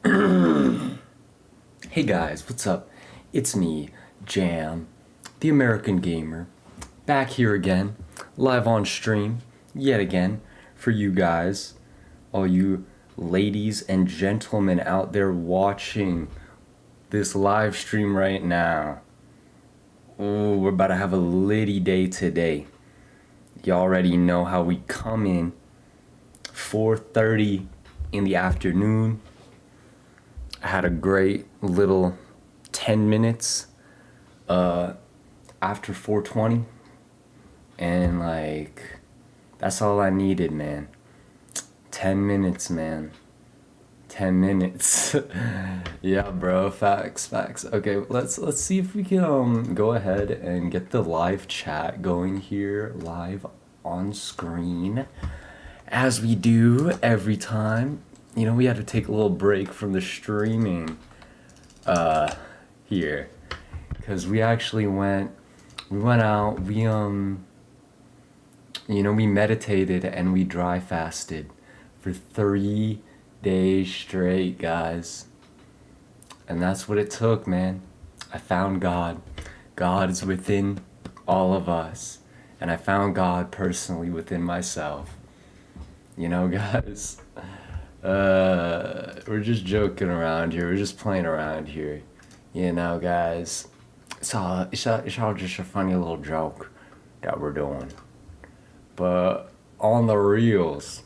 Hey guys, what's up? It's me, Jam, the American Gamer, back here again, live on stream, yet again, for you guys, all you ladies and gentlemen out there watching this live stream right now. Ooh, we're about to have a litty day today. You already know how we come in, 4:30 in the afternoon. I had a great little 10 minutes after 4:20, and like that's all I needed, man. 10 minutes, man. 10 minutes. Yeah, bro, facts. Okay, let's see if we can go ahead and get the live chat going here, live on screen, as we do every time. You know, we had to take a little break from the streaming here, because we actually went out, we meditated and we dry fasted for 3 days straight, guys. And that's what it took, man. I found God. God is within all of us, and I found God personally within myself. You know, guys. We're just joking around here. We're just playing around here. You know, guys. It's all just a funny little joke that we're doing. But on the reels,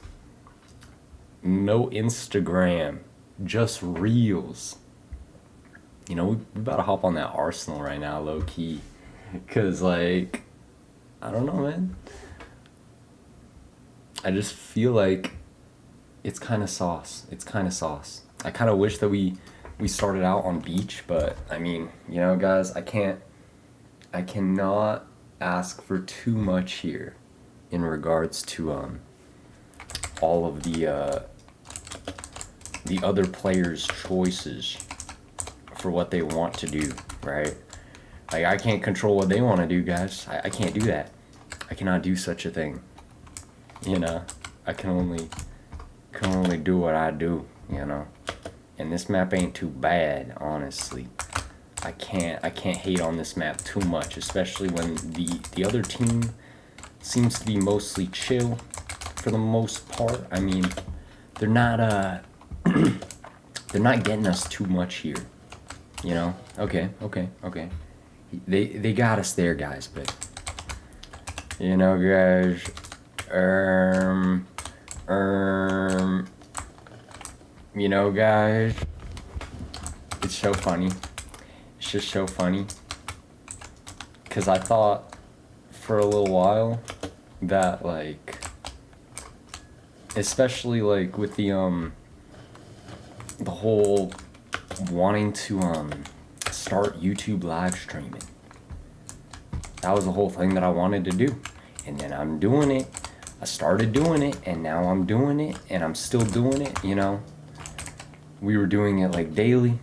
no Instagram, just reels. You know, we about to hop on that Arsenal right now, low key. Cause like, I don't know, man. I just feel like it's kind of sauce. I kind of wish that we started out on beach, but I mean, you know, guys, I cannot ask for too much here in regards to all of the other players' choices for what they want to do, right? Like, I can't control what they want to do, guys. I can't do that. I cannot do such a thing. You know, I can only do what I do, you know. And this map ain't too bad, honestly. I can't hate on this map too much, especially when the other team seems to be mostly chill for the most part. I mean, they're not they're not getting us too much here, you know. Okay. They got us there, guys, but you know, guys, you know, guys, it's so funny. It's just so funny. Cause I thought for a little while that, like, especially like with the whole wanting to start YouTube live streaming. That was the whole thing that I wanted to do. And then I'm doing it. I started doing it, and now I'm doing it, and I'm still doing it, you know. We were doing it like daily,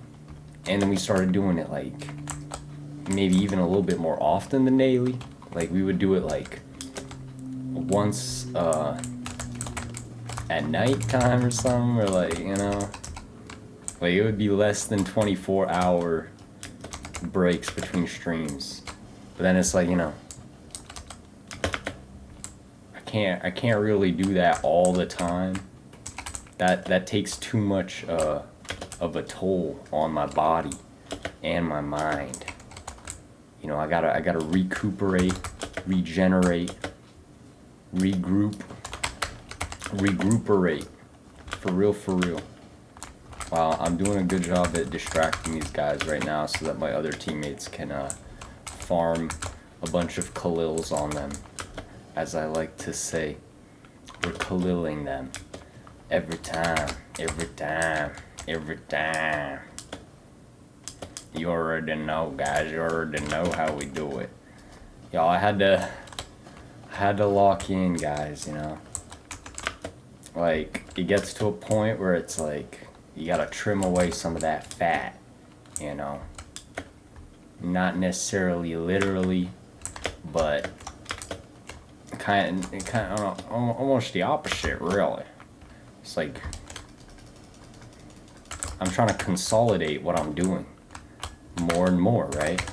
and then we started doing it like maybe even a little bit more often than daily. Like, we would do it like once at night time or something, or like, you know, like it would be less than 24-hour breaks between streams. But then it's like, you know, I can't really do that all the time. That takes too much of a toll on my body and my mind. You know, I gotta recuperate, regenerate, recuperate. For real. Wow, I'm doing a good job at distracting these guys right now so that my other teammates can farm a bunch of Khalils on them. As I like to say, we're Khaliling them. Every time. You already know, guys. You already know how we do it. Y'all, I had to lock in, guys, you know. Like, it gets to a point where it's like, you gotta trim away some of that fat, you know. Not necessarily literally, but kind of almost the opposite, really. It's like I'm trying to consolidate what I'm doing more and more, right?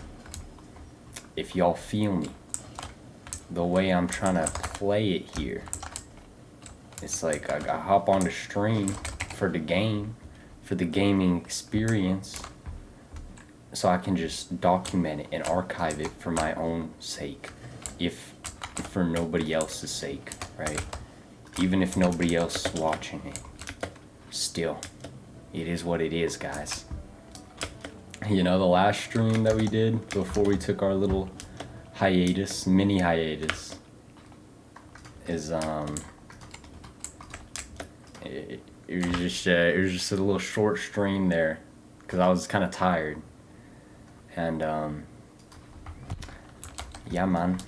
If y'all feel me, the way I'm trying to play it here, it's like I hop on the stream for the game, for the gaming experience, so I can just document it and archive it for my own sake, if for nobody else's sake, right? Even if nobody else is watching it, still, it is what it is, guys. You know, the last stream that we did before we took our little hiatus, mini hiatus, is it was just a little short stream there, because I was kind of tired, and yeah, man,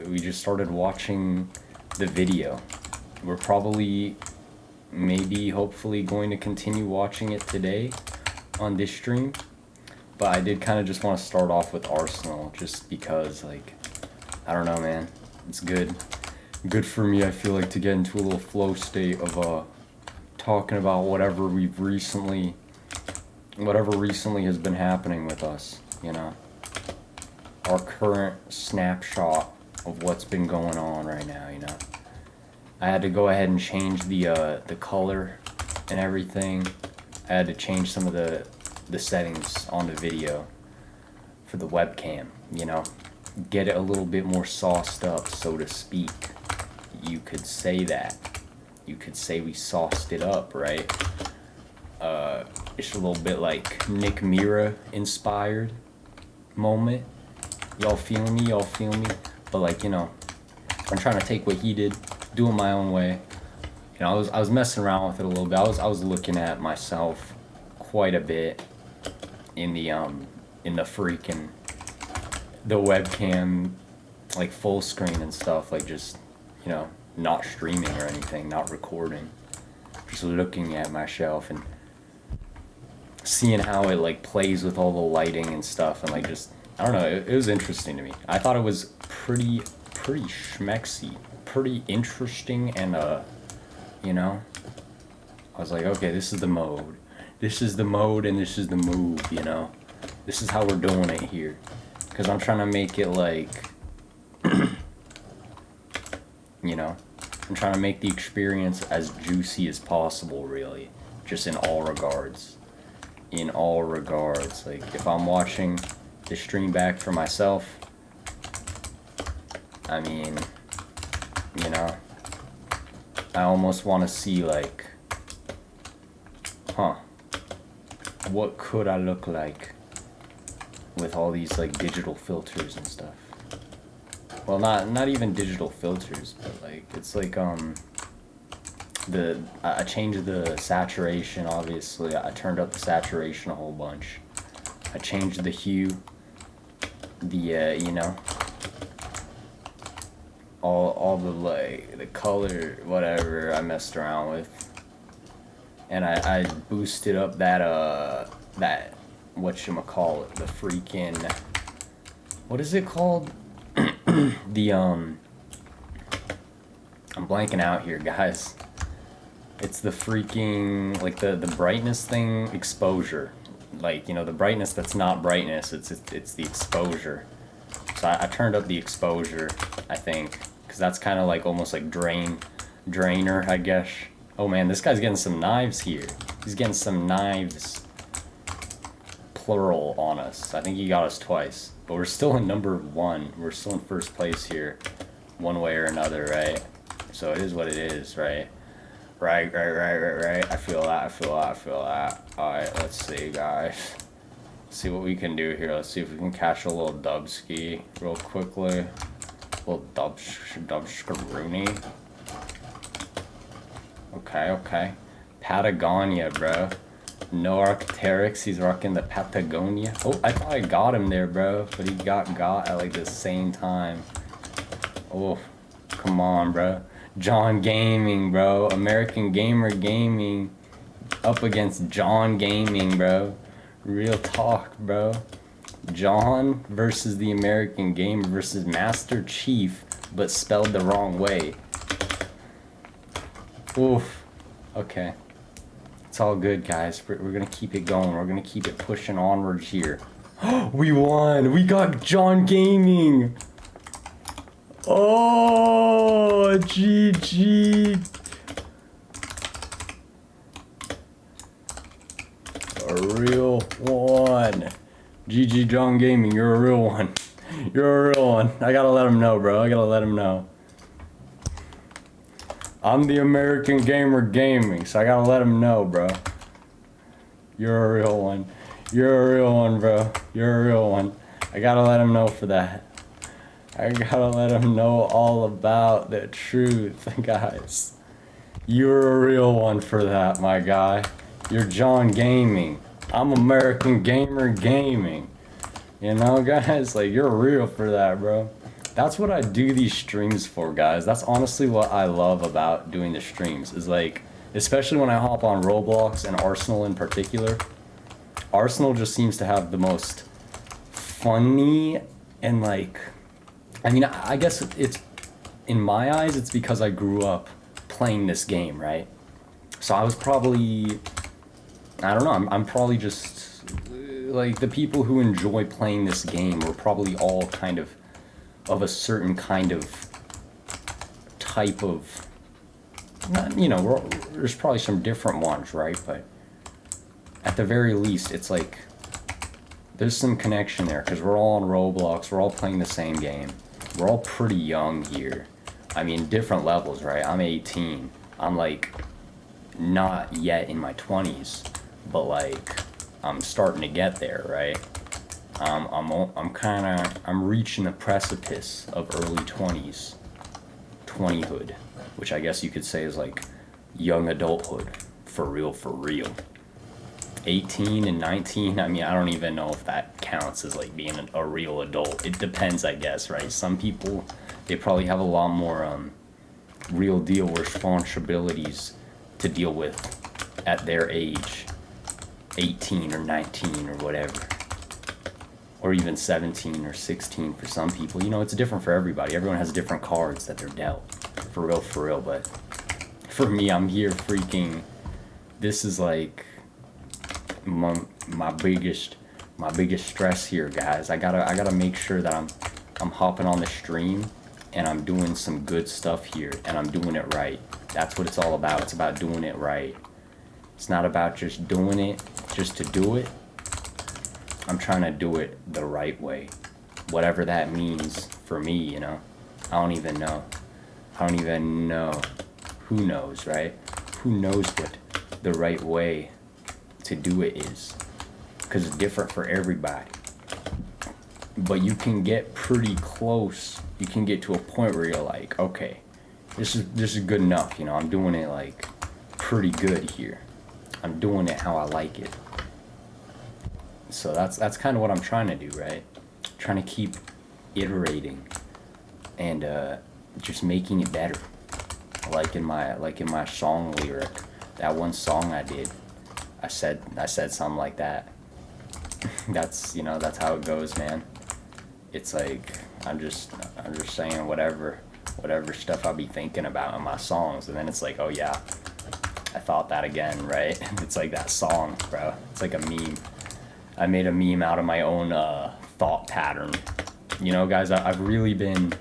we just started watching the video. We're probably, maybe, hopefully going to continue watching it today on this stream, but I did kind of just want to start off with Arsenal, just because, like, I don't know, man, it's good for me, I feel like, to get into a little flow state of talking about whatever recently has been happening with us, you know, our current snapshot of what's been going on right now, you know. I had to go ahead and change the color and everything. I had to change some of the settings on the video for the webcam, you know, get it a little bit more sauced up, so to speak. You could say that. You could say we sauced it up, right? It's a little bit like Nick Mira inspired moment. Y'all feel me? Y'all feel me? But, like, you know, I'm trying to take what he did, do it my own way. You know, I was messing around with it a little bit. I was looking at myself quite a bit in the freaking the webcam, like, full screen and stuff, like, just, you know, not streaming or anything, not recording, just looking at myself and seeing how it, like, plays with all the lighting and stuff, and, like, just, I don't know, it was interesting to me. I thought it was pretty schmexy, pretty interesting, and you know, I was like, okay, this is the mode, and this is the move, you know, this is how we're doing it here, because I'm trying to make it, like, you know, I'm trying to make the experience as juicy as possible, really, just in all regards. Like, if I'm watching the stream back for myself, I mean, you know, I almost want to see, like, what could I look like with all these, like, digital filters and stuff. Well, not even digital filters, but, like, it's like, I changed the saturation, obviously. I turned up the saturation a whole bunch. I changed the hue, you know, all the, like, the color, whatever I messed around with. And I boosted up that whatchamacallit, the freaking, what is it called? I'm blanking out here, guys. It's the freaking, like, the brightness thing, exposure. Like, you know, the brightness that's not brightness, it's the exposure. So I turned up the exposure, I think, because that's kind of like almost like drainer, I guess. Oh man, this guy's getting some knives here. He's getting some knives, plural, on us. I think he got us twice. But we're still in number 1. We're still in first place here, one way or another, right? So it is what it is, right? Right. I feel that. Alright, let's see, guys. See what we can do here. Let's see if we can catch a little dubski real quickly. A little dubscaroony. Okay. Patagonia, bro. No Arcteryx, he's rocking the Patagonia. Oh, I thought I got him there, bro. But he got at, like, the same time. Oh, come on, bro. John Gaming, bro. American Gamer Gaming. Up against John Gaming, bro. Real talk, bro. John versus the American Gamer versus Master Chief, but spelled the wrong way. Oof. Okay. It's all good, guys. We're gonna keep it going. We're gonna keep it pushing onwards here. We won! We got John Gaming! Oh, GG! A real one. GG John Gaming, you're a real one. You're a real one. I gotta let him know, bro. I gotta let him know. I'm the American Gamer Gaming, so I gotta let him know, bro. You're a real one. You're a real one, bro. You're a real one. I gotta let him know for that. I gotta let him know all about the truth, guys. You're a real one for that, my guy. You're John Gaming. I'm American Gamer Gaming. You know, guys, like, you're real for that, bro. That's what I do these streams for, guys. That's honestly what I love about doing the streams, is like, especially when I hop on Roblox and Arsenal in particular. Arsenal just seems to have the most funny and like, I mean, I guess it's, in my eyes, it's because I grew up playing this game, right? So I was probably, I don't know, I'm probably just, like, the people who enjoy playing this game were probably all kind of a certain kind of type of, you know, there's probably some different ones, right? But at the very least, it's like, there's some connection there, because we're all on Roblox, we're all playing the same game. We're all pretty young here. I mean, different levels, right? I'm 18. I'm like, not yet in my 20s, but like, I'm starting to get there, right? I'm reaching the precipice of early 20s, 20hood, which I guess you could say is like young adulthood, for real, for real. 18 and 19, I mean, I don't even know if that counts as like being a real adult. It depends, I guess, right? Some people, they probably have a lot more real deal responsibilities to deal with at their age, 18 or 19 or whatever, or even 17 or 16 for some people. You know, it's different for everybody. Everyone has different cards that they're dealt, for real. But for me, I'm here freaking, this is like my biggest stress here, guys. I gotta make sure that I'm hopping on the stream and I'm doing some good stuff here and I'm doing it right. That's what it's all about. It's about doing it right. It's not about just doing it just to do it. I'm trying to do it the right way, whatever that means for me, you know. I don't even know. Who knows, right? Who knows what the right way to do it is, because it's different for everybody. But you can get pretty close. You can get to a point where you're like, okay, this is good enough, you know. I'm doing it like pretty good here. I'm doing it how I like it. So that's kind of what I'm trying to do, right? Trying to keep iterating and just making it better. Like in my song lyric, that one song I did, I said something like that. That's, you know, that's how it goes, man. It's like I'm just saying whatever stuff I be thinking about in my songs, and then it's like, oh yeah, I thought that again, right? It's like that song, bro. It's like a meme. I made a meme out of my own thought pattern. You know, guys, I've really been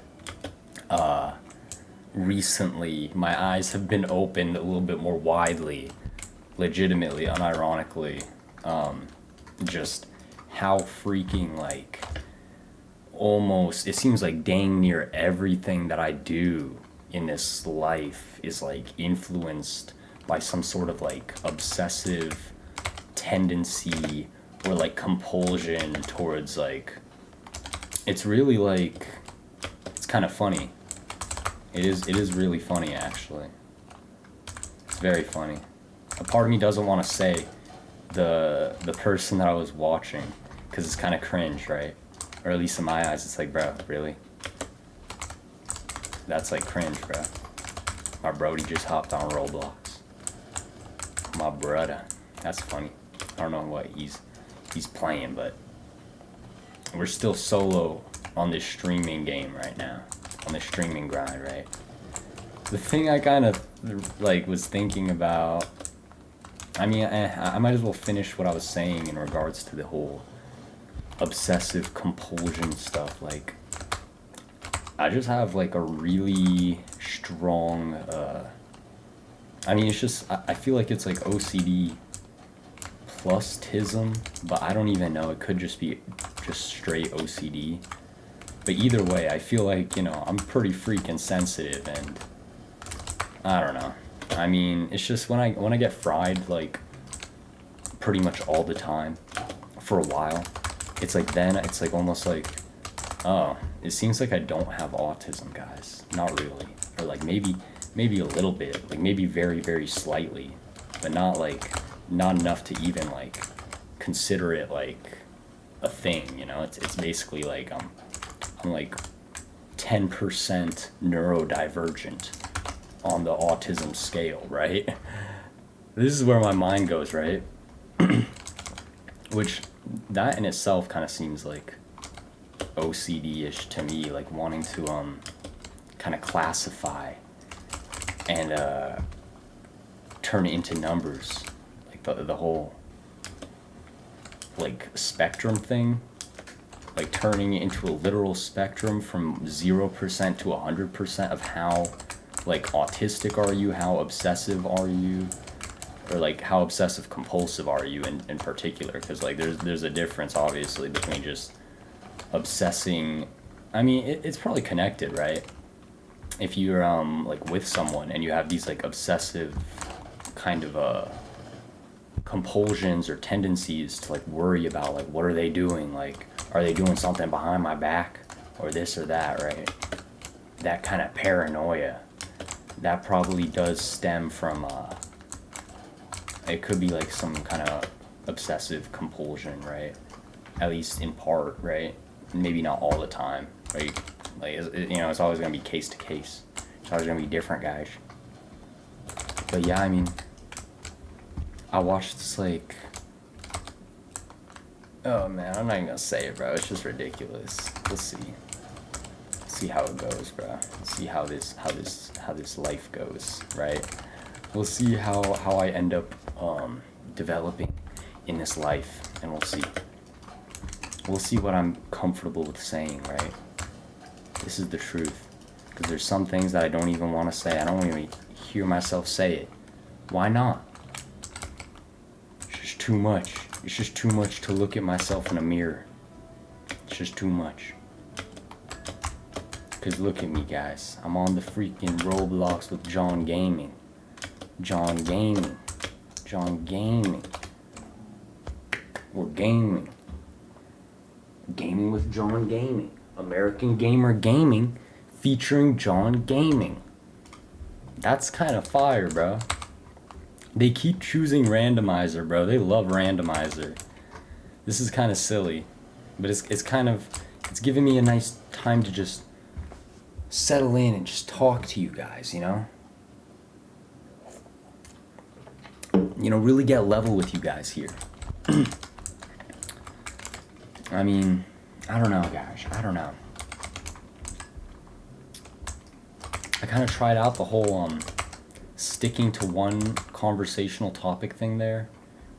recently, my eyes have been opened a little bit more widely, legitimately, unironically, just how freaking, like, almost, it seems like dang near everything that I do in this life is like influenced by some sort of like obsessive tendency or like compulsion towards, like, it's really like, it's kind of funny. It is really funny, actually. It's very funny. A part of me doesn't want to say the person that I was watching, because it's kind of cringe, right? Or at least in my eyes, it's like, bro, really? That's like cringe, bro. My brody just hopped on Roblox. My brother. That's funny. I don't know what he's playing, but we're still solo on this streaming game right now. On this streaming grind, right? The thing I kind of like was thinking about I mean, I might as well finish what I was saying in regards to the whole obsessive compulsion stuff. Like, I just have like a really strong, I mean, it's just, I feel like it's like OCD plus tism, but I don't even know. It could just be just straight OCD. But either way, I feel like, you know, I'm pretty freaking sensitive, and I don't know. I mean, it's just when I get fried, like, pretty much all the time for a while, it's like then it's like almost like, oh, it seems like I don't have autism, guys. Not really. Or like maybe a little bit, like maybe very, very slightly, but not enough to even like consider it like a thing, you know? It's basically like I'm like 10% neurodivergent on the autism scale, right? This is where my mind goes, right? Which that in itself kind of seems like OCD-ish to me, like wanting to kind of classify and turn it into numbers, like the whole like spectrum thing, like turning it into a literal spectrum from 0% to 100% of how like autistic are you, how obsessive are you, or like how obsessive compulsive are you in particular, because like there's a difference obviously between just obsessing. I mean, it's probably connected, right? If you're like with someone and you have these like obsessive kind of compulsions or tendencies to like worry about like what are they doing, like are they doing something behind my back or this or that, right? That kind of paranoia, that probably does stem from it could be like some kind of obsessive compulsion, right? At least in part, right? Maybe not all the time, right? Like, you know, it's always gonna be case to case. It's always gonna be different, guys. But yeah, I mean, I watched this like, oh man, I'm not even gonna say it, bro. It's just ridiculous. We'll see how it goes, bro. See how this life goes, right? We'll see how I end up developing in this life, and we'll see what I'm comfortable with saying, right? This is the truth, because there's some things that I don't even want to say. I don't even hear myself say it. Why not? It's just too much. It's just too much to look at myself in a mirror. It's just too much. Because look at me, guys. I'm on the freaking Roblox with John Gaming. John Gaming. John Gaming. We're gaming. Gaming with John Gaming. American Gamer Gaming featuring John Gaming. That's kind of fire, bro. They keep choosing randomizer, bro. They love randomizer. This is kind of silly, but it's giving me a nice time to just settle in and just talk to you guys, you know? You know, really get level with you guys here. I mean, I don't know, guys. I don't know. I kind of tried out the whole sticking to one conversational topic thing there,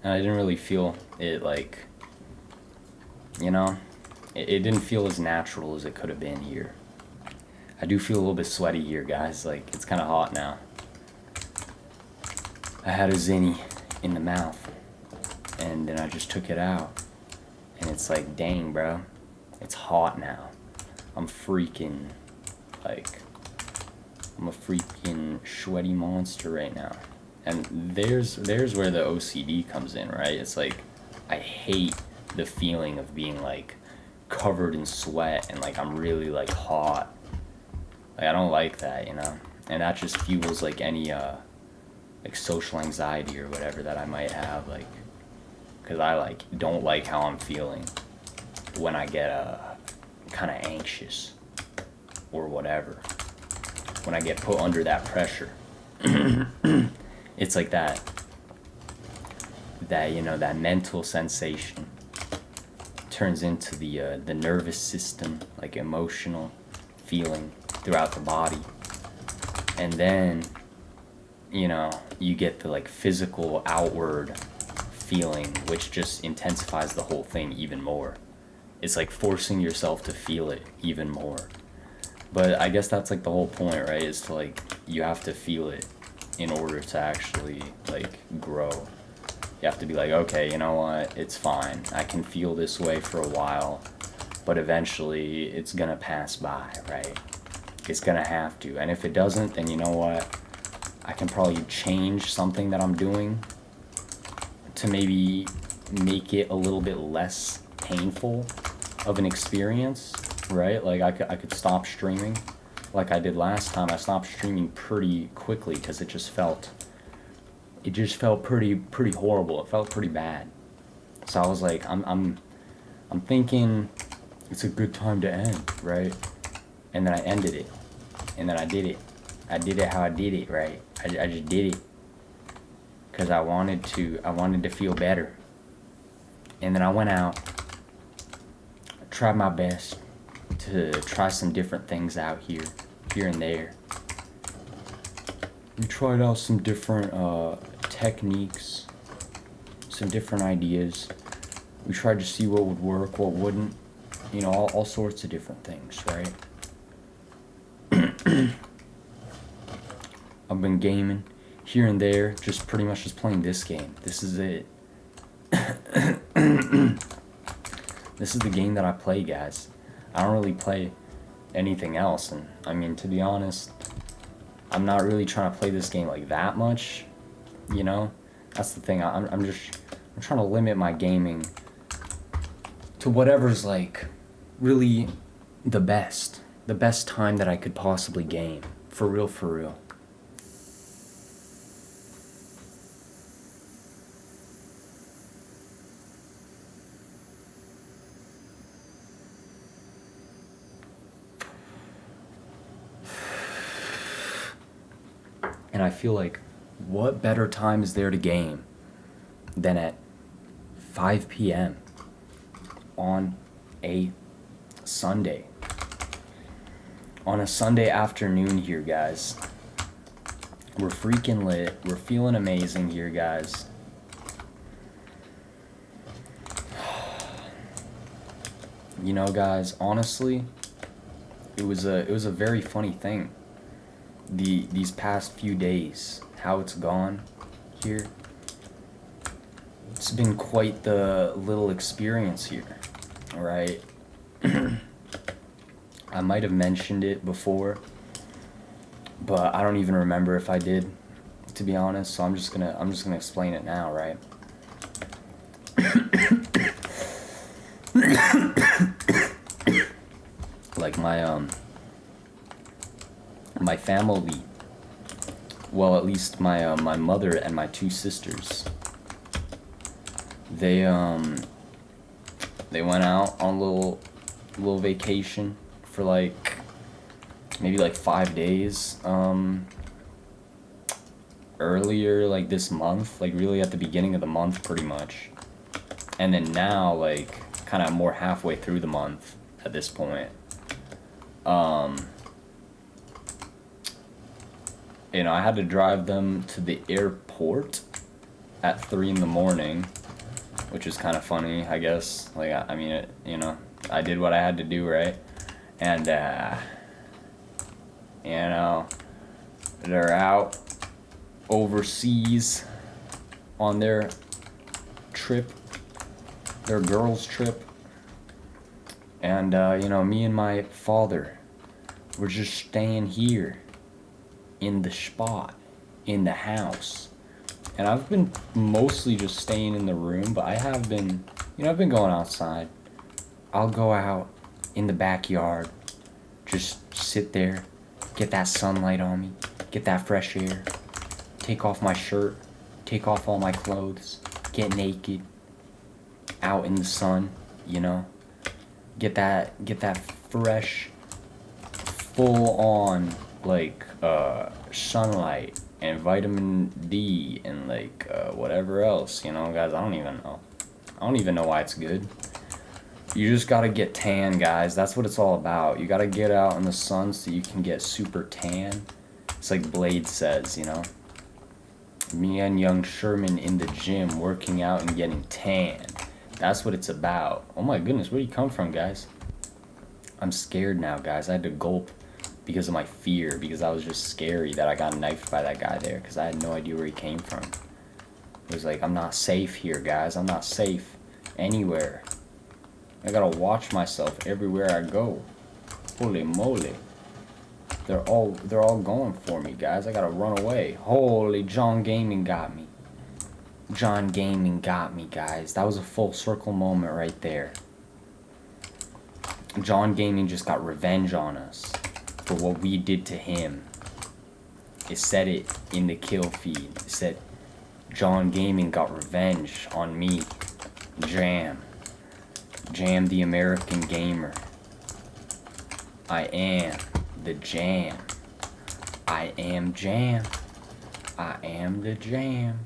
and I didn't really feel it, like, you know, it didn't feel as natural as it could have been here. I do feel a little bit sweaty here, guys. Like, it's kind of hot now. I had a zinni in the mouth, and then I just took it out, and it's like, dang, bro, it's hot now. I'm freaking, like, I'm a freaking sweaty monster right now. And there's where the OCD comes in, right? It's like, I hate the feeling of being like covered in sweat and like I'm really like hot. Like, I don't like that, you know? And that just fuels like any like social anxiety or whatever that I might have, like, because I like don't like how I'm feeling when I get kind of anxious or whatever. When I get put under that pressure. It's like that, you know, that mental sensation turns into the nervous system, like emotional feeling throughout the body. And then, you know, you get the like physical outward feeling, which just intensifies the whole thing even more. It's like forcing yourself to feel it even more. But I guess that's like the whole point, right? Is to like, you have to feel it in order to actually like grow. You have to be like, okay, you know what, it's fine. I can feel this way for a while, but eventually it's gonna pass by, right? It's gonna have to. And if it doesn't, then you know what? I can probably change something that I'm doing to maybe make it a little bit less painful of an experience, right? Like I could stop streaming like I did last time. I stopped streaming pretty quickly because it just felt pretty horrible. It felt pretty bad. So I was like, I'm thinking it's a good time to end, right? And then I ended it. And then I did it. I did it how I did it, right? I just did it. Cause I wanted to feel better. And then I went out, tried my best to try some different things out here and there. We tried out some different techniques, some different ideas. We tried to see what would work, what wouldn't, you know, all sorts of different things, right? I've been gaming here and there, just pretty much just playing this game. This is it. This is the game that I play, guys. I don't really play anything else, and I mean, to be honest, I'm not really trying to play this game like that much, you know? That's the thing. I'm trying to limit my gaming to whatever's like really the best time that I could possibly game. For real, for real. And I feel like, what better time is there to game than at 5 p.m. on a Sunday? On a Sunday afternoon here, guys. We're freaking lit. We're feeling amazing here, guys. You know, guys, honestly, it was a very funny thing. These past few days, how it's gone here. It's been quite the little experience here, right? I might have mentioned it before, but I don't even remember if I did, to be honest. So I'm just gonna explain it now, right? Like my family, well, at least my mother and my two sisters, they went out on a little vacation for like maybe like 5 days earlier, like this month, like really at the beginning of the month pretty much. And then now, like kind of more halfway through the month at this point. You know, I had to drive them to the airport at 3 in the morning, which is kind of funny, I guess. Like, I mean, you know, I did what I had to do, right? And, you know, they're out overseas on their trip, their girls' trip. And, you know, me and my father were just staying here in the spot, in the house. And I've been mostly just staying in the room, but I have been, you know, I've been going outside. I'll go out in the backyard, just sit there, get that sunlight on me, get that fresh air, take off my shirt, take off all my clothes, get naked, out in the sun, you know, get that fresh, full on, like, sunlight and vitamin D and like whatever else, you know, guys. I don't even know why it's good. You just gotta get tan, guys. That's what it's all about. You gotta get out in the sun so you can get super tan. It's like Blade says, you know. Me and young Sherman in the gym working out and getting tanned. That's what it's about. Oh my goodness, where do you come from, guys? I'm scared now, guys. I had to gulp because of my fear, because I was just scary that I got knifed by that guy there, because I had no idea where he came from. It was like, I'm not safe here, guys. I'm not safe anywhere. I gotta watch myself everywhere I go. Holy moly. They're all going for me, guys. I gotta run away. Holy, John Gaming got me. John Gaming got me, guys. That was a full circle moment right there. John Gaming just got revenge on us for what we did to him. It said it in the kill feed. It said, John Gaming got revenge on me. Jam the American gamer. I am the jam. I am jam. I am the jam.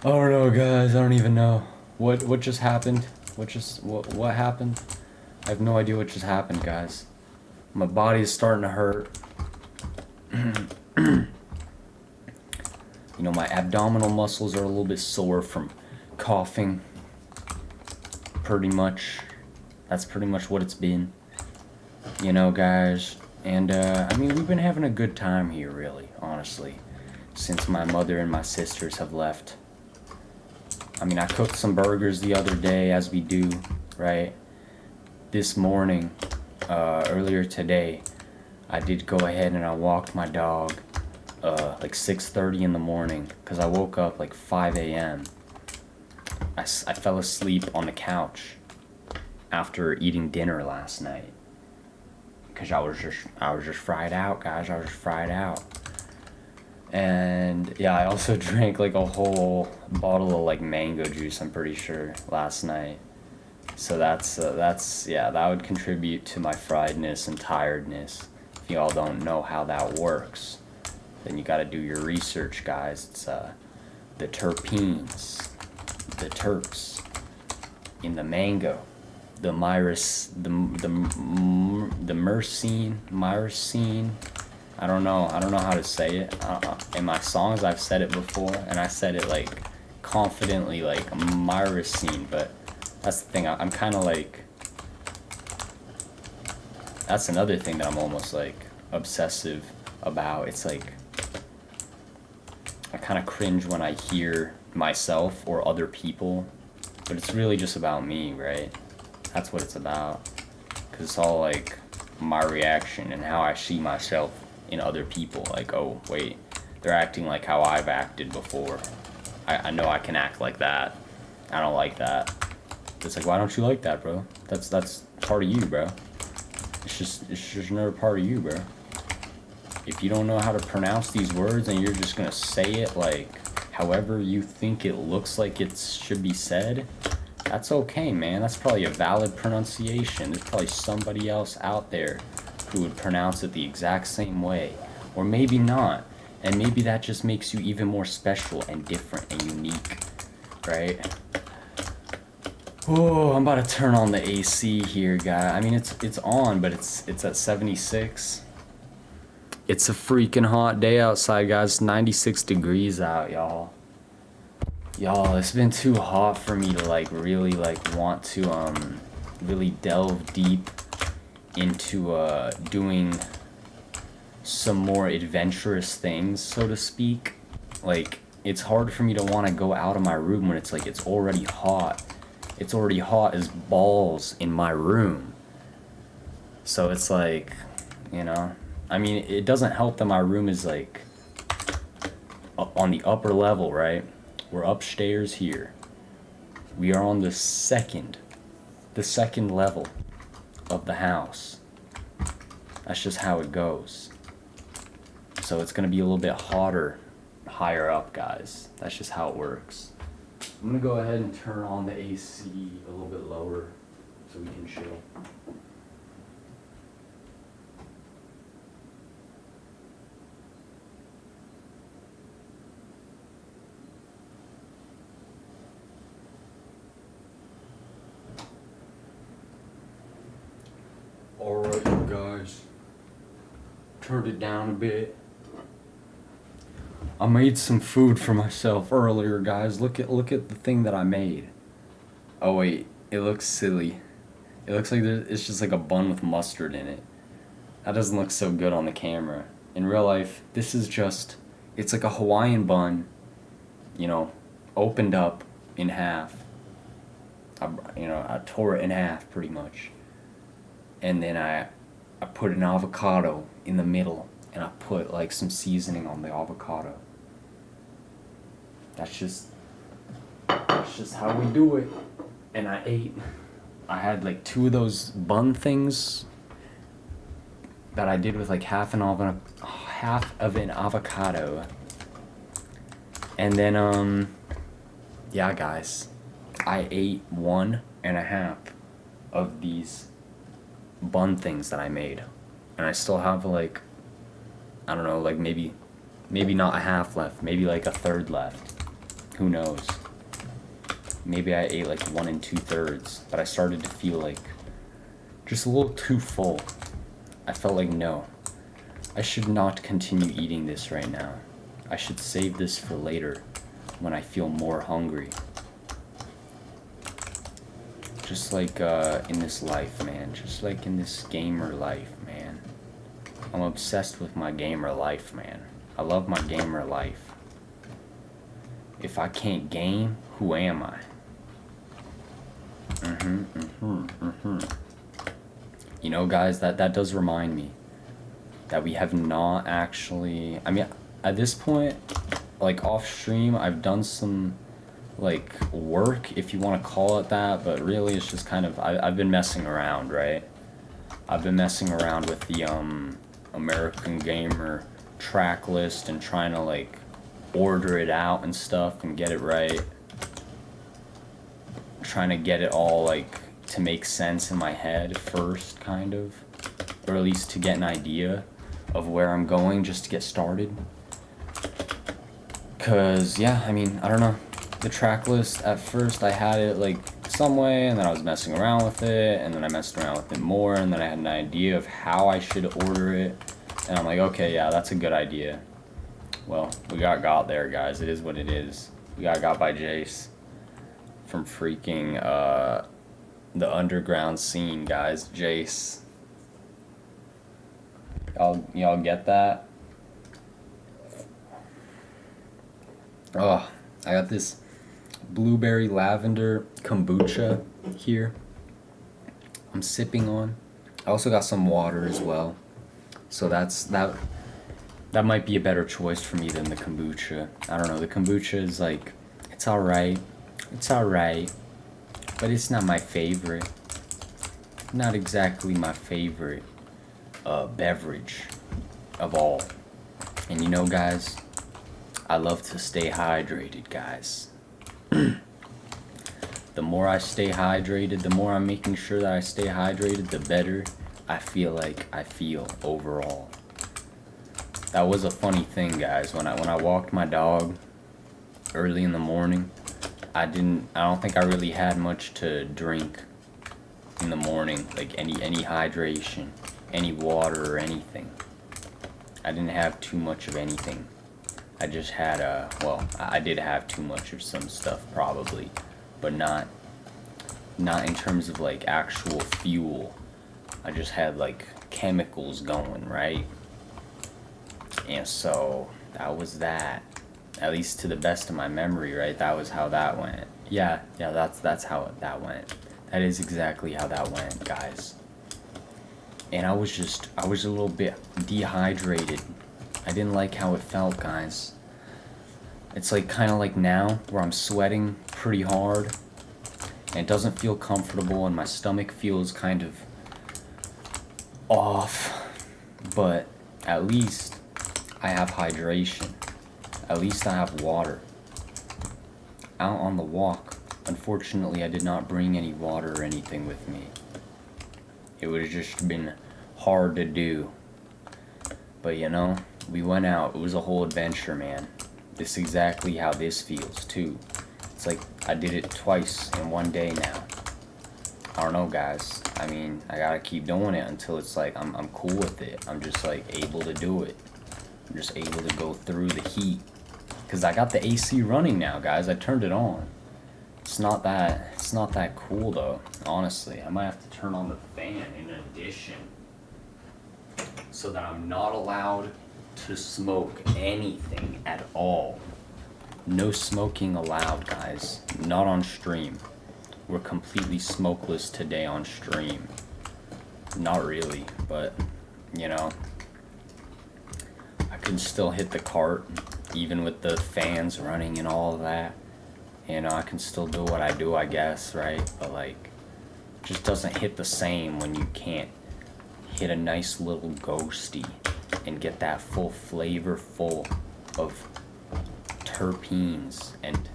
I don't know, guys. I don't even know what just happened. What happened? I have no idea what just happened, guys. My body is starting to hurt. You know, my abdominal muscles are a little bit sore from coughing. Pretty much. That's pretty much what it's been. You know, guys. And, I mean, we've been having a good time here, really, honestly, since my mother and my sisters have left. I mean, I cooked some burgers the other day, as we do, right? This morning, earlier today, I did go ahead and I walked my dog, like 6:30 in the morning, because I woke up like 5 a.m. I fell asleep on the couch after eating dinner last night. Because I was just fried out, guys. I was just fried out. And yeah, I also drank like a whole bottle of like mango juice, I'm pretty sure, last night. So that's yeah, that would contribute to my friedness and tiredness. If you all don't know how that works, then you got to do your research, guys. It's the terpenes, the terps in the mango, the myrcene. I don't know how to say it. In my songs, I've said it before, and I said it like confidently, like myrcene. But that's the thing. I'm kind of like. That's another thing that I'm almost like obsessive about. It's like I kind of cringe when I hear myself or other people, but it's really just about me, right? That's what it's about. Because it's all like my reaction and how I see myself in other people. Like, oh, wait, they're acting like how I've acted before. I know I can act like that. I don't like that. It's like, why don't you like that, bro? That's part of you, bro. It's just another part of you, bro. If you don't know how to pronounce these words and you're just gonna say it like however you think it looks like it should be said, that's okay, man. That's probably a valid pronunciation. There's probably somebody else out there who would pronounce it the exact same way. Or maybe not. And maybe that just makes you even more special and different and unique, right? Oh, I'm about to turn on the AC here, guy. I mean, it's on, but it's at 76. It's a freaking hot day outside, guys. 96 degrees out, y'all. Y'all, it's been too hot for me to like really like want to really delve deep into doing some more adventurous things, so to speak. Like, it's hard for me to want to go out of my room when it's like it's already hot. It's already hot as balls in my room. So it's like, you know, I mean, it doesn't help that my room is like on the upper level, right? We're upstairs here. We are on the second level of the house. That's just how it goes. So it's gonna be a little bit hotter higher up, guys. That's just how it works. I'm gonna go ahead and turn on the AC a little bit lower so we can chill. Alright, guys. Turned it down a bit. I made some food for myself earlier, guys. Look at the thing that I made. Oh wait, it looks silly. It looks like it's just like a bun with mustard in it. That doesn't look so good on the camera. In real life, this is just, it's like a Hawaiian bun, you know, opened up in half. I tore it in half pretty much. And then I put an avocado in the middle, and I put like some seasoning on the avocado. That's just how we do it. And I had like 2 of those bun things that I did with like half of an avocado. And then yeah guys, I ate 1.5 of these bun things that I made, and I still have like, I don't know, like maybe not a half left, maybe like a third left, who knows. Maybe I ate like 1 2/3, but I started to feel like just a little too full. I felt like, no, I should not continue eating this right now. I should save this for later when I feel more hungry. Just like in this life, man. Just like in this gamer life, man. I'm obsessed with my gamer life, man. I love my gamer life. If I can't game, who am I? You know, guys, that does remind me that we have not actually, I mean, at this point, like off stream, I've done some like work, if you want to call it that, but really it's just kind of, I've been messing around, right? I've been messing around with the American Gamer track list and trying to like order it out and stuff and get it right. Trying to get it all like to make sense in my head first, kind of, or at least to get an idea of where I'm going just to get started. Cause yeah, I mean, I don't know, the track list at first I had it like some way, and then I was messing around with it, and then I messed around with it more, and then I had an idea of how I should order it, and I'm like, okay, yeah, that's a good idea. Well, we got there, guys. It is what it is. We got by Jace from freaking the underground scene, guys. Jace. Y'all get that? Oh, I got this blueberry lavender kombucha here I'm sipping on. I also got some water as well. So that might be a better choice for me than the kombucha. I don't know, the kombucha is like, it's alright. It's alright. But it's not my favorite. Not exactly my favorite beverage of all. And you know, guys, I love to stay hydrated, guys. The more I stay hydrated, the more I'm making sure that I stay hydrated, the better I feel like I feel overall. That was a funny thing, guys. When I walked my dog early in the morning, I don't think I really had much to drink in the morning, like any hydration, any water or anything. I didn't have too much of anything. I just had well, I did have too much of some stuff probably, but not in terms of like actual fuel. I just had like chemicals going, right? And so that was that. At least to the best of my memory, right? That was how that went. Yeah, that's how that went. That is exactly how that went, guys. And I was a little bit dehydrated. I didn't like how it felt, guys. It's like kind of like now where I'm sweating pretty hard and it doesn't feel comfortable and my stomach feels kind of off, but at least I have hydration. At least I have water. Out on the walk, unfortunately I did not bring any water or anything with me. It would have just been hard to do. But you know, we went out. It was a whole adventure, man. This is exactly how this feels too. It's like I did it twice in one day now. I don't know, guys. I mean, I gotta keep doing it until it's like I'm cool with it. I'm just like able to do it. I'm just able to go through the heat Because I got the AC running now, guys. I turned it on. It's not that cool though, honestly. I might have to turn on the fan in addition, so that I'm not allowed to smoke anything at all. No smoking allowed, guys. Not on stream. We're completely smokeless today on stream. Not really, but you know, I can still hit the cart even with the fans running and all of that. You know, I can still do what I do, I guess, right? But like, it just doesn't hit the same when you can't hit a nice little ghosty and get that full flavor full of terpenes and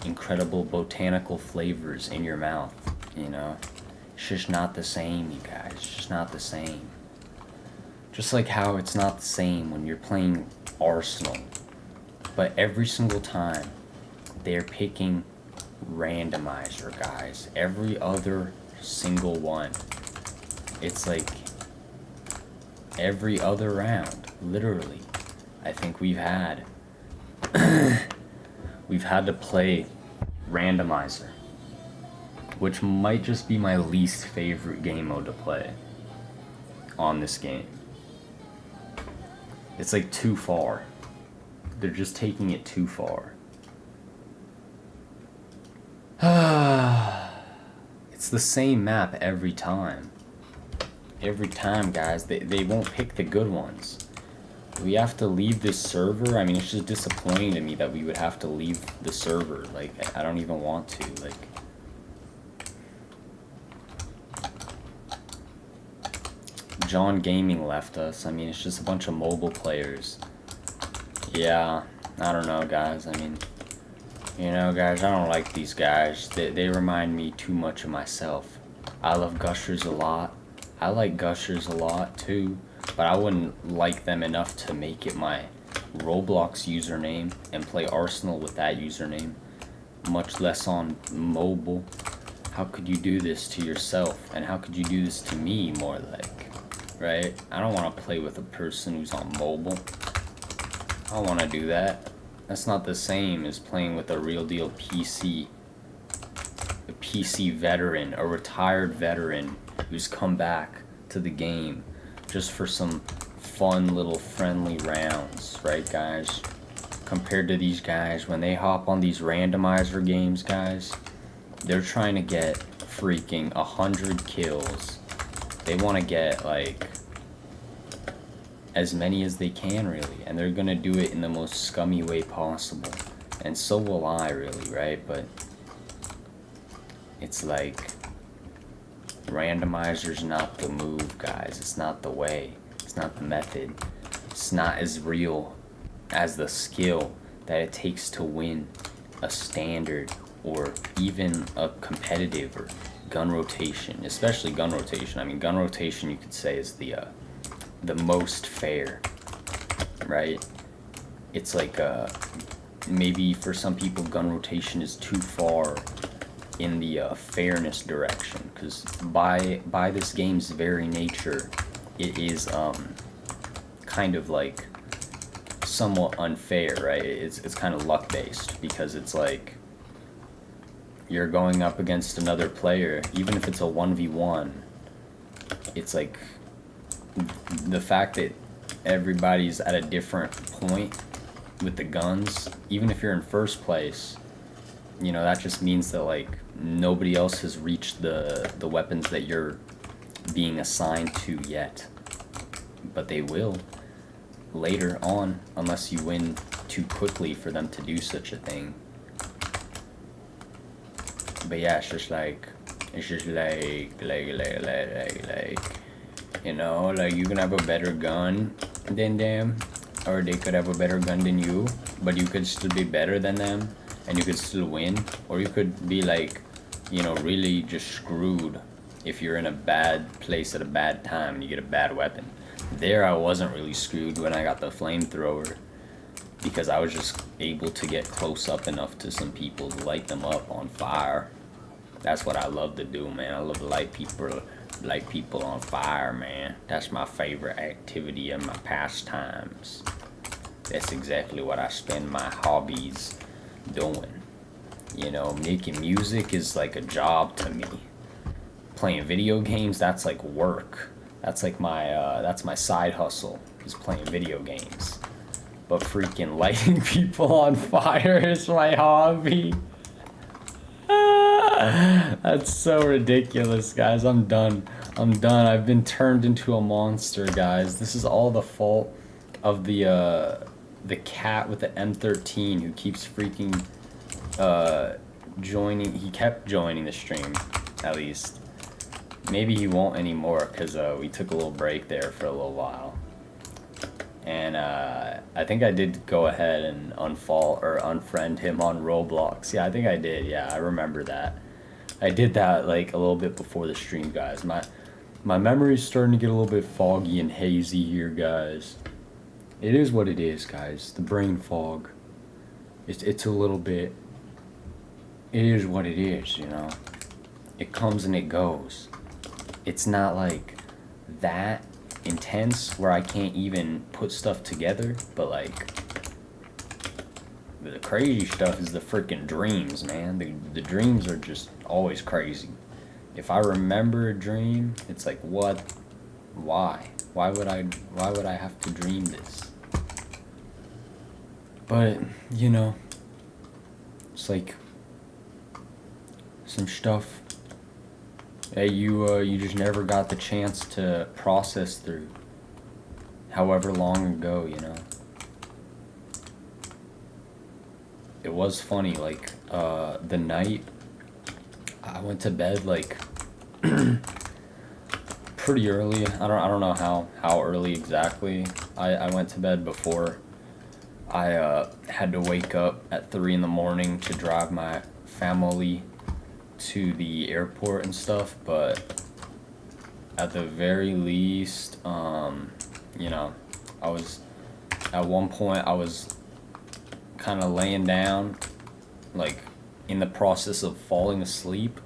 incredible botanical flavors in your mouth, you know? It's just not the same, you guys. It's just not the same. Just like how it's not the same when you're playing Arsenal. But every single time, they're picking randomizer, guys. Every other single one. It's like every other round, literally. I think we've had to play randomizer, which might just be my least favorite game mode to play on this game. It's like too far. They're just taking it too far. It's the same map every time. Every time, guys. They won't pick the good ones. We have to leave this server. I mean, it's just disappointing to me that we would have to leave the server. Like, I don't even want to. Like, John Gaming left us. I mean, it's just a bunch of mobile players. Yeah, I don't know, guys. I mean, you know, guys, I don't like these guys. They remind me too much of myself. I love Gushers a lot. I like Gushers a lot, too. But I wouldn't like them enough to make it my Roblox username and play Arsenal with that username. Much less on mobile. How could you do this to yourself? And how could you do this to me, more like? Right? I don't want to play with a person who's on mobile. I don't want to do that. That's not the same as playing with a real deal PC. A PC veteran, a retired veteran who's come back to the game just for some fun little friendly rounds, right, guys? Compared to these guys, when they hop on these randomizer games, guys, they're trying to get freaking 100 kills. They want to get, like, as many as they can, really, and they're gonna do it in the most scummy way possible, and so will I, really, right? But it's like, randomizer's not the move, guys. It's not the way. It's not the method. It's not as real as the skill that it takes to win a standard or even a competitive or gun rotation, especially gun rotation. I mean, gun rotation, you could say, is the most fair, right? It's like, maybe for some people gun rotation is too far in the fairness direction, because by this game's very nature, it is kind of like somewhat unfair, right? It's kind of luck based, because it's like you're going up against another player, even if it's a 1v1. It's like the fact that everybody's at a different point with the guns, even if you're in first place, you know, that just means that, like, nobody else has reached the weapons that you're being assigned to yet. But they will later on, unless you win too quickly for them to do such a thing. But yeah, it's just like, you know, like, you can have a better gun than them, or they could have a better gun than you, but you could still be better than them, and you could still win. Or you could be, like, you know, really just screwed if you're in a bad place at a bad time and you get a bad weapon. There, I wasn't really screwed when I got the flamethrower, because I was just able to get close up enough to some people to light them up on fire. That's what I love to do, man. I love to light people on fire, man. That's my favorite activity in my pastimes. That's exactly what I spend my hobbies doing. You know, making music is like a job to me. Playing video games, that's like work. That's like that's my side hustle, is playing video games. But freaking lighting people on fire is my hobby. That's so ridiculous, guys. I'm done. I'm done. I've been turned into a monster, guys. This is all the fault of the cat with the M13 who keeps freaking joining. He kept joining the stream, at least. Maybe he won't anymore, because we took a little break there for a little while. And I think I did go ahead and unfollow or unfriend him on Roblox. Yeah, I think I did. Yeah, I remember that. I did that like a little bit before the stream, guys. My memory's starting to get a little bit foggy and hazy here, guys. It is what it is, guys. The brain fog. It's a little bit. It is what it is, you know. It comes and it goes. It's not like that intense where I can't even put stuff together, but like the crazy stuff is the freaking dreams, man. The dreams are just always crazy. If I remember a dream, it's like, what? Why would I have to dream this? But you know, it's like some stuff that you just never got the chance to process through, however long ago, you know. It was funny, like the night I went to bed like pretty early. I don't know how early exactly. I went to bed before I had to wake up at 3 in the morning to drive my family to the airport and stuff, but at the very least, you know, I was, at one point I was kind of laying down, like in the process of falling asleep,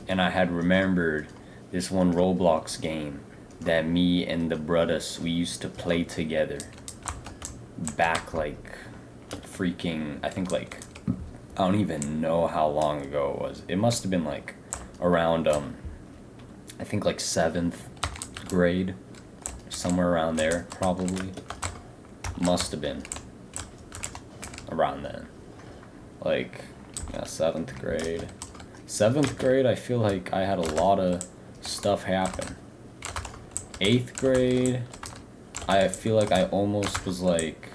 and I had remembered this one Roblox game that me and the brothers, we used to play together back like freaking, I think like, I don't even know how long ago it was. It must have been like around, I think like 7th grade, somewhere around there, probably. Must have been around then. Like, yeah, 7th grade. 7th grade, I feel like I had a lot of stuff happen. 8th grade, I feel like I almost was like,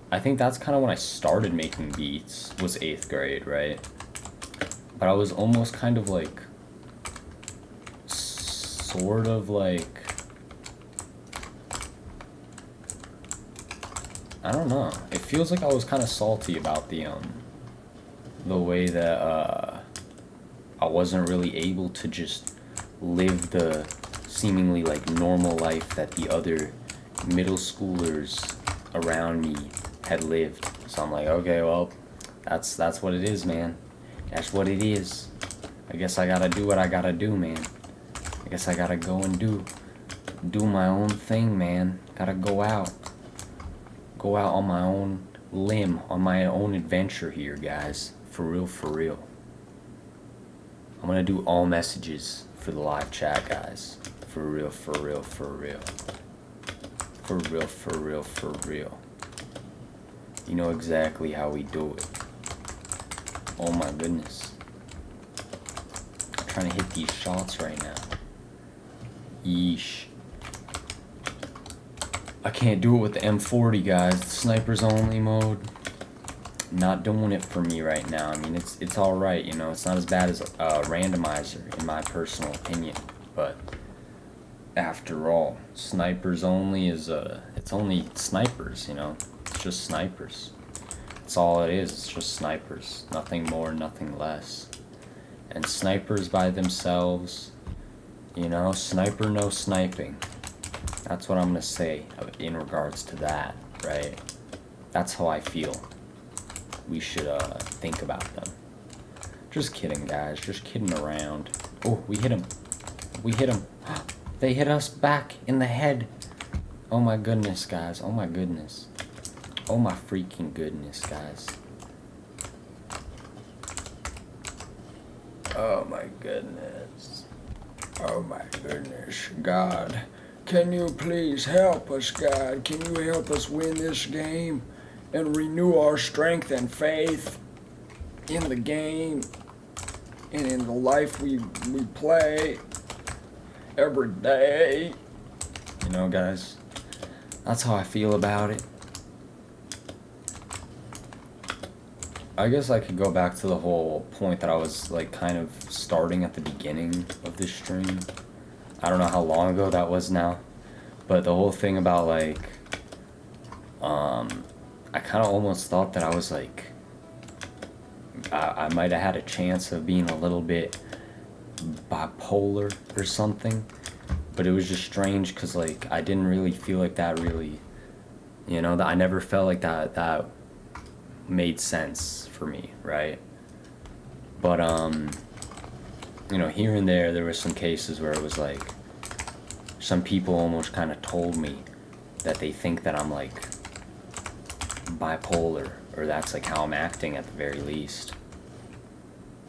I think that's kind of when I started making beats, was 8th grade, right? But I was almost kind of like, sort of like, I don't know. It feels like I was kind of salty about the way that I wasn't really able to just live the seemingly like normal life that the other middle schoolers around me had lived. So I'm like, okay, well, that's what it is, man. That's what it is. I guess I gotta do what I gotta do, man. I guess I gotta go and do my own thing, man. Gotta go out on my own limb, on my own adventure here, guys. For real, for real. I'm gonna do all messages for the live chat, guys. For real, for real, for real. For real, for real, for real. You know exactly how we do it. Oh my goodness. I'm trying to hit these shots right now. Yeesh. I can't do it with the M40, guys. The snipers only mode. Not doing it for me right now. I mean, it's alright, you know. It's not as bad as a randomizer, in my personal opinion. But after all, snipers only is it's only snipers, you know. It's just snipers. That's all it is. It's just snipers. Nothing more, nothing less. And snipers by themselves, you know, sniper no sniping. That's what I'm gonna say in regards to that, right? That's how I feel. We should think about them. Just kidding, guys. Just kidding around. Oh, we hit him. We hit him. They hit us back in the head. Oh my goodness, guys. Oh my goodness. Oh my freaking goodness, guys. Oh my goodness. Oh my goodness. God, can you please help us, God? Can you help us win this game and renew our strength and faith in the game and in the life we play every day? You know, guys, that's how I feel about it. I guess I could go back to the whole point that I was like kind of starting at the beginning of this stream. I don't know how long ago that was now, but the whole thing about like, I kind of almost thought that I was like, I might have had a chance of being a little bit bipolar or something, but it was just strange because like I didn't really feel like that really, you know, that I never felt like that made sense for me, right? But you know, here and there were some cases where it was like some people almost kind of told me that they think that I'm like bipolar, or that's like how I'm acting at the very least.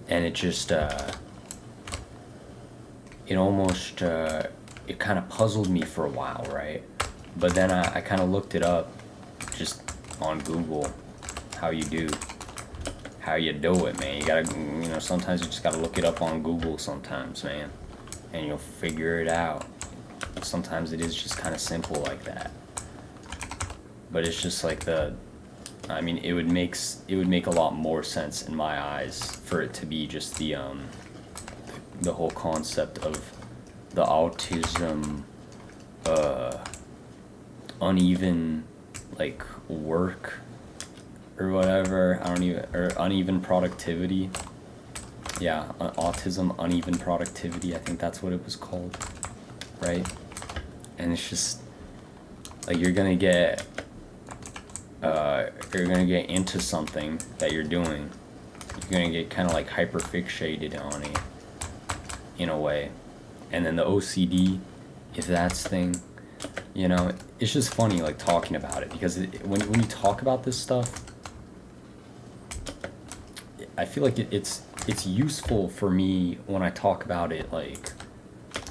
And it just it almost it kind of puzzled me for a while, right? But then I kind of looked it up just on Google, how you do it, man. You gotta, you know, sometimes you just gotta look it up on Google sometimes, man, and you'll figure it out. Sometimes it is just kind of simple like that, but it's just like I mean, it would make a lot more sense in my eyes for it to be just the whole concept of the autism, uneven like work or whatever. Or uneven productivity. Yeah, autism, uneven productivity. I think that's what it was called, right? And it's just like you're gonna get into something that you're doing. You're gonna get kind of like hyper fixated on it in a way, and then the OCD, if that's thing, you know, it's just funny like talking about it, because when you talk about this stuff, I feel like it's useful for me when I talk about it, like,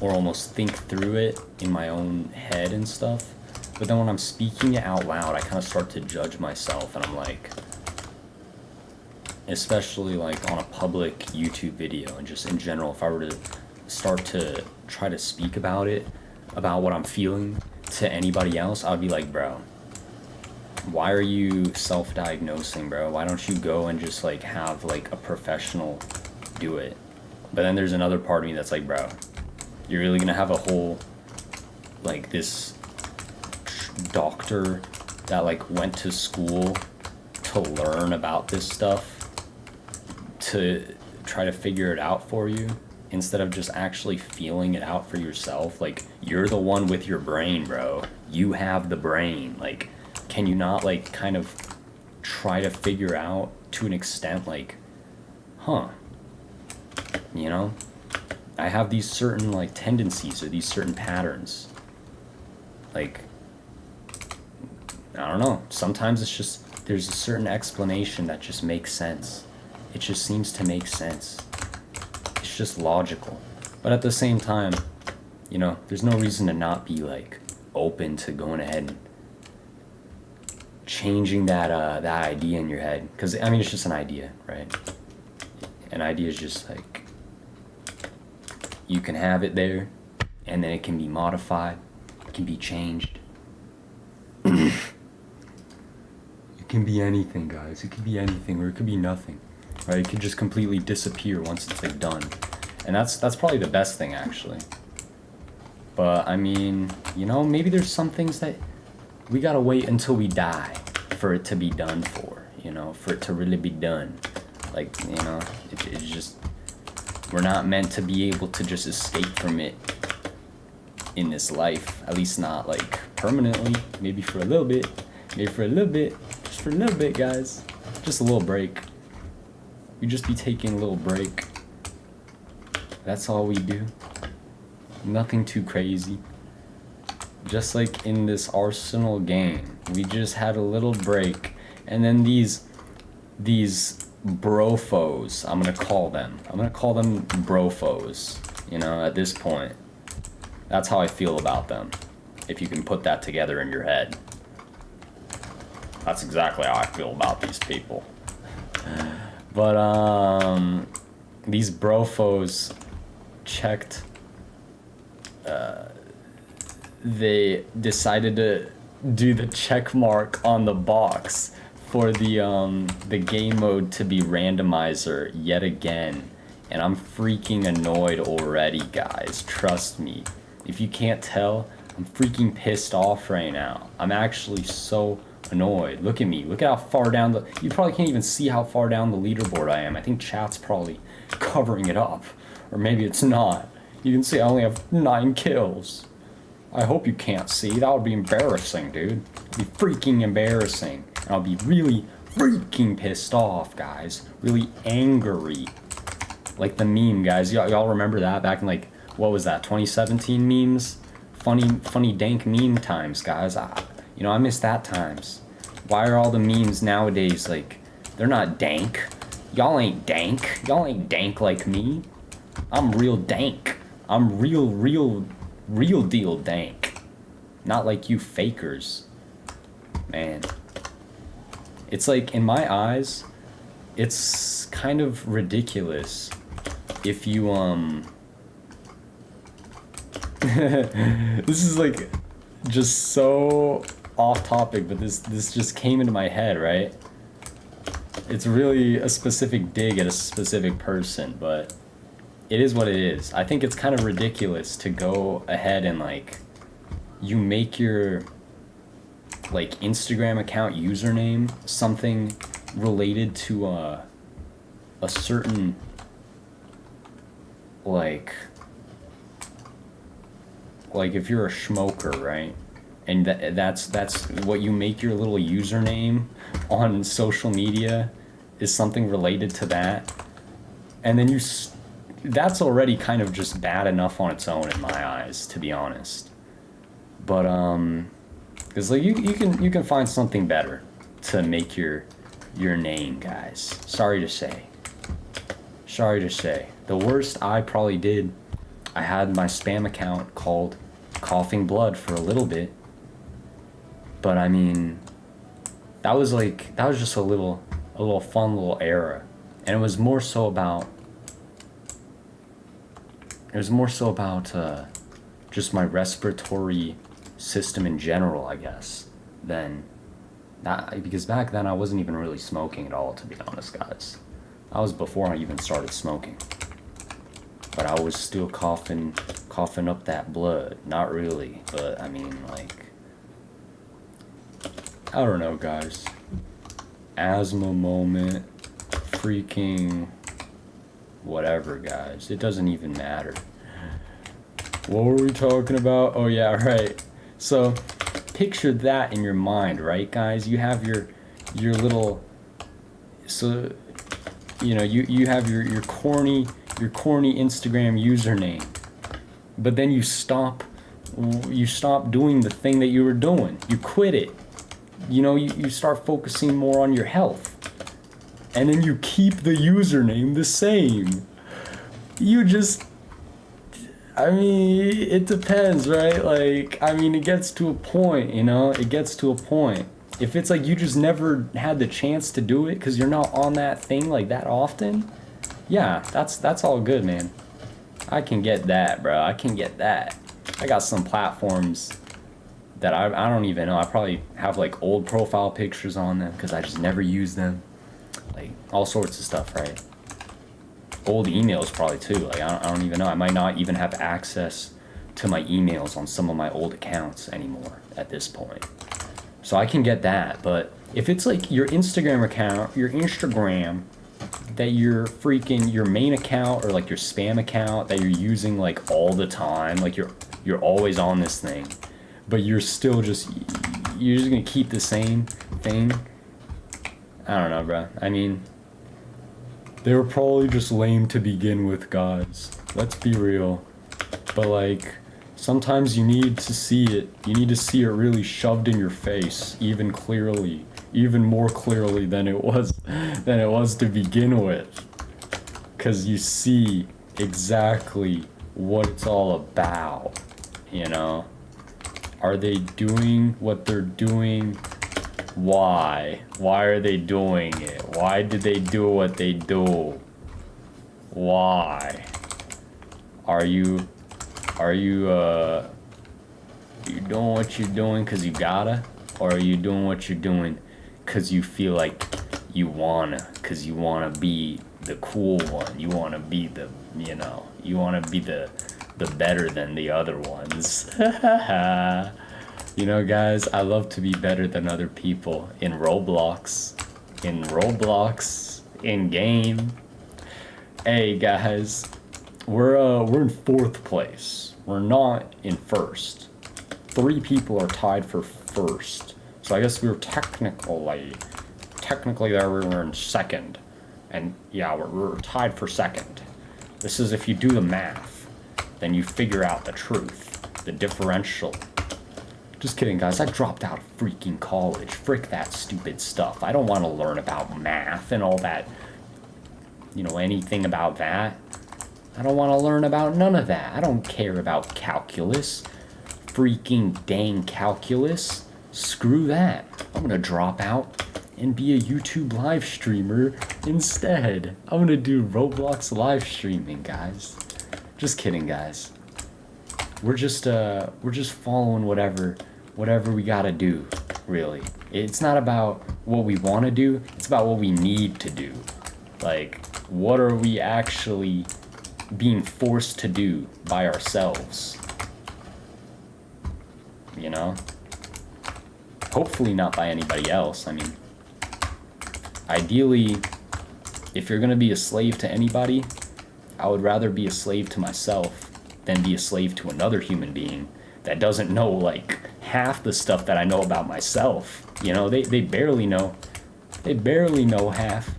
or almost think through it in my own head and stuff. But then when I'm speaking it out loud, I kind of start to judge myself, and I'm like, especially like on a public YouTube video and just in general, if I were to start to try to speak about it, about what I'm feeling to anybody else, I'd be like, bro, why are you self-diagnosing, bro? Why don't you go and just like have like a professional do it? But then there's another part of me that's like, bro, you're really gonna have a whole, like, this doctor that like went to school to learn about this stuff to try to figure it out for you, instead of just actually feeling it out for yourself? Like, you're the one with your brain, bro. You have the brain. Like, can you not like kind of try to figure out to an extent, like, you know, I have these certain like tendencies or these certain patterns. Like, I don't know, sometimes it's just, there's a certain explanation that just makes sense. It just seems to make sense. It's just logical. But at the same time, you know, there's no reason to not be like open to going ahead and changing that idea in your head. Because I mean, it's just an idea, right? An idea is just like, you can have it there, and then it can be modified, it can be changed. It can be anything, guys. It could be anything, or it could be nothing, right? It could just completely disappear once it's like done, and that's probably the best thing, actually. But I mean, you know, maybe there's some things that we gotta wait until we die for it to be done for, you know, for it to really be done. Like, you know, it's just, we're not meant to be able to just escape from it in this life, at least not like permanently. Maybe for a little bit, just for a little bit, guys, just a little break. We just be taking a little break. That's all we do. Nothing too crazy. Just like in this Arsenal game, We just had a little break. And then these brofos, I'm gonna call them brofos, you know, at this point. That's how I feel about them. If you can put that together in your head. That's exactly how I feel about these people. But, these brofos checked, they decided to do the check mark on the box for the game mode to be randomizer yet again. And I'm freaking annoyed already, guys. Trust me. If you can't tell, I'm freaking pissed off right now. I'm actually so annoyed. Look at me. Look at how far down the... You probably can't even see how far down the leaderboard I am. I think chat's probably covering it up. Or maybe it's not. You can see I only have 9 kills. I hope you can't see. That would be embarrassing, dude. It'd be freaking embarrassing. And I'll be really freaking pissed off, guys. Really angry. Like the meme, guys. Y'all remember that back in, like, what was that, 2017 memes? Funny dank meme times, guys. You know, I miss that times. Why are all the memes nowadays, like, they're not dank? Y'all ain't dank. Y'all ain't dank like me. I'm real dank. I'm real deal dank. Not like you fakers. Man. It's like, in my eyes, it's kind of ridiculous if you, this is like just so off topic, but this just came into my head, right? It's really a specific dig at a specific person, but it is what it is. I think it's kind of ridiculous to go ahead and, like, you make your, like, Instagram account username something related to a certain, like if you're a smoker, right? And that's what you make your little username on social media is something related to that. And then that's already kind of just bad enough on its own in my eyes, to be honest. But because, like, you can find something better to make your name, guys. Sorry to say. The worst I probably did, I had my spam account called Coughing Blood for a little bit. But I mean, that was just a little fun little era. And it was more so about just my respiratory system in general, I guess, than that, because back then I wasn't even really smoking at all, to be honest, guys. That was before I even started smoking. But I was still coughing up that blood. Not really, but I mean, like, I don't know, guys. Asthma moment, freaking whatever, guys. It doesn't even matter. What were we talking about? Oh yeah, right. So picture that in your mind, right, guys? You have your little, so, you know, you have your corny Instagram username, but then you stop doing the thing that you were doing. You quit it. You know, you start focusing more on your health, and then you keep the username the same. You just, I mean, it depends, right? Like, I mean, it gets to a point, you know? It gets to a point. If it's like you just never had the chance to do it because you're not on that thing like that often, yeah, that's all good, man. I can get that, bro. I can get that. I got some platforms that I don't even know. I probably have, like, old profile pictures on them because I just never use them. Like, all sorts of stuff, right? Old emails probably too. Like, I don't even know. I might not even have access to my emails on some of my old accounts anymore at this point. So I can get that. But if it's like your Instagram account, that your main account, or like your spam account that you're using like all the time, like you're always on this thing, but you're just gonna keep the same thing. I don't know, bro. I mean, they were probably just lame to begin with, guys. Let's be real. But, like, Sometimes you need to see it. You need to see it really shoved in your face, even clearly, even more clearly than it was to begin with. 'Cause you see exactly what it's all about, you know? Are they doing what they're doing? Why? Why are they doing it? Why did they do what they do? Why? Are you doing what you're doing because you gotta? Or are you doing what you're doing because you feel like you wanna? Because you wanna be the cool one. You wanna be the, you know, you wanna be the better than the other ones. You know, guys, I love to be better than other people in Roblox. In game. Hey, guys, we're in 4th place. We're not in 1st. 3 people are tied for 1st. So I guess we were technically there, we were in 2nd. And yeah, we're tied for 2nd. This is if you do the math, then you figure out the truth, the differential. Just kidding, guys. I dropped out of freaking college. Frick that stupid stuff. I don't want to learn about math and all that, you know, anything about that. I don't want to learn about none of that. I don't care about calculus. Freaking dang calculus. Screw that. I'm gonna drop out and be a YouTube live streamer instead. I'm gonna do Roblox live streaming, guys. Just kidding, guys. We're just following whatever we gotta do, really. It's not about what we want to do, it's about what we need to do. Like, what are we actually being forced to do by ourselves? You know? Hopefully not by anybody else. I mean, ideally, if you're gonna be a slave to anybody, I would rather be a slave to myself than be a slave to another human being that doesn't know like half the stuff that I know about myself. You know, they barely know half.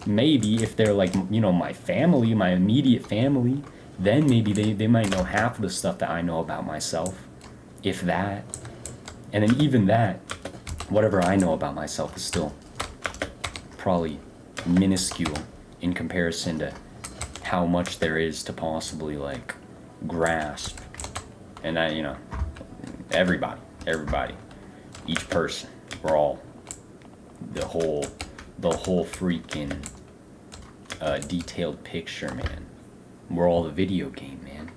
Maybe if they're like, you know, my family, my immediate family, then maybe they might know half of the stuff that I know about myself, if that. And then even that, whatever I know about myself is still probably minuscule in comparison to how much there is to possibly like grasp. And I, you know, everybody, each person, we're all the whole freaking detailed picture, man. We're all the video game, man.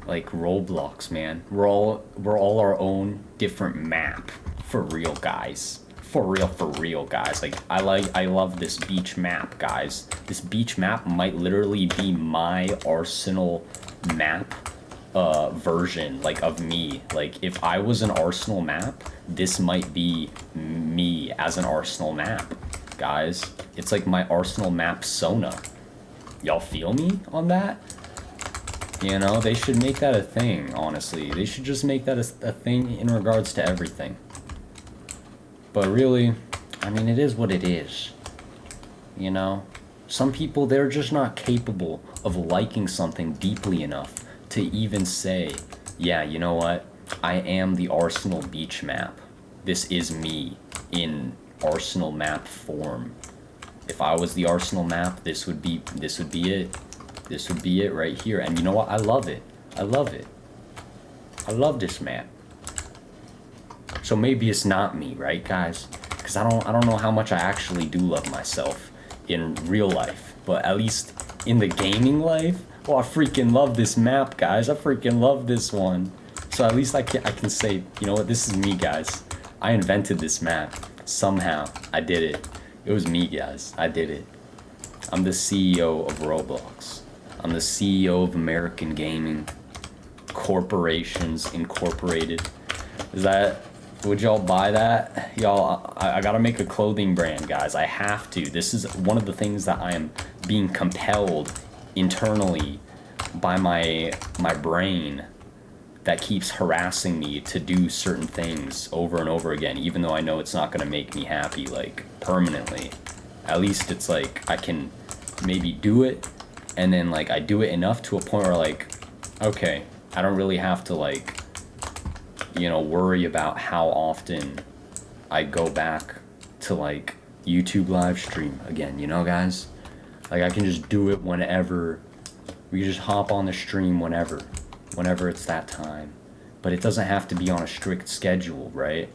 Like Roblox, man. We're all our own different map. For real, guys. For real, guys. Like, I love this beach map, guys. This beach map might literally be my Arsenal map version, like, of me. Like, if I was an Arsenal map, this might be me as an Arsenal map, guys. It's like my Arsenal map Sona. Y'all feel me on that? You know, they should make that a thing, honestly. They should just make that a thing in regards to everything. But really, I mean, it is what it is. You know? Some people, they're just not capable of liking something deeply enough to even say, yeah, you know what? I am the Arsenal beach map. This is me in Arsenal map form. If I was the Arsenal map, this would be it. This would be it right here. And you know what? I love it. I love it. I love this map. So maybe it's not me, right, guys? Because I don't know how much I actually do love myself in real life, but at least in the gaming life, oh, I freaking love this map, guys. I freaking love this one. So at least I can say, you know what? This is me, guys. I invented this map. Somehow I did it. It was me, guys. I did it. I'm the CEO of Roblox. I'm the CEO of American Gaming Corporations Incorporated. Would y'all buy that? Y'all, I gotta make a clothing brand, guys. I have to. This is one of the things that I am being compelled internally by my brain that keeps harassing me to do certain things over and over again, even though I know it's not gonna make me happy, like, permanently. At least it's like, I can maybe do it, and then, like, I do it enough to a point where, like, okay, I don't really have to like, you know, worry about how often I go back to like YouTube live stream again, you know, guys? Like I can just do it whenever. We can just hop on the stream whenever it's that time. But it doesn't have to be on a strict schedule, right?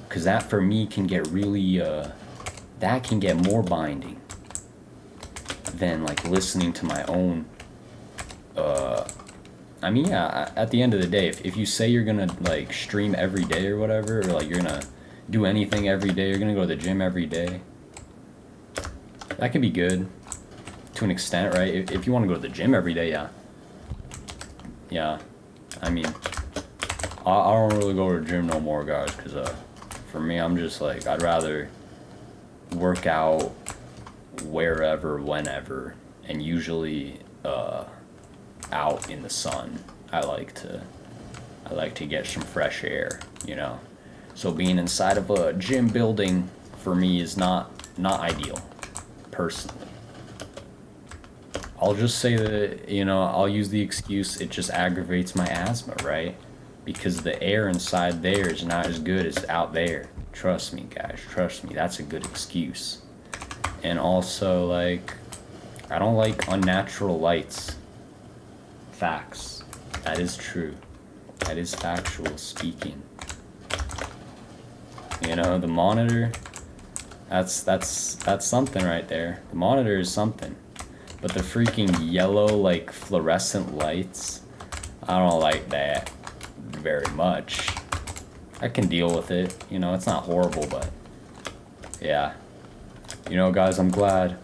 Because that for me can get really, that can get more binding than like listening to my own, I mean, yeah, at the end of the day, if you say you're gonna like stream every day or whatever, or like you're gonna do anything every day, you're gonna go to the gym every day, that can be good to an extent, right? If you want to go to the gym every day, yeah. I mean, I don't really go to the gym no more, guys, because for me, I'm just like, I'd rather work out wherever, whenever, and usually out in the sun. I like to get some fresh air, you know. So being inside of a gym building for me is not ideal, personally. I'll just say that, you know, I'll use the excuse it just aggravates my asthma, right? Because the air inside there is not as good as out there. Trust me, guys, trust me, that's a good excuse. And also, like, I don't like unnatural lights. Facts. That is true. That is factual speaking. You know, the monitor, that's something right there. The monitor is something. But the freaking yellow, like, fluorescent lights, I don't like that very much. I can deal with it. You know, it's not horrible, but yeah. You know, guys, I'm glad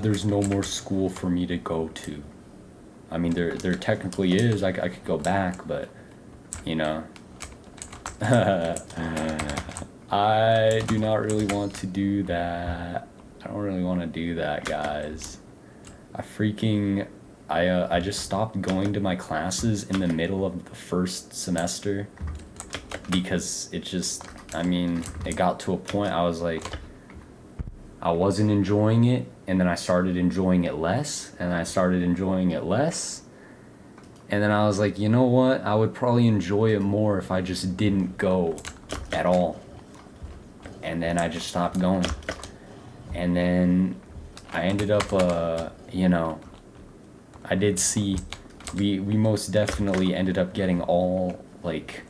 there's no more school for me to go to. I mean, there technically is. I could go back, but, you know. I do not really want to do that. I don't really want to do that, guys. I just stopped going to my classes in the middle of the first semester because it just, I mean, it got to a point I was like, I wasn't enjoying it, and then I started enjoying it less, and I started enjoying it less, and then I was like, you know what, I would probably enjoy it more if I just didn't go at all. And then I just stopped going. And then I ended up, you know, I did see, we most definitely ended up getting all, like,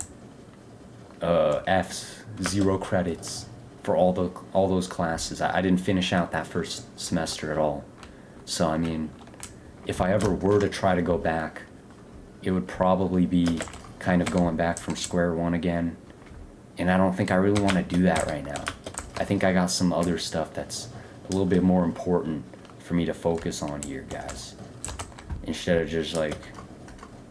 F's, 0 credits for all those classes. I didn't finish out that first semester at all. So, I mean, if I ever were to try to go back, it would probably be kind of going back from square one again. And I don't think I really want to do that right now. I think I got some other stuff that's a little bit more important for me to focus on here, guys. Instead of just like,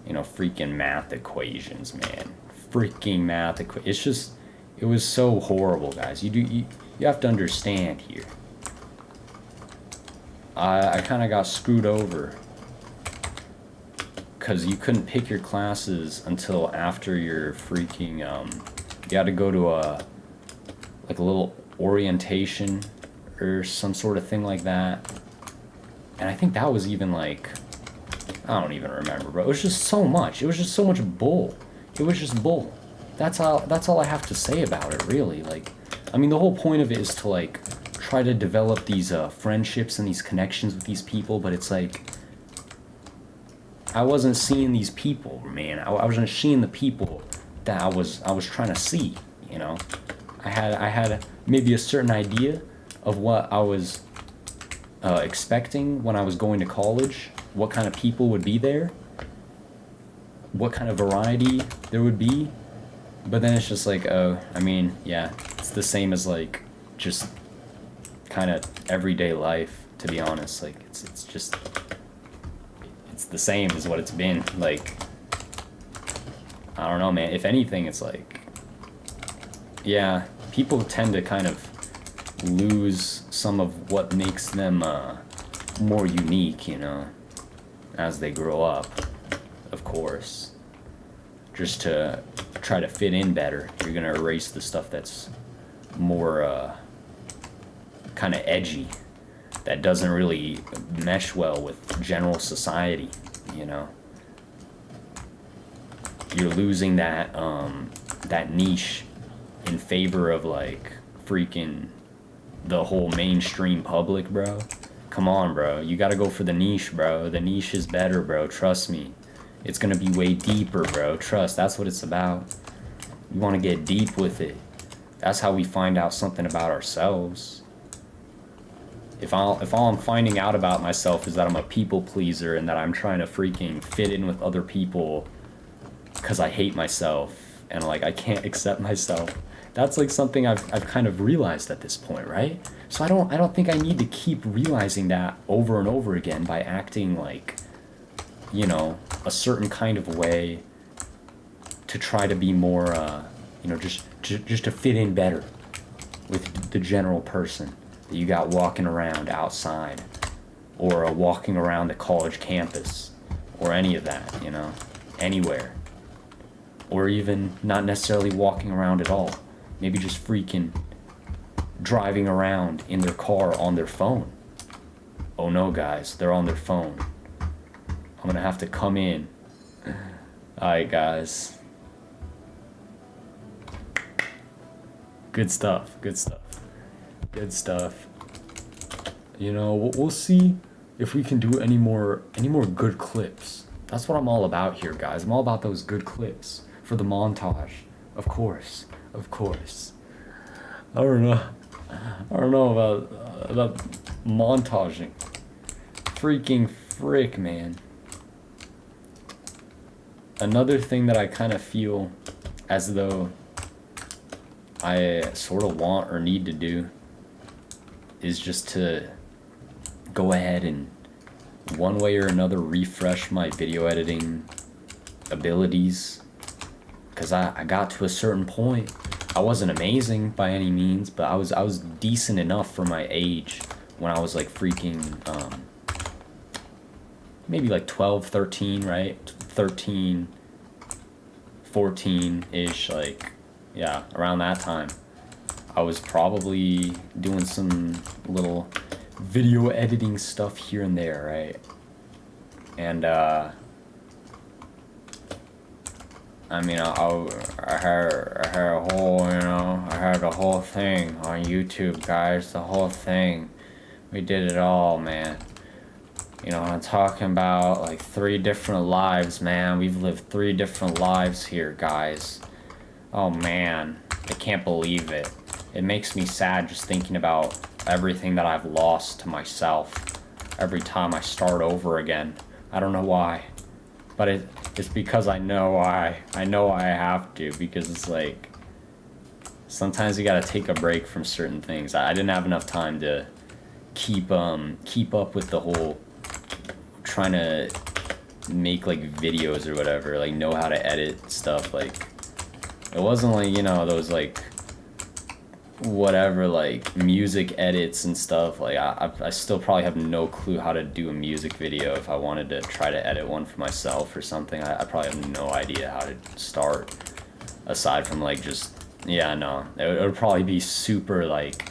you know, freaking math equations, man. Freaking math equations. It's just, it was so horrible, guys. You have to understand here. I kind of got screwed over because you couldn't pick your classes until after your freaking, you had to go to like a little orientation or some sort of thing like that. And I think that was even like, I don't even remember, bro. It was just so much. It was just so much bull. It was just bull. That's all I have to say about it, really. Like, I mean, the whole point of it is to like try to develop these friendships and these connections with these people, but it's like I wasn't seeing these people, man. I wasn't seeing the people that I was trying to see, you know. I had maybe a certain idea of what I was expecting when I was going to college, what kind of people would be there, what kind of variety there would be, but then it's just like, oh, I mean, yeah, it's the same as like just kind of everyday life, to be honest. Like it's just, it's the same as what it's been. Like, I don't know, man. If anything, it's like, yeah, people tend to kind of lose some of what makes them more unique, you know, as they grow up, of course. Just to try to fit in better, you're gonna erase the stuff that's more kind of edgy, that doesn't really mesh well with general society, you know. you're losing that that niche in favor of like freaking the whole mainstream public, bro. Come on, bro. You gotta go for the niche, bro. The niche is better, bro. Trust me. It's gonna be way deeper, bro. Trust. That's what it's about. You want to get deep with it. That's how we find out something about ourselves. If all I'm finding out about myself is that I'm a people pleaser and that I'm trying to freaking fit in with other people because I hate myself and like I can't accept myself, that's like something I've kind of realized at this point, right? So I don't think I need to keep realizing that over and over again by acting like, you know, a certain kind of way to try to be more, you know, just to fit in better with the general person that you got walking around outside, or walking around the college campus, or any of that, you know, anywhere. Or even not necessarily walking around at all. Maybe just freaking driving around in their car on their phone. Oh no, guys, they're on their phone. I'm gonna have to come in. Alright, guys. Good stuff, good stuff. Good stuff. You know, we'll see if we can do any more good clips. That's what I'm all about here, guys. I'm all about those good clips for the montage. Of course. Of course. I don't know about montaging. Freaking frick, man. Another thing that I kind of feel as though I sort of want or need to do is just to go ahead and one way or another refresh my video editing abilities, because I got to a certain point. I wasn't amazing by any means, but I was decent enough for my age when I was like freaking maybe like 12, 13, right? 13, 14-ish, like, yeah, around that time. I was probably doing some little video editing stuff here and there, right? And I mean, I had a whole, you know, I had the whole thing on YouTube, guys, the whole thing. We did it all, man. You know, I'm talking about like 3 different lives, man. We've lived 3 different lives here, guys. Oh man, I can't believe it. It makes me sad just thinking about everything that I've lost to myself every time I start over again. I don't know why, but it's because I know I have to, because it's like sometimes you gotta take a break from certain things. I didn't have enough time to keep up with the whole trying to make like videos or whatever, like know how to edit stuff. Like it wasn't like, you know, those like whatever, like music edits and stuff. Like I still probably have no clue how to do a music video. If I wanted to try to edit one for myself or something, I probably have no idea how to start, aside from like just, yeah, no, it would probably be super like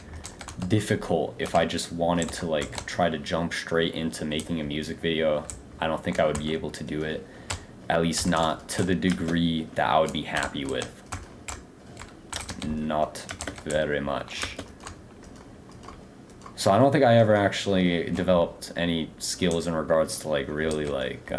difficult if I just wanted to like try to jump straight into making a music video. I don't think I would be able to do it, at least not to the degree that I would be happy with. Not very much. So I don't think I ever actually developed any skills in regards to like really like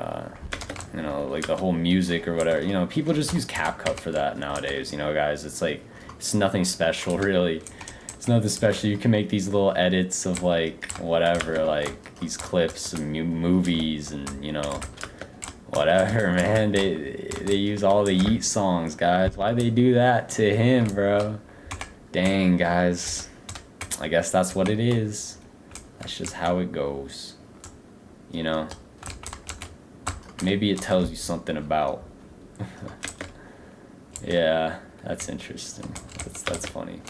you know, like the whole music or whatever. You know, people just use CapCut for that nowadays, you know, guys. It's like, it's nothing special, really. It's nothing special. You can make these little edits of like whatever, like these clips of movies and, you know, whatever, man. They use all the Yeet songs, guys. Why they do that to him, bro? Dang, guys. I guess that's what it is. That's just how it goes. You know? Maybe it tells you something about... Yeah, that's interesting. That's funny.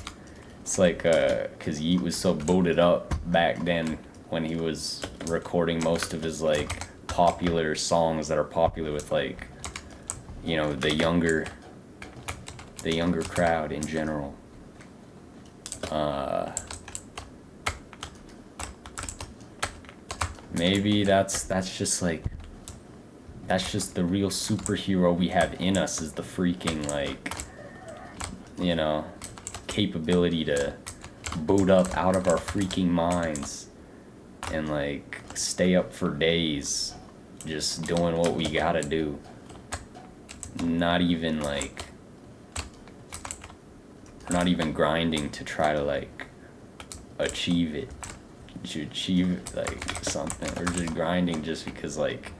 It's like, cause Yeet was so booted up back then when he was recording most of his, like, popular songs that are popular with, like, you know, the younger crowd in general. Maybe that's just like That's just the real superhero we have in us, is the freaking, like, you know, capability to boot up out of our freaking minds and, like, stay up for days just doing what we gotta do. Not even, like, not even grinding to try to, like, achieve it. To achieve, like, something. We're just grinding just because, like,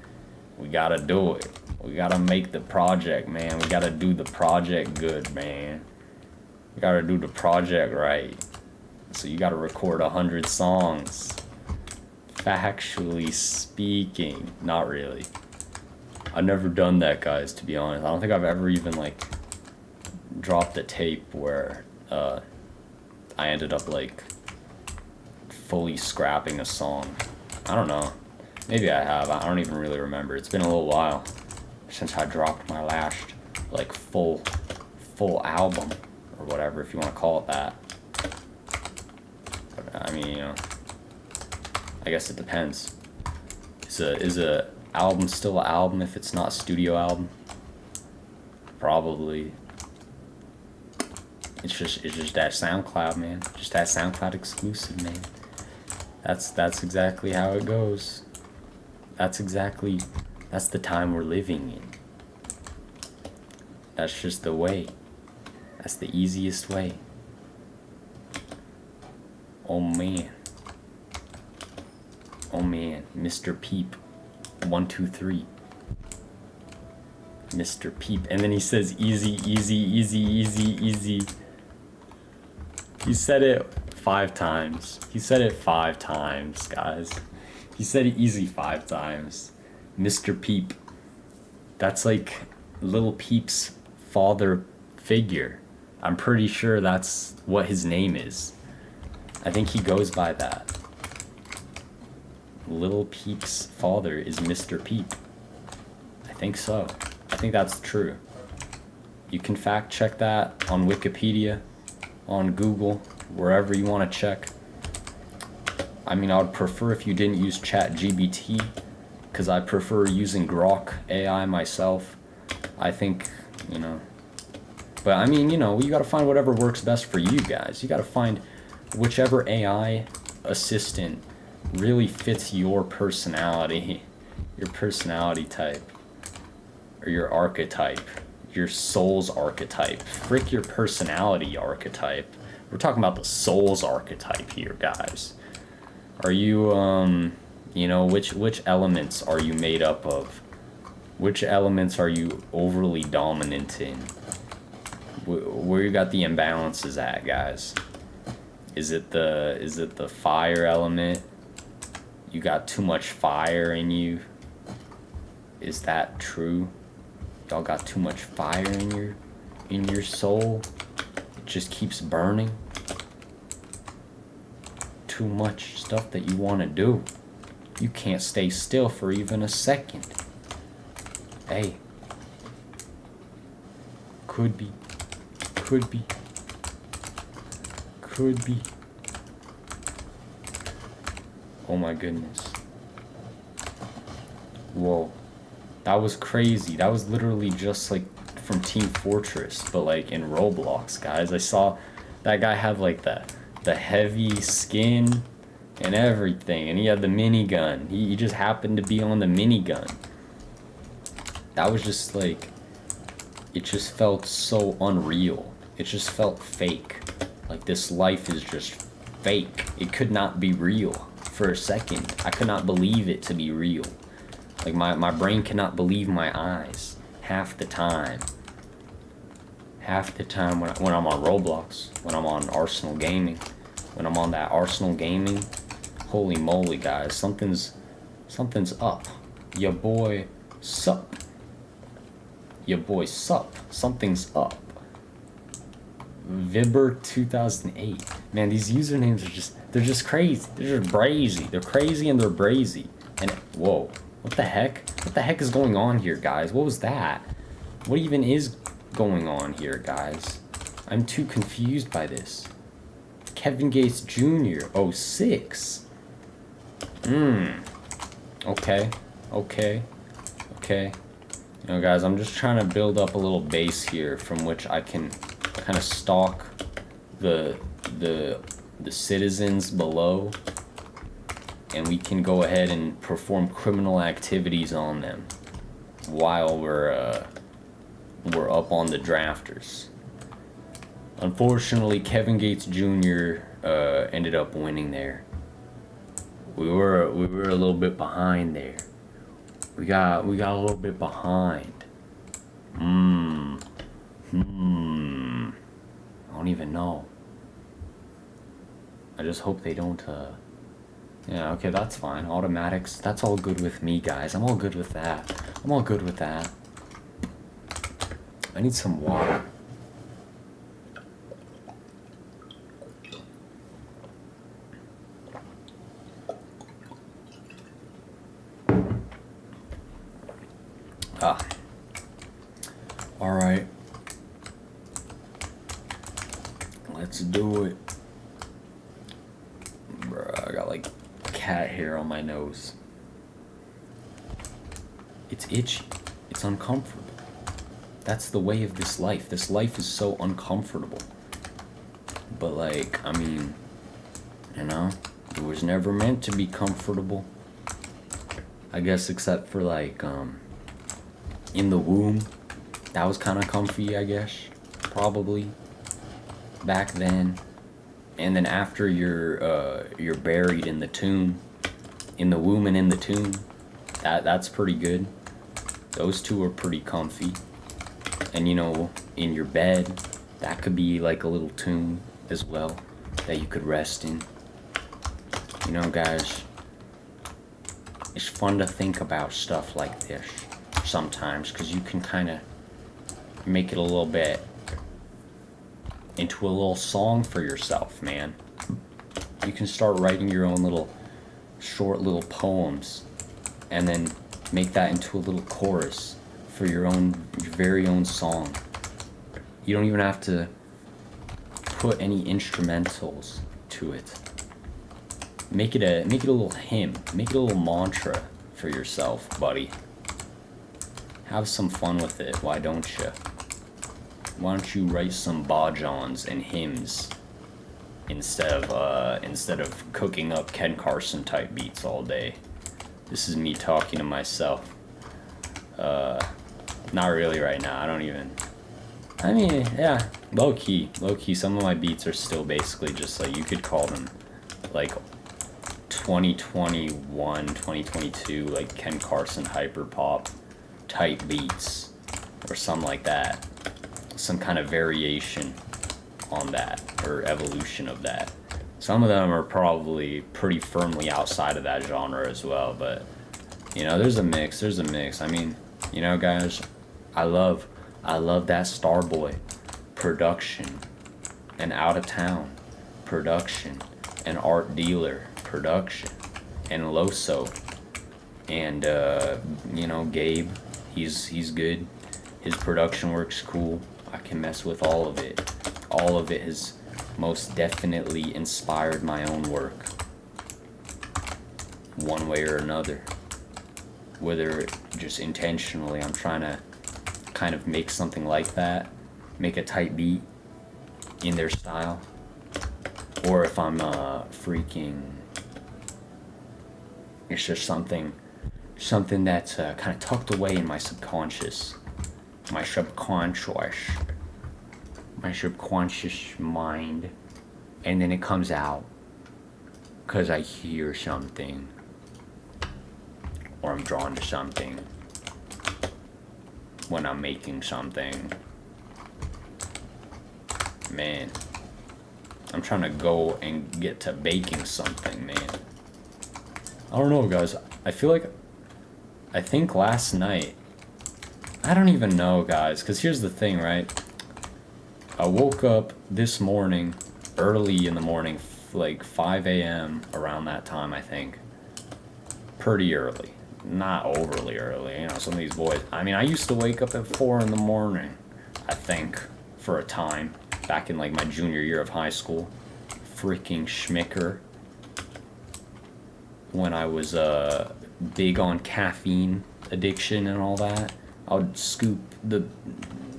we gotta do it. We gotta make the project, man. We gotta do the project good, man. We gotta do the project right. So you gotta record 100 songs. Factually speaking, not really. I've never done that, guys, to be honest. I don't think I've ever even, like, dropped a tape where I ended up, like, fully scrapping a song. I don't know. Maybe I have. I don't even really remember. It's been a little while since I dropped my last, like, full album, or whatever, if you want to call it that. But, I mean, you know, I guess it depends. Is a album still an album if it's not a studio album? Probably. It's just that SoundCloud, man. Just that SoundCloud exclusive, man. That's exactly how it goes. That's the time we're living in. That's just the way. That's the easiest way. Oh man. Oh man, Mr. Peep. 1, 2, 3. Mr. Peep. And then he says easy, easy, easy, easy, easy. He said it 5 times. He said it 5 times, guys. He said it easy 5 times. Mr. Peep. That's like Lil Peep's father figure. I'm pretty sure that's what his name is. I think he goes by that. Lil Peep's father is Mr. Peep. I think so. I think that's true. You can fact check that on Wikipedia, on Google, wherever you want to check. I mean, I would prefer if you didn't use ChatGPT, because I prefer using Grok AI myself. I think, you know. But I mean, you know, you gotta find whatever works best for you guys. You gotta find whichever AI assistant really fits your personality type, or your archetype, your soul's archetype. Frick your personality archetype. We're talking about the soul's archetype here, guys. Are you, you know, which elements are you made up of? Which elements are you overly dominant in? Where you got the imbalances at, guys? Is it the fire element? You got too much fire in you? Is that true? Y'all got too much fire in your soul? It just keeps burning? Too much stuff that you want to do. You can't stay still for even a second. Hey. Could be. Could be. Could be. Oh my goodness. Whoa. That was crazy. That was literally just like from Team Fortress, but like in Roblox, guys. I saw that guy had like the heavy skin and everything, and he had the minigun. He just happened to be on the minigun. That was just like, it just felt so unreal. It just felt fake. Like this life is just fake. It could not be real for a second. I could not believe it to be real. Like my brain cannot believe my eyes half the time. Half the time when I'm on Roblox, when I'm on Arsenal Gaming, when I'm on that Arsenal Gaming, holy moly, guys, something's up. Your boy sup. Your boy sup. Something's up. Vibber 2008. Man, these usernames are they're just crazy. They're just brazy. They're crazy and they're brazy. And whoa, what the heck? What the heck is going on here, guys? What was that? What even is going on here, guys? I'm too confused by this. Kevin Gates Jr. 06. Okay. Okay. You know, guys, I'm just trying to build up a little base here from which I can kind of stalk the citizens below, and we can go ahead and perform criminal activities on them while we're up on the drafters. Unfortunately, Kevin Gates Jr. Ended up winning there. We were a little bit behind there. We got a little bit behind. I don't even know. I just hope they don't, yeah, okay, that's fine. Automatics, that's all good with me, guys. I'm all good with that. I'm all good with that. I need some water. Alright. Let's do it. Bruh, I got like cat hair on my nose. It's itchy. It's uncomfortable. That's the way of this life. This life is so uncomfortable. But like, I mean, you know, it was never meant to be comfortable. I guess except for like, in the womb. That was kind of comfy, I guess. Probably. Back then. And then after you're buried in the tomb. In the womb and in the tomb. That's pretty good. Those two are pretty comfy. And you know, in your bed, that could be like a little tomb as well that you could rest in. You know, guys, it's fun to think about stuff like this sometimes, because you can kind of make it a little bit into a little song for yourself, man. You can start writing your own little short little poems and then make that into a little chorus for your very own song. You don't even have to put any instrumentals to it. Make it a little hymn. Make it a little mantra for yourself, buddy. Have some fun with it. Why don't you? Why don't you write some bajans and hymns instead of cooking up Ken Carson type beats all day? This is me talking to myself. Not really right now. I mean, yeah, low key. Some of my beats are still basically just like, you could call them like 2021, 2022, like Ken Carson hyper pop type beats or something like that. Some kind of variation on that or evolution of that. Some of them are probably pretty firmly outside of that genre as well, but you know, there's a mix. I mean, you know, guys, I love that Starboy production and Out of Town production and Art Dealer production and Loso and you know, Gabe, he's good. His production works cool. I can mess with all of it. All of it has most definitely inspired my own work, one way or another. Whether just intentionally I'm trying to kind of make something like that, make a tight beat in their style, or if I'm freaking, it's just something that's kind of tucked away in my subconscious mind, and then it comes out because I hear something or I'm drawn to something when I'm making something. Man, I'm trying to go and get to baking something, man. I don't know, guys. I think last night, I don't even know, guys, because here's the thing, right? I woke up this morning, early in the morning, like 5 a.m. around that time, I think. Pretty early. Not overly early, you know, some of these boys. I mean, I used to wake up at 4 in the morning, I think, for a time, back in like my junior year of high school. Freaking schmicker. When I was big on caffeine addiction and all that. I would scoop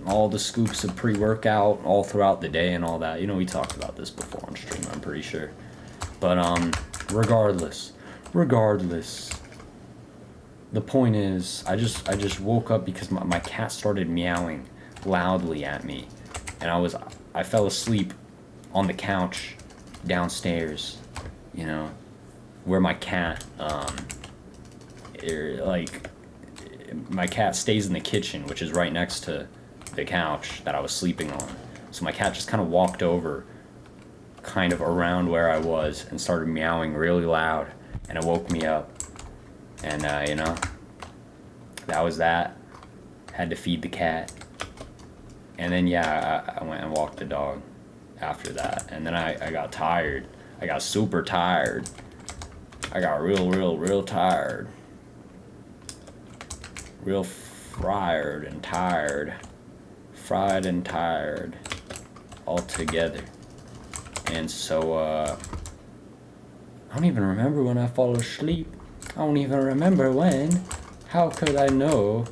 all the scoops of pre-workout all throughout the day and all that. You know, we talked about this before on stream, I'm pretty sure. But regardless, the point is, I just woke up because my cat started meowing loudly at me, and I fell asleep on the couch downstairs, you know, where my cat my cat stays in the kitchen, which is right next to the couch that I was sleeping on. So my cat just kind of walked over kind of around where I was and started meowing really loud, and it woke me up. And you know, that was that. Had to feed the cat. And then yeah, I went and walked the dog after that. And then I got tired. I got super tired. I got real tired. Real fried and tired all together. And so I don't even remember when I fall asleep. I don't even remember when. How could I know?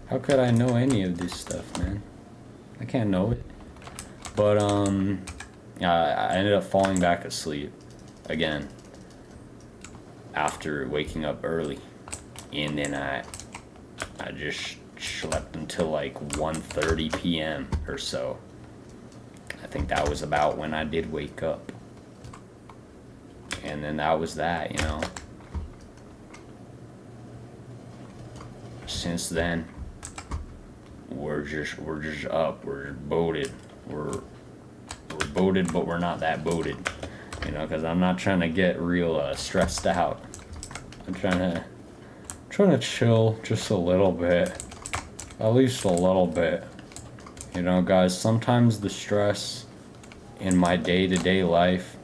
How could I know any of this stuff, man? I can't know it. But I ended up falling back asleep again after waking up early. And then I just slept until like 1:30 p.m. or so. I think that was about when I did wake up. And then that was that, you know. Since then, we're just up. We're just boated. We're boated, but we're not that boated, you know. Because I'm not trying to get real stressed out. I'm trying to chill just a little bit, at least a little bit. You know, guys, sometimes the stress in my day-to-day life,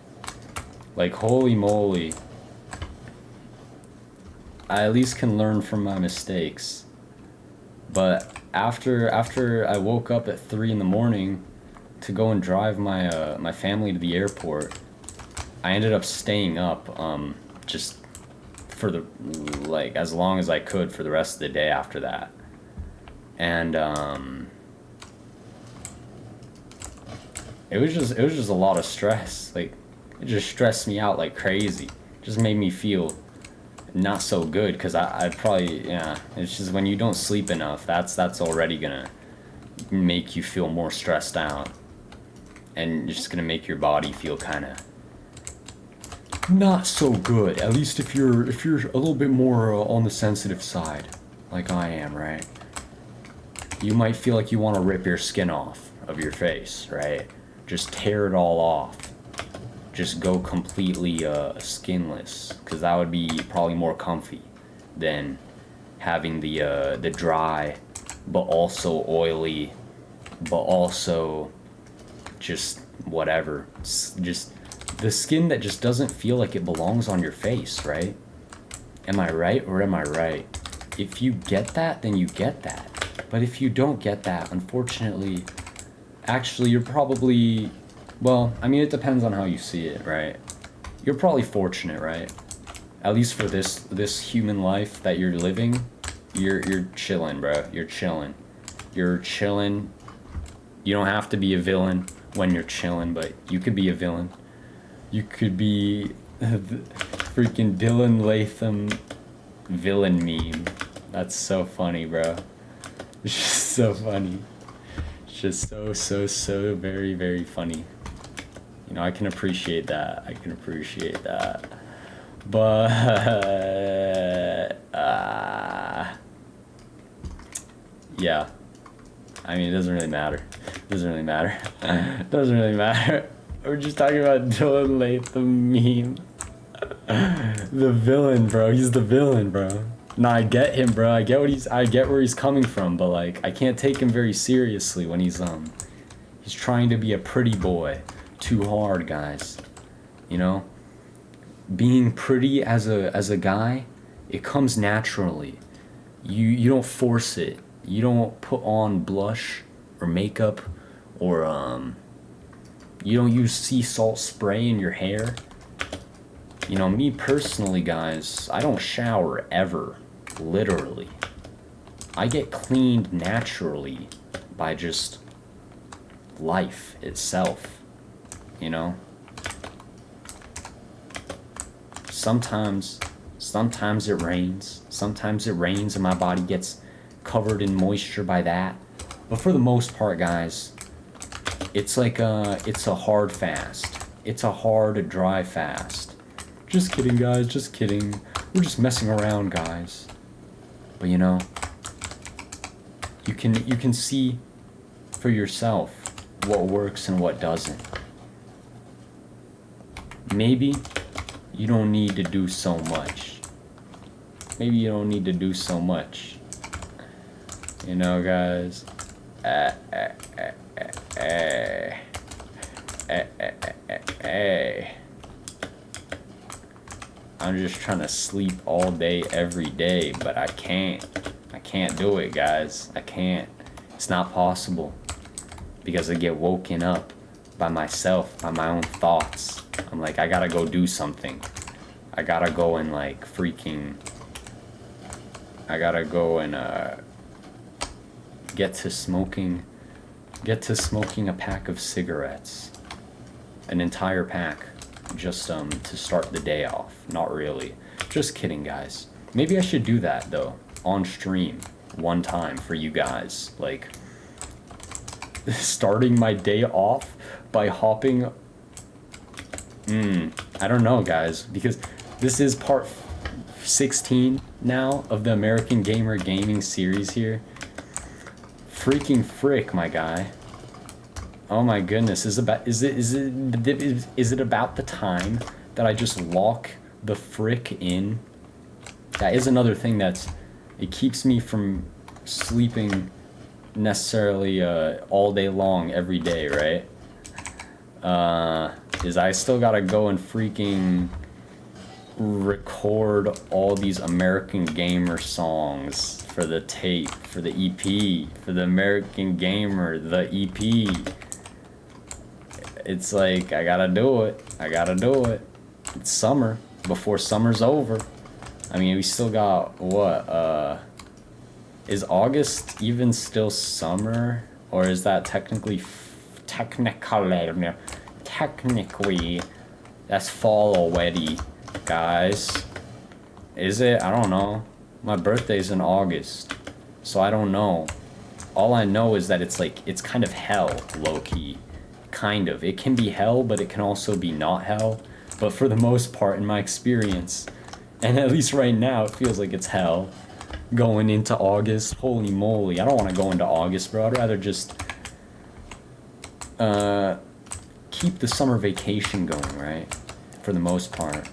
like, holy moly, I at least can learn from my mistakes. But after I woke up at 3 in the morning to go and drive my family to the airport, I ended up staying up just for as long as I could for the rest of the day after that. And it was just a lot of stress. Like, it just stressed me out like crazy. It just made me feel not so good, because I'd probably, yeah, it's just when you don't sleep enough, that's already gonna make you feel more stressed out, and it's just gonna make your body feel kind of not so good. At least if you're a little bit more on the sensitive side, like I am, right? You might feel like you want to rip your skin off of your face, right? Just tear it all off. Just go completely skinless, because that would be probably more comfy than having the dry but also oily but also just whatever, just the skin that just doesn't feel like it belongs on your face, right? Am I right or am I right? If you get that, then you get that. But if you don't get that, unfortunately, actually, you're probably, well, I mean, it depends on how you see it, right? You're probably fortunate, right? At least for this human life that you're living, you're chilling, bro. You're chilling. You're chilling. You don't have to be a villain when you're chilling, but you could be a villain. You could be the freaking Dylan Latham villain meme. That's so funny, bro. It's just so funny. It's just so very, very funny. You know, I can appreciate that. But yeah. I mean, it doesn't really matter. We're just talking about Dylan Latham meme. The villain, bro. He's the villain, bro. Nah, I get him, bro. I get where he's coming from, but like, I can't take him very seriously when he's trying to be a pretty boy too hard, guys. You know? Being pretty as a guy, it comes naturally. You don't force it. You don't put on blush or makeup or you don't use sea salt spray in your hair. You know, me personally, guys, I don't shower ever, literally. I get cleaned naturally by just life itself, you know? Sometimes it rains. Sometimes it rains and my body gets covered in moisture by that. But for the most part, guys, it's like it's a hard fast. It's a hard, dry fast. Just kidding, guys, just kidding. We're just messing around, guys. But you know, you can see for yourself what works and what doesn't. Maybe you don't need to do so much. Maybe you don't need to do so much. You know, guys. I'm just trying to sleep all day, every day, but I can't. I can't do it, guys. I can't. It's not possible. Because I get woken up by myself, by my own thoughts. I'm like, I gotta go do something. I gotta go and like freaking... I gotta go and get to smoking a pack of cigarettes. An entire pack. Just to start the day off. Not really. Just kidding, guys. Maybe I should do that though. On stream. One time for you guys. Like... starting my day off by hopping... I don't know, guys. Because this is part 16 now of the American Gamer Gaming series here. Freaking frick, my guy. Oh my goodness, is it about the time that I just lock the frick in? That is another thing it keeps me from sleeping necessarily all day long every day, right? Is I still gotta go and freaking record all these American Gamer songs for the tape, for the EP, for the American Gamer, the EP. It's like, I gotta do it. I gotta do it. It's summer. Before summer's over. I mean, we still got, what, is August even still summer? Or is that technically, that's fall already, guys. Is it? I don't know. My birthday's in August. So I don't know. All I know is that it's like, it's kind of hell, low-key. Kind of. It can be hell, but it can also be not hell. But for the most part, in my experience, and at least right now, it feels like it's hell. Going into August. Holy moly. I don't want to go into August, bro. I'd rather just keep the summer vacation going, right? For the most part.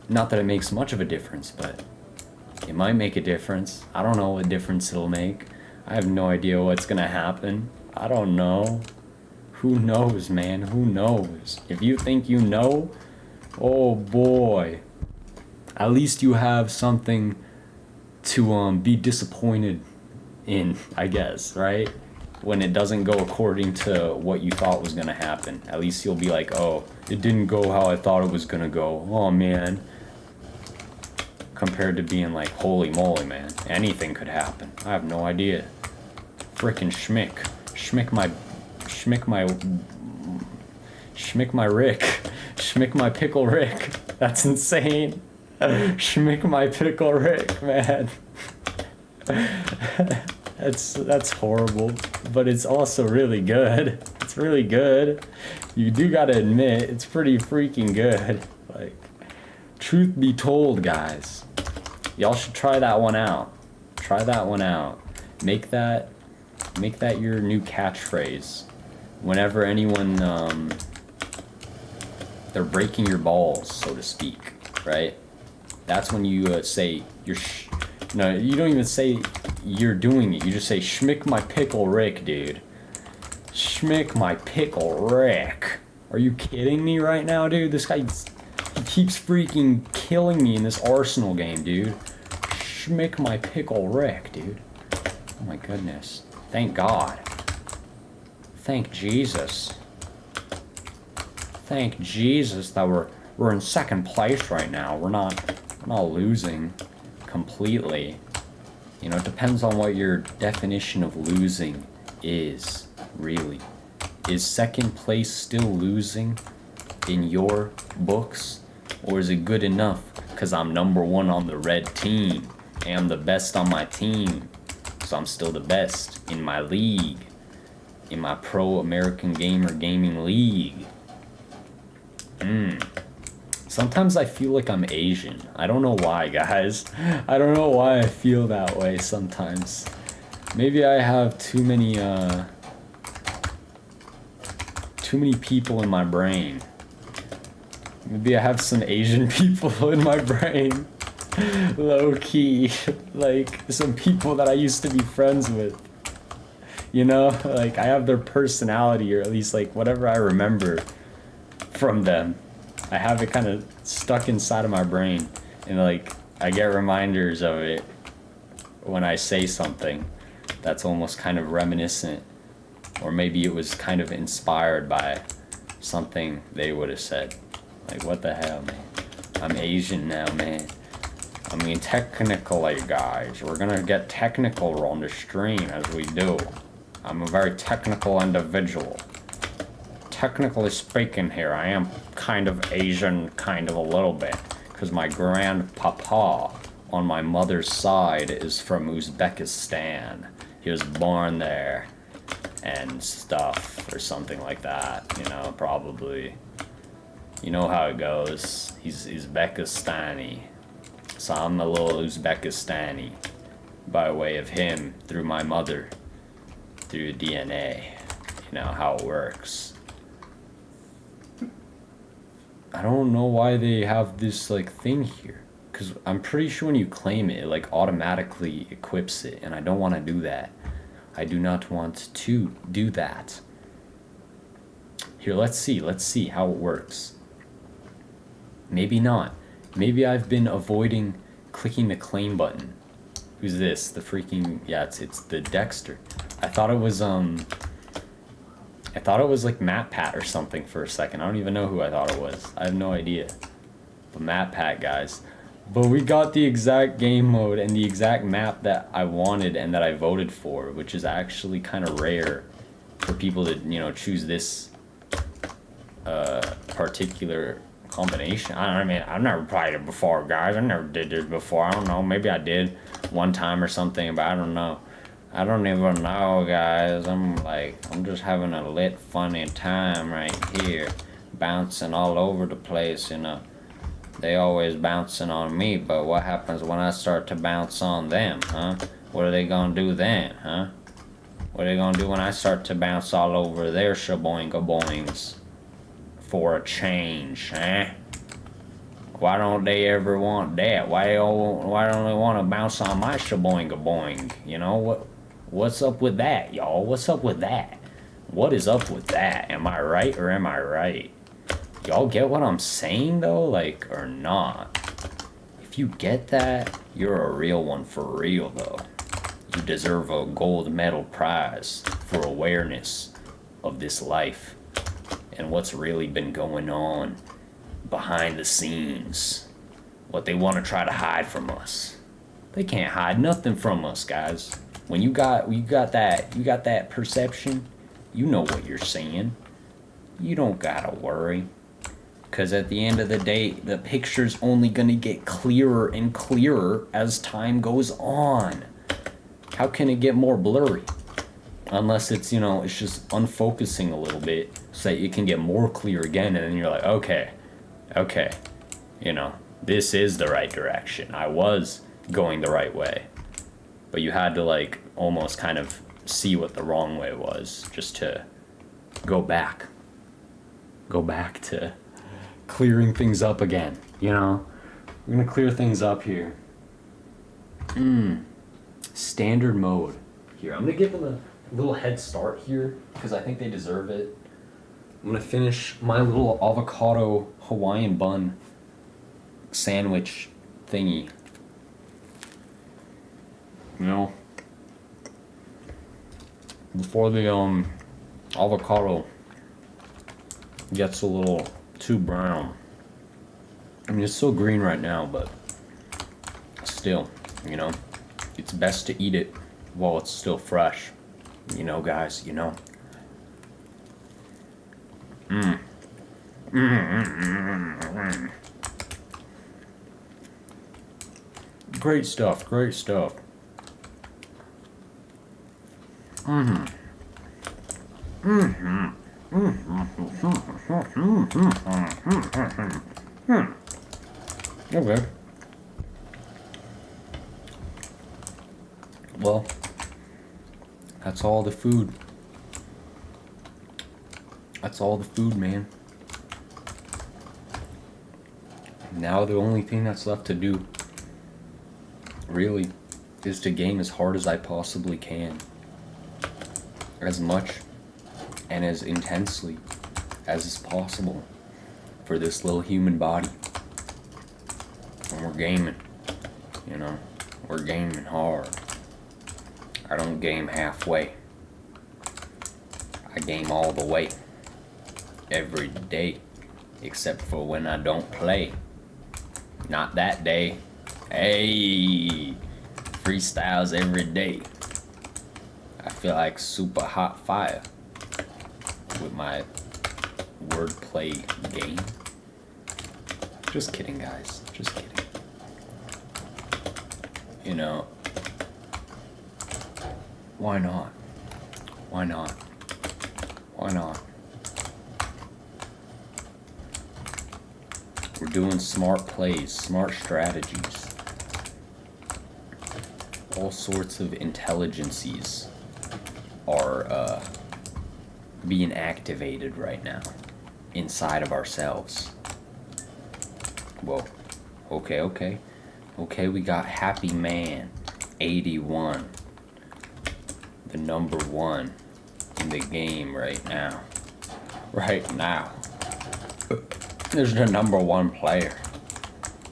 Not that it makes much of a difference, but it might make a difference. I don't know what difference it'll make. I have no idea what's gonna happen. I don't know. Who knows, man? Who knows? If you think you know, oh boy. At least you have something to be disappointed in, I guess, right? When it doesn't go according to what you thought was gonna happen. At least you'll be like, oh, it didn't go how I thought it was gonna go. Oh man. Compared to being like, holy moly, man. Anything could happen. I have no idea. Frickin' schmick. Schmick my Rick. Schmick my pickle Rick. That's insane. Schmick my pickle Rick, man. That's horrible, but it's also really good. It's really good. You do gotta admit, it's pretty freaking good. Like, truth be told, guys, y'all should try that one out. Try that one out. Make that your new catchphrase. Whenever anyone, they're breaking your balls, so to speak, right? That's when you say no, you don't even say you're doing it. You just say, schmick my pickle Rick, dude. Schmick my pickle Rick. Are you kidding me right now, dude? This guy, he keeps freaking killing me in this Arsenal game, dude. Schmick my pickle Rick, dude. Oh my goodness. Thank God. Thank Jesus. thank Jesus that we're in second place right now. We're not losing completely. You know, it depends on what your definition of losing is, really. Is second place still losing in your books? Or is it good enough because I'm #1 on the red team and I'm the best on my team? So I'm still the best in my league, in my pro American gamer gaming league. Sometimes I feel like I'm Asian. I don't know why, guys. I don't know why I feel that way sometimes. Maybe I have too many people in my brain. Maybe I have some Asian people in my brain. Low key. Like some people that I used to be friends with. You know, like I have their personality, or at least like whatever I remember from them. I have it kind of stuck inside of my brain, and like I get reminders of it when I say something that's almost kind of reminiscent, or maybe it was kind of inspired by something they would have said. Like, what the hell, man? I'm Asian now, man. I mean, technically, guys, we're gonna get technical on the stream as we do. I'm a very technical individual. Technically speaking here, I am kind of Asian, kind of a little bit, because my grandpapa on my mother's side is from Uzbekistan. He was born there and stuff, or something like that, you know, probably. You know how it goes. He's Uzbekistani. So I'm a little Uzbekistani by way of him through my mother, through DNA. You know how it works. I don't know why they have this like thing here, because I'm pretty sure when you claim it, it like automatically equips it, and I don't want to do that. I do not want to do that. Here, let's see how it works. Maybe not. Maybe I've been avoiding clicking the claim button. Who's this? The freaking, yeah, it's the Dexter. I thought it was like MatPat or something for a second. I don't even know who I thought it was. I have no idea. But MatPat, guys. But we got the exact game mode and the exact map that I wanted and that I voted for, which is actually kind of rare for people to, you know, choose this particular combination. I mean, I've never played it before, guys. I never did this before. I don't know. Maybe I did one time or something, but I don't know. I don't even know, guys. I'm just having a lit, funny time right here. Bouncing all over the place, you know. They always bouncing on me, but what happens when I start to bounce on them, huh? What are they gonna do then, huh? What are they gonna do when I start to bounce all over their shaboinga boings? For a change, eh? Why don't they ever want that? Why don't they want to bounce on my shaboinga boing? You know, what's up with that, y'all? What's up with that? What is up with that? Am I right or am I right? Y'all get what I'm saying though, like, or not? If you get that, you're a real one for real though. You deserve a gold medal prize for awareness of this life and what's really been going on behind the scenes. What they want to try to hide from us. They can't hide nothing from us, guys. When you got that perception, you know what you're seeing. You don't gotta worry. Because at the end of the day, the picture's only gonna get clearer and clearer as time goes on. How can it get more blurry? Unless it's, you know, it's just unfocusing a little bit so that it can get more clear again, and then you're like, okay, you know, this is the right direction. I was going the right way. But you had to, like, almost kind of see what the wrong way was, just to go back to clearing things up again, you know? We're gonna clear things up here. Standard mode. Here, I'm gonna give them a little head start here, because I think they deserve it. I'm gonna finish my little avocado Hawaiian bun sandwich thingy. You know? Before the avocado gets a little too brown. I mean, it's still green right now, but still, you know, it's best to eat it while it's still fresh. You know, guys, you know. Great stuff, great stuff. Okay. Well, that's all the food. That's all the food, man. Now the only thing that's left to do, really, is to game as hard as I possibly can. As much and as intensely as is possible for this little human body. And we're gaming, you know, we're gaming hard. I don't game halfway. I game all the way. Every day. Except for when I don't play. Not that day. Hey! Freestyles every day. I feel like super hot fire with my wordplay game. Just kidding, guys. Just kidding. You know, why not? Why not? Why not? We're doing smart plays, smart strategies. All sorts of intelligences are being activated right now inside of ourselves. Whoa. Okay. Okay, we got Happy Man 81. The number one in the game right now. Right now. There's the number one player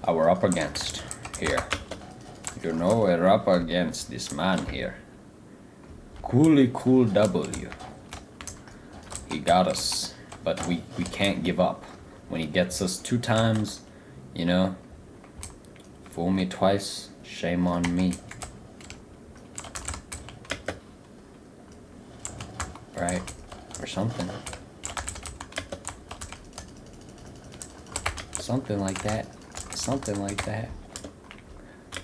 that we're up against here. You know, we're up against this man here. Coolly Cool W. He got us, but we can't give up. When he gets us 2 times, you know, fool me twice, shame on me. Right? Or something. Something like that. Something like that.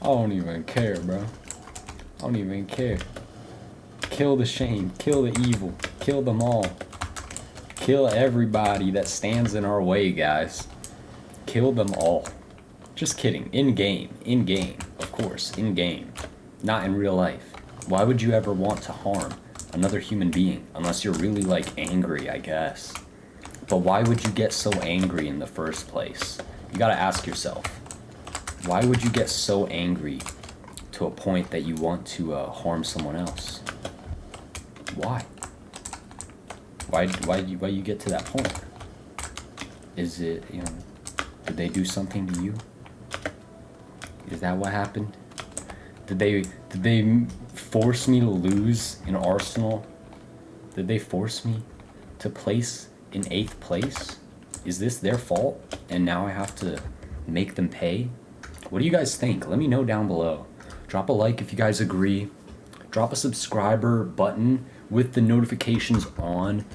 I don't even care, bro. I don't even care. Kill the shame. Kill the evil. Kill them all. Kill everybody that stands in our way, guys. Kill them all. Just kidding. In game. In game. Of course. In game. Not in real life. Why would you ever want to harm another human being? Unless you're really, like, angry, I guess. But why would you get so angry in the first place? You gotta ask yourself. Why would you get so angry to a point that you want to harm someone else? Why? Why you get to that point? Is it, you know, did they do something to you? Is that what happened? Did they force me to lose in Arsenal? Did they force me to place in 8th place? Is this their fault? And now I have to make them pay? What do you guys think? Let me know down below. Drop a like if you guys agree. Drop a subscriber button with the notifications on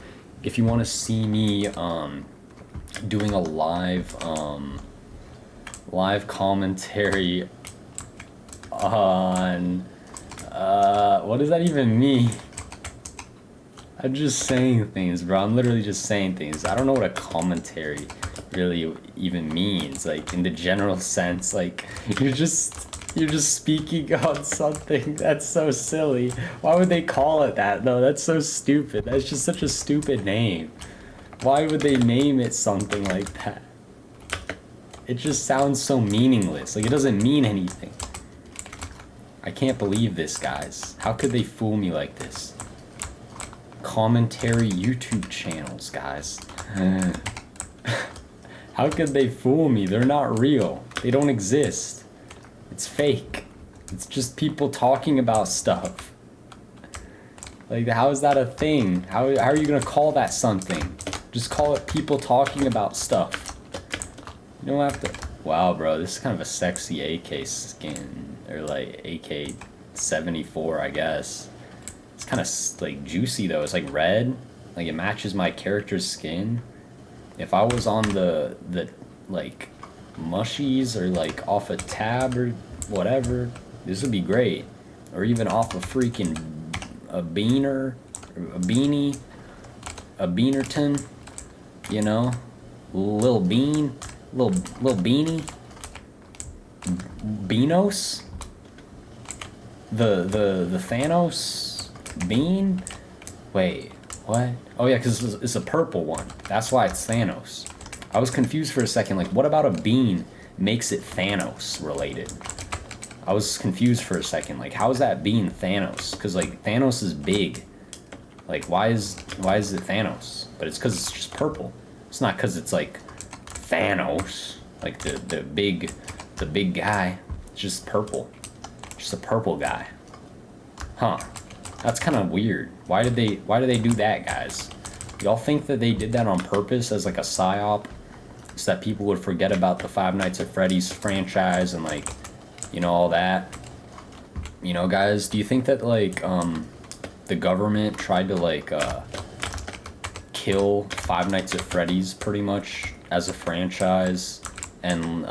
if you want to see me doing a live commentary on what does that even mean? I'm just saying things, bro. I'm literally just saying things. I don't know what a commentary really even means, like in the general sense. Like you're just speaking on something. That's so silly. Why would they call it that though? That's so stupid. That's just such a stupid name. Why would they name it something like that? It just sounds so meaningless. Like it doesn't mean anything. I can't believe this, guys. How could they fool me like this? Commentary YouTube channels, guys. How could they fool me? They're not real. They don't exist. It's fake. It's just people talking about stuff. Like, how is that a thing? How are you gonna call that something? Just call it people talking about stuff. You don't have to. Wow, bro, this is kind of a sexy AK skin, or like AK-74, I guess. It's kind of like juicy though. It's like red, like it matches my character's skin. If I was on the like mushies or like off a tab or whatever, this would be great. Or even off a freaking a beaner, or a beanie, a beanerton, you know, little bean, little beanie, Beanos, the Thanos bean. Wait, what? Oh yeah, because it's a purple one. That's why it's Thanos. I was confused for a second. Like, what about a bean makes it Thanos related? I was confused for a second. Like, how is that bean Thanos? Because like Thanos is big. Like, why is it Thanos? But it's because it's just purple. It's not because it's like Thanos, like the big guy. It's just purple. Just a purple guy. Huh. That's kind of weird. Why did they do that, guys? Y'all think that they did that on purpose as like a psyop, so that people would forget about the Five Nights at Freddy's franchise and like, you know, all that? You know, guys, do you think that like the government tried to like kill Five Nights at Freddy's pretty much as a franchise, and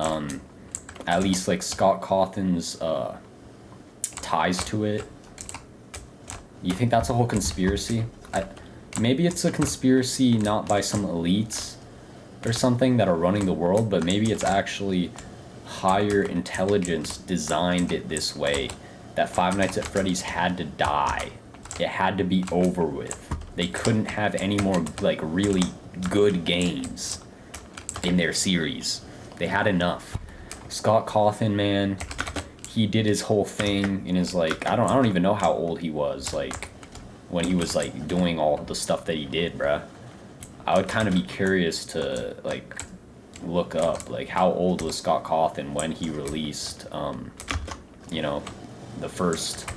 at least like Scott Cawthon's ties to it? You think that's a whole conspiracy? Maybe it's a conspiracy not by some elites or something that are running the world, but maybe it's actually higher intelligence designed it this way, that Five Nights at Freddy's had to die. It had to be over with. They couldn't have any more like really good games in their series. They had enough. Scott Cawthon, man, he did his whole thing in his like, I don't even know how old he was, like when he was like doing all the stuff that he did, bruh. I would kind of be curious to like look up like how old was Scott Cawthon when he released you know, the first,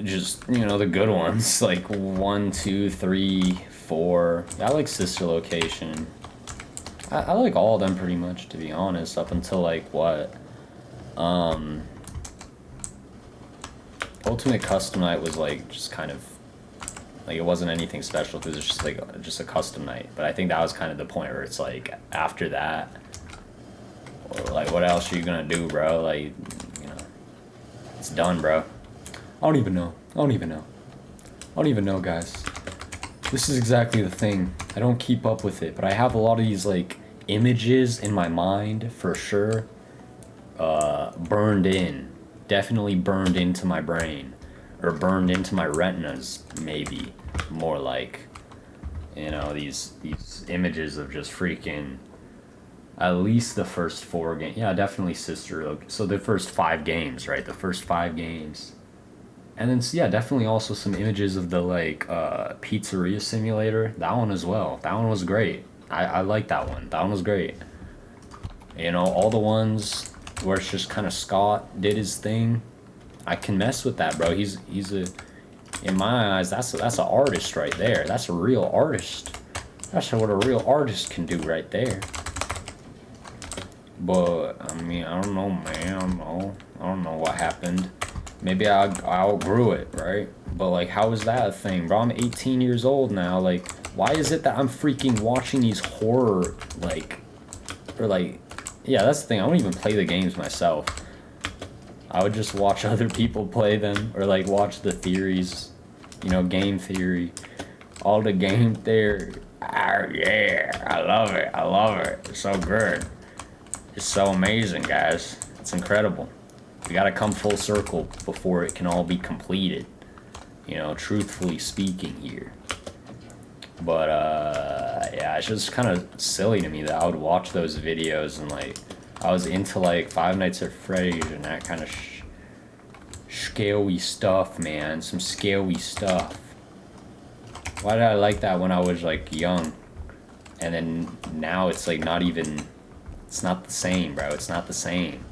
just, you know, the good ones, like 1, 2, 3, 4. I like Sister Location. I like all of them pretty much, to be honest, up until like what? Ultimate Custom Night was like just kind of like, it wasn't anything special because it's just like just a custom night. But I think that was kind of the point where it's like after that, or like what else are you gonna do, bro? Like, you know, it's done, bro. I don't even know, guys. This is exactly the thing. I don't keep up with it, but I have a lot of these like images in my mind for sure, burned in, definitely burned into my brain, or burned into my retinas, maybe more like, you know, these images of just freaking at least the first 4 games. Yeah, definitely Sister. So the first 5 games, right? The first 5 games. And then, yeah, definitely also some images of the, like, Pizzeria Simulator. That one as well. That one was great. I like that one. That one was great. You know, all the ones where it's just kind of Scott did his thing. I can mess with that, bro. He's a, in my eyes, that's an artist right there. That's a real artist. That's what a real artist can do right there. But, I mean, I don't know, man. I don't know what happened. Maybe I outgrew it, right? But like, how is that a thing, bro? I'm 18 years old now. Like, why is it that I'm freaking watching these horror, like, or like, yeah, that's the thing. I don't even play the games myself. I would just watch other people play them, or like watch the theories, you know, game theory, all the game theory. Ah, yeah, I love it. It's so good. It's so amazing, guys. It's incredible. We gotta come full circle before it can all be completed, you know, truthfully speaking here. But yeah, it's just kind of silly to me that I would watch those videos and like, I was into like Five Nights at Freddy's and that kind of scary stuff, man. Some scary stuff. Why did I like that when I was like young? And then now it's like not even, it's not the same, bro. It's not the same.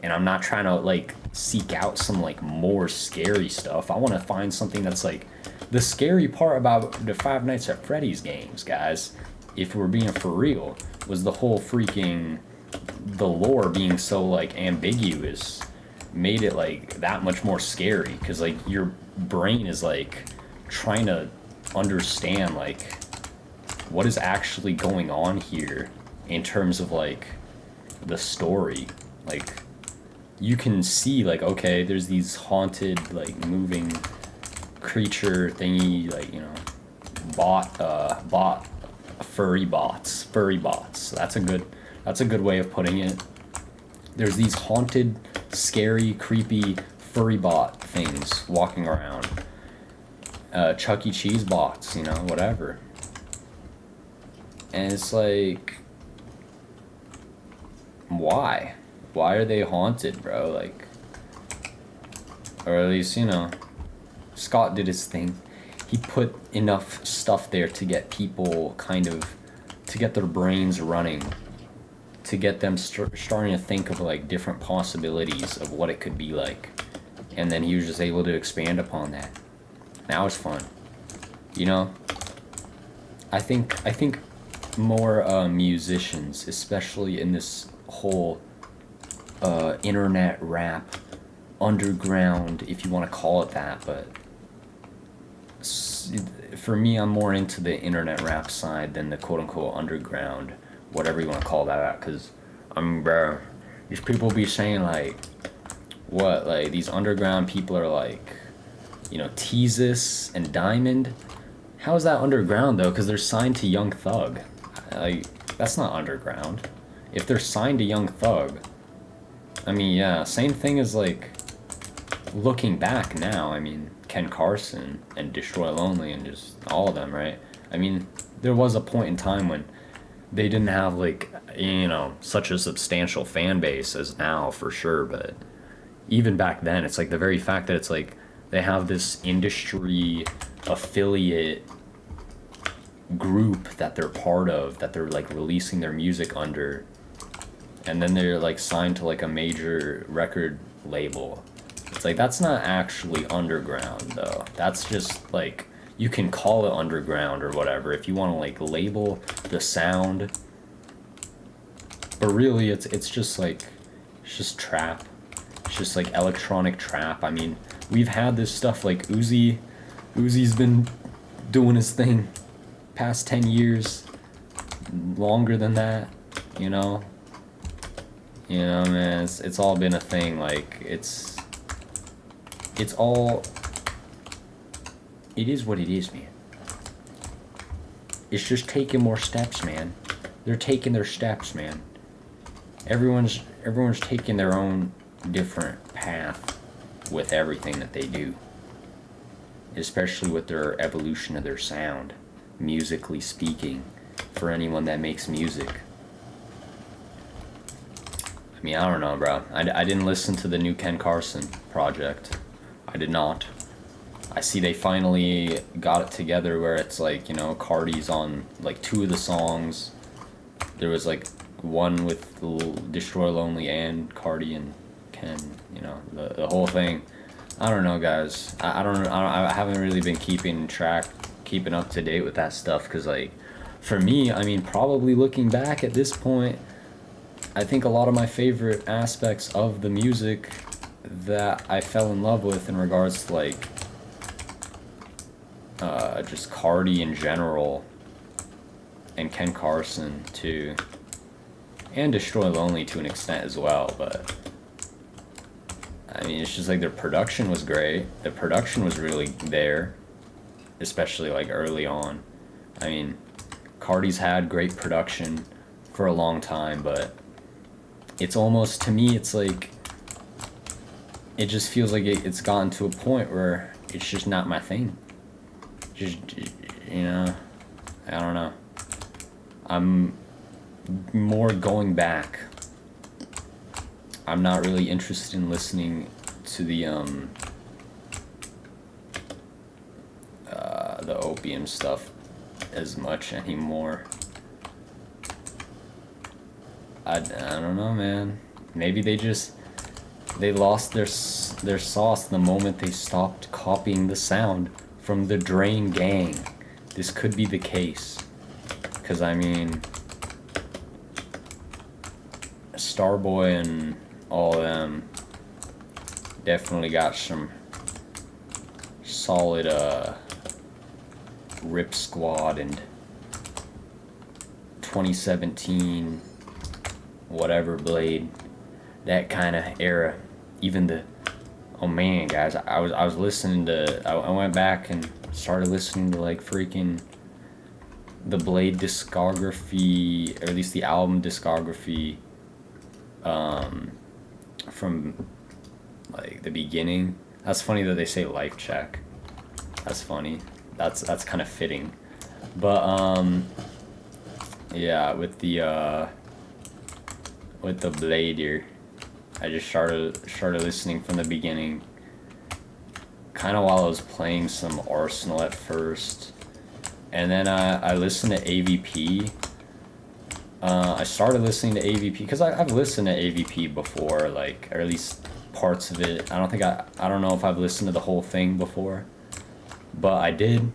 And I'm not trying to like seek out some like more scary stuff. I want to find something that's like the scary part about the Five Nights at Freddy's games, guys, if we're being for real, was the whole freaking the lore being so like ambiguous made it like that much more scary, because like your brain is like trying to understand like what is actually going on here in terms of like the story. Like you can see like, okay, there's these haunted like moving creature thingy, like, you know, furry bots. That's a good way of putting it. There's these haunted, scary, creepy furry bot things walking around. Chuck E. Cheese bots, you know, whatever. And it's like, why? Why are they haunted, bro? Like, or at least, you know, Scott did his thing. He put enough stuff there to get people kind of, to get their brains running, to get them starting to think of like different possibilities of what it could be like. And then he was just able to expand upon that. That was fun. You know, I think more musicians, especially in this whole internet rap, underground, if you want to call it that, but for me, I'm more into the internet rap side than the quote-unquote underground, whatever you want to call that, because bro, these people be saying like, what, like these underground people are like, you know, Teezus and Diamond. How is that underground though? Because they're signed to Young Thug. Like, that's not underground. If they're signed to Young Thug, I mean, yeah, same thing as like, looking back now, I mean, Ken Carson and Destroy Lonely and just all of them, right? I mean, there was a point in time when they didn't have like, you know, such a substantial fan base as now, for sure, but even back then, it's like the very fact that it's like they have this industry affiliate group that they're part of, that they're like releasing their music under, and then they're like signed to like a major record label. It's like, that's not actually underground though. That's just like, you can call it underground or whatever if you want to like label the sound, but really it's just like, it's just trap. It's just like electronic trap. I mean, we've had this stuff like Uzi's been doing his thing past 10 years, longer than that, you know, man, it's all been a thing. Like, it's all, it is what it is, man. It's just taking more steps, man. They're taking their steps, man. Everyone's taking their own different path with everything that they do, especially with their evolution of their sound, musically speaking, for anyone that makes music. I mean, I don't know, bro. I didn't listen to the new Ken Carson project. I did not. I see they finally got it together where it's like, you know, Cardi's on like 2 of the songs. There was like one with Destroy Lonely and Cardi and Ken, you know, the whole thing. I don't know, guys. I haven't really been keeping up to date with that stuff, because like, for me, I mean, probably looking back at this point, I think a lot of my favorite aspects of the music that I fell in love with in regards to like just Cardi in general, and Ken Carson too, and Destroy Lonely to an extent as well, but I mean, it's just like their production was great. The production was really there, especially like early on. I mean, Cardi's had great production for a long time, but it's almost, to me, it's like, it just feels like it's gotten to a point where it's just not my thing. Just, you know, I don't know. I'm more going back. I'm not really interested in listening to the opium stuff as much anymore. I don't know, man. Maybe they just, They lost their sauce the moment they stopped copying the sound from the Drain Gang. This could be the case. Because, I mean, Starboy and all of them definitely got some solid Rip Squad and 2017 whatever Blade, that kind of era. Even the, oh man guys, I was listening to, I went back and started listening to like freaking the Blade discography, or at least the album discography from like the beginning. That's funny that they say Life Check. That's funny. That's kind of fitting. But yeah, with the Blade here, I just started listening from the beginning, kind of while I was playing some Arsenal at first, and then I listened to AVP. I started listening to AVP because I've listened to AVP before, like, or at least parts of it. I don't know if I've listened to the whole thing before, but I did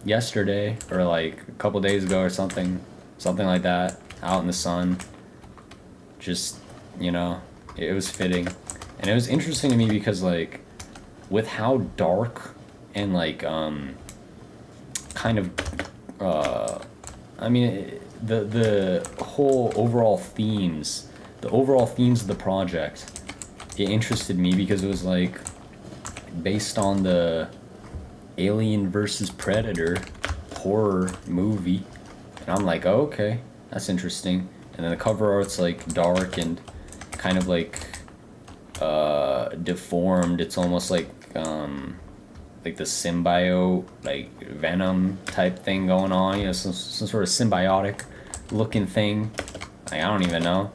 yesterday, or like a couple days ago or something like that, out in the sun. Just, you know, it was fitting. And it was interesting to me because, like, with how dark and like kind of I mean, the whole overall themes, of the project, it interested me because it was like based on the Alien versus Predator horror movie, and I'm like, oh, okay, that's interesting. And then the cover art's like dark and kind of like deformed. It's almost like the symbiote, like Venom type thing going on, you know, some sort of symbiotic looking thing. Like, I don't even know.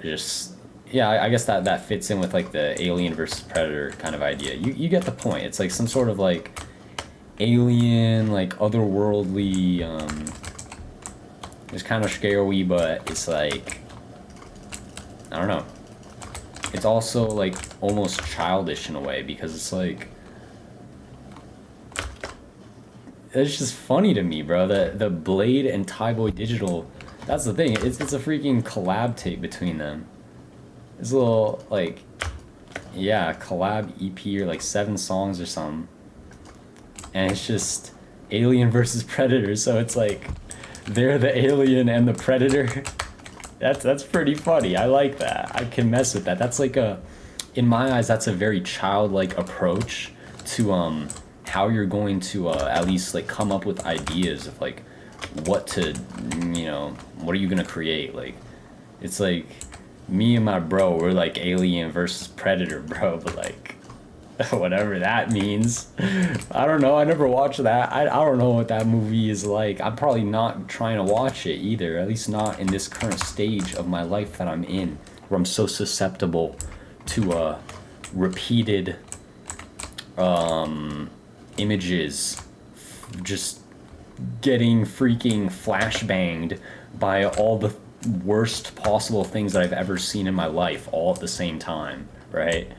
Just, yeah, I guess that fits in with like the Alien versus Predator kind of idea. You get the point. It's like some sort of like alien, like otherworldly, it's kind of scary, but it's like, I don't know. It's also like almost childish in a way because it's like, it's just funny to me, bro. The Blade and Tyboy Digital, that's the thing. It's a freaking collab tape between them. It's a little like, yeah, collab EP, or like 7 songs or something. And it's just Alien versus Predator, so it's like they're the alien and the predator. That's pretty funny. I like that. I can mess with that. That's like in my eyes, that's a very childlike approach to how you're going to at least like come up with ideas of like what to, you know, what are you gonna create. Like, it's like me and my bro, we're like Alien versus Predator, bro, but like whatever that means. I don't know. I never watched that. I don't know what that movie is like. I'm probably not trying to watch it either, at least not in this current stage of my life that I'm in, where I'm so susceptible to repeated images just getting freaking flashbanged by all the worst possible things that I've ever seen in my life all at the same time, right?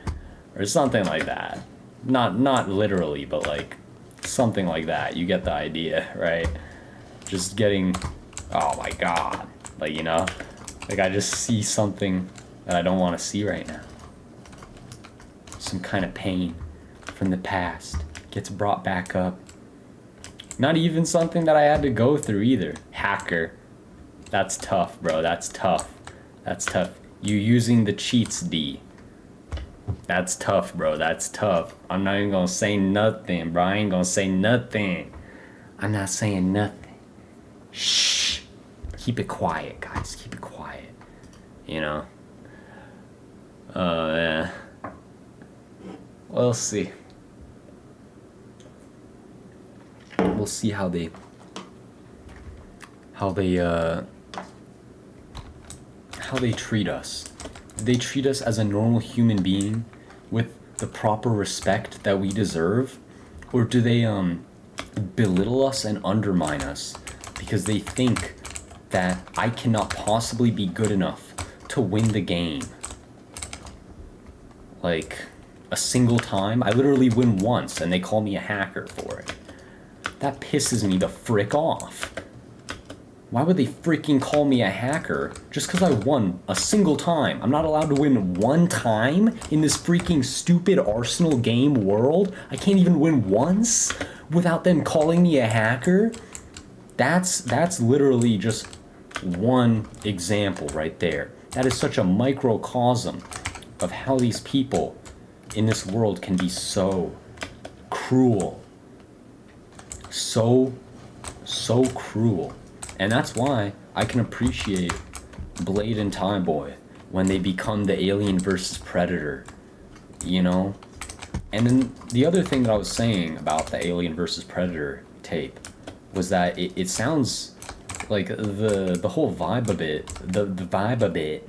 Or something like that. Not literally, but like something like that. You get the idea, right? Just getting, oh my god, like, you know, like I just see something that I don't want to see right now. Some kind of pain from the past gets brought back up. Not even something that I had to go through either. Hacker. That's tough, bro. That's tough. That's tough. You using the cheats, D. That's tough, bro. That's tough. I'm not even gonna say nothing, bro. I ain't gonna say nothing. I'm not saying nothing. Shh. Keep it quiet, guys. Keep it quiet. You know? Yeah. We'll see. We'll see how they treat us. Do they treat us as a normal human being with the proper respect that we deserve? Or do they belittle us and undermine us because they think that I cannot possibly be good enough to win the game? like, a single time. I literally win once, and they call me a hacker for it. That pisses me the frick off. Why would they freaking call me a hacker just because I won a single time? I'm not allowed to win one time in this freaking stupid Arsenal game world? I can't even win once without them calling me a hacker? That's literally just one example right there. That is such a microcosm of how these people in this world can be so cruel. So cruel. And that's why I can appreciate Blade and Time Boy when they become the Alien versus Predator, you know? And then the other thing that I was saying about the Alien versus Predator tape was that it sounds like the whole vibe of it, the vibe of it.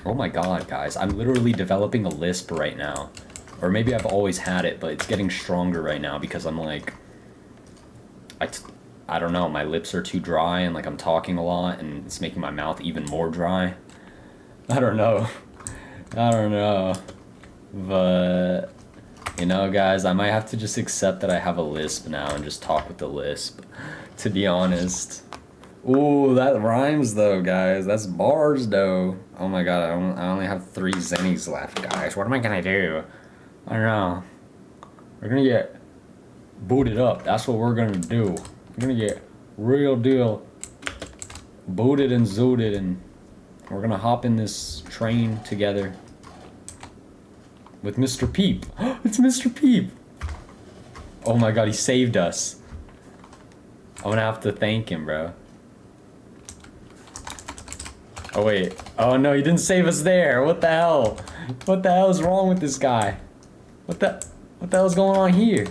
Oh my god, guys, I'm literally developing a lisp right now. Or maybe I've always had it, but it's getting stronger right now because I'm like, I don't know, my lips are too dry and like I'm talking a lot and it's making my mouth even more dry. I don't know. But, you know, guys, I might have to just accept that I have a lisp now and just talk with the lisp, to be honest. Ooh, that rhymes though, guys. That's bars though. Oh my god, I only have 3 zennies left, guys. What am I gonna do? I don't know. We're gonna get booted up. That's what we're gonna do. We're gonna get real deal booted and zooted, and we're gonna hop in this train together with Mr. Peep. It's Mr. Peep! Oh my god, he saved us. I'm gonna have to thank him, bro. Oh wait. Oh no, he didn't save us there. What the hell? What the hell is wrong with this guy? What the hell's going on here?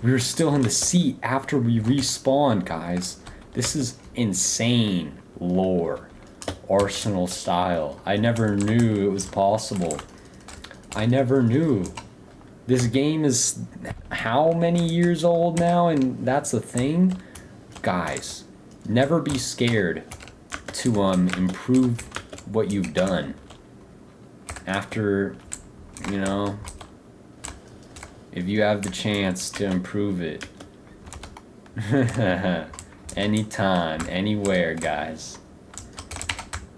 We were still in the seat after we respawned, guys. This is insane lore. Arsenal style. I never knew it was possible. I never knew. This game is how many years old now, and that's a thing? Guys, never be scared to improve what you've done. After, you know, if you have the chance to improve it. Anytime, anywhere, guys.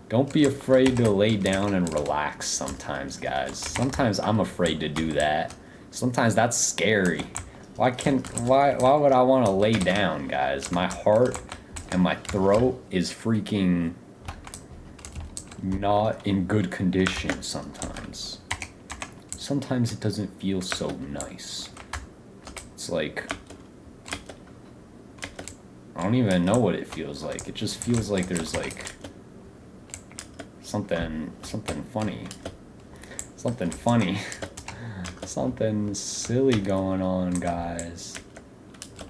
Don't be afraid to lay down and relax sometimes, guys. Sometimes I'm afraid to do that. Sometimes that's scary. Why would I want to lay down, guys? My heart and my throat is freaking not in good condition sometimes. Sometimes it doesn't feel so nice. It's like, I don't even know what it feels like. It just feels like there's like something funny. Something silly going on, guys.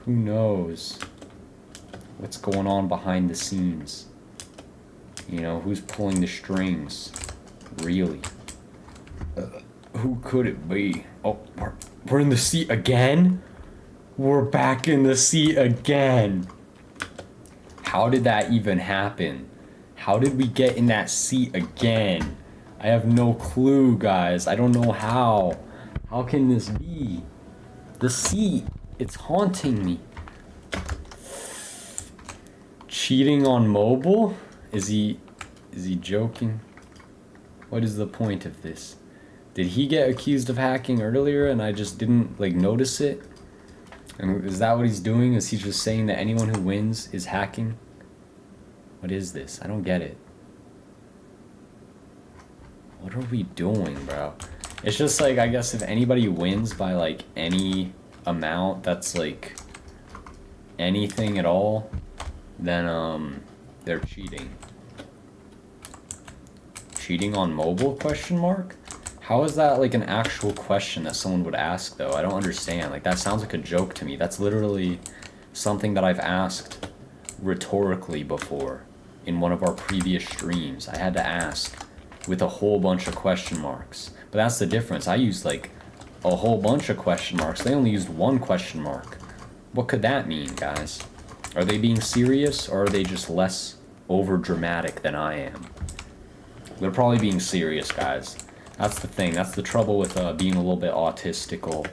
Who knows what's going on behind the scenes? You know, who's pulling the strings? Really? Who could it be? Oh, we're in the seat again? We're back in the seat again. How did that even happen? How did we get in that seat again? I have no clue, guys. I don't know how. How can this be? The seat, it's haunting me. Cheating on mobile? Is he joking? What is the point of this? Did he get accused of hacking earlier and I just didn't like notice it? And is that what he's doing? Is he just saying that anyone who wins is hacking? What is this? I don't get it. What are we doing, bro? It's just like, I guess if anybody wins by like any amount that's like anything at all, then they're cheating. Cheating on mobile, question mark? How is that like an actual question that someone would ask though? I don't understand. Like that sounds like a joke to me. That's literally something that I've asked rhetorically before in one of our previous streams. I had to ask with a whole bunch of question marks. But that's the difference. I used like a whole bunch of question marks. They only used one question mark. What could that mean, guys? Are they being serious or are they just less over dramatic than I am? They're probably being serious, guys. That's the thing. That's the trouble with being a little bit autistical.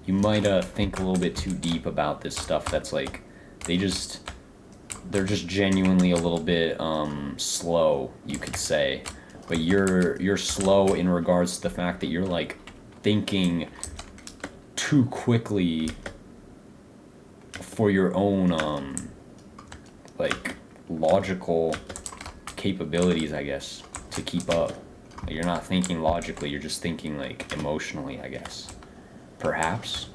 You might think a little bit too deep about this stuff. That's like, they're just genuinely a little bit slow, you could say. But you're slow in regards to the fact that you're like thinking too quickly for your own like logical capabilities, I guess, to keep up. You're not thinking logically, you're just thinking like emotionally, I guess. Perhaps.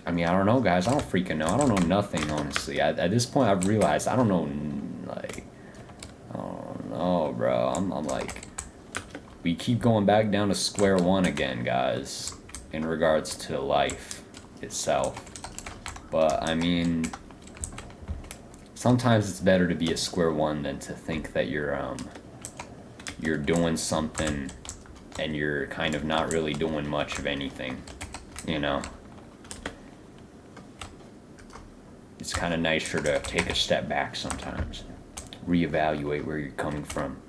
I mean, I don't know, guys. I don't freaking know. I don't know nothing, honestly. At this point, I've realized I don't know, like, I don't know, bro. I'm like, we keep going back down to square one again, guys, in regards to life itself. But, I mean, sometimes it's better to be at square one than to think that you're doing something and you're kind of not really doing much of anything, you know? It's kind of nicer to take a step back sometimes, reevaluate where you're coming from,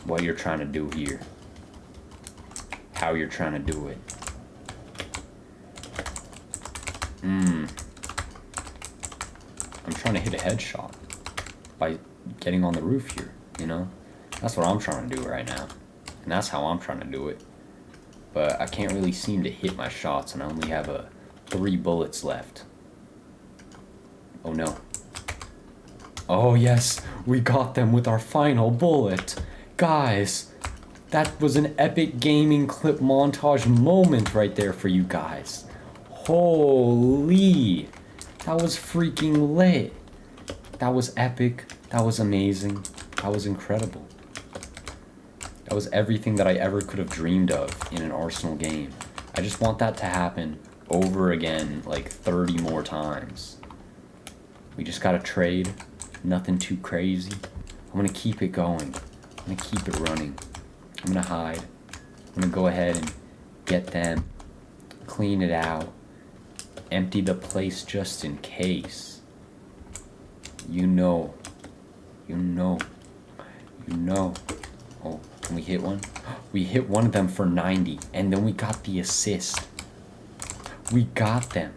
what you're trying to do here, how you're trying to do it. I'm trying to hit a headshot by getting on the roof here, you know? That's what I'm trying to do right now. And that's how I'm trying to do it. But I can't really seem to hit my shots, and I only have 3 bullets left. Oh no. Oh yes, we got them with our final bullet. Guys, that was an epic gaming clip montage moment right there for you guys. Holy, that was freaking lit. That was epic. That was amazing. That was incredible. That was everything that I ever could have dreamed of in an Arsenal game. I just want that to happen over again, like 30 more times. We just gotta trade. Nothing too crazy. I'm gonna keep it going. I'm gonna keep it running. I'm gonna hide. I'm gonna go ahead and get them. Clean it out. Empty the place just in case. You know. You know. You know. Oh, can we hit one? We hit one of them for 90, and then we got the assist. We got them.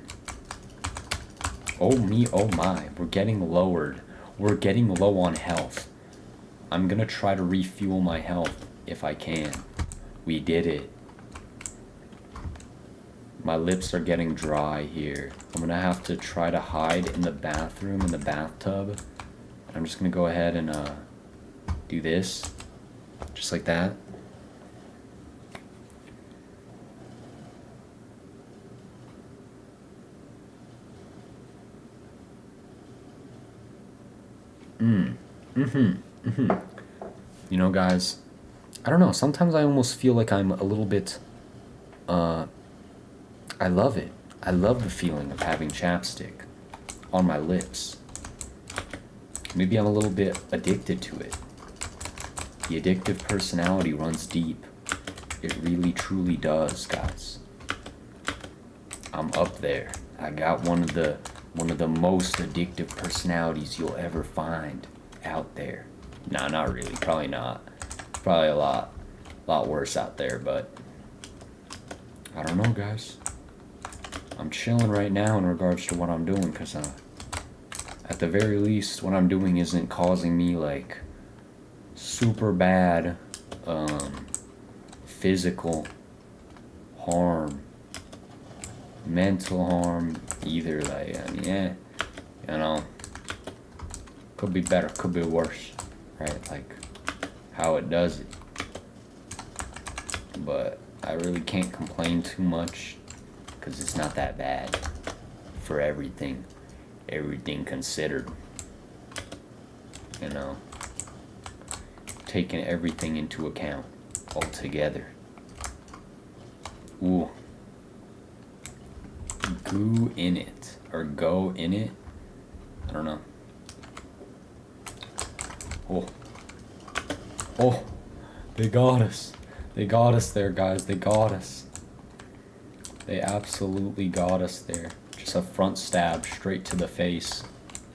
Oh me, oh my. We're getting lowered. We're getting low on health. I'm gonna try to refuel my health if I can. We did it. My lips are getting dry here. I'm gonna have to try to hide in the bathroom, in the bathtub. I'm just gonna go ahead and do this. Just like that. You know, guys, I don't know, sometimes I almost feel like I'm a little bit, I love it. I love the feeling of having chapstick on my lips. Maybe I'm a little bit addicted to it. The addictive personality runs deep. It really, truly does, guys. I'm up there. I got one of the most addictive personalities you'll ever find out there. Nah, not really. Probably not. Probably a lot worse out there, but I don't know, guys. I'm chilling right now in regards to what I'm doing, because at the very least, what I'm doing isn't causing me like super bad physical harm, mental harm either. Like, I mean, yeah, you know, could be better, could be worse, right? Like how it does it. But I really can't complain too much, because it's not that bad for everything considered, you know, taking everything into account altogether. Ooh. Goo in it, or go in it, I don't know. Oh, they got us. They got us there, guys. They got us. They absolutely got us there. Just a front stab straight to the face,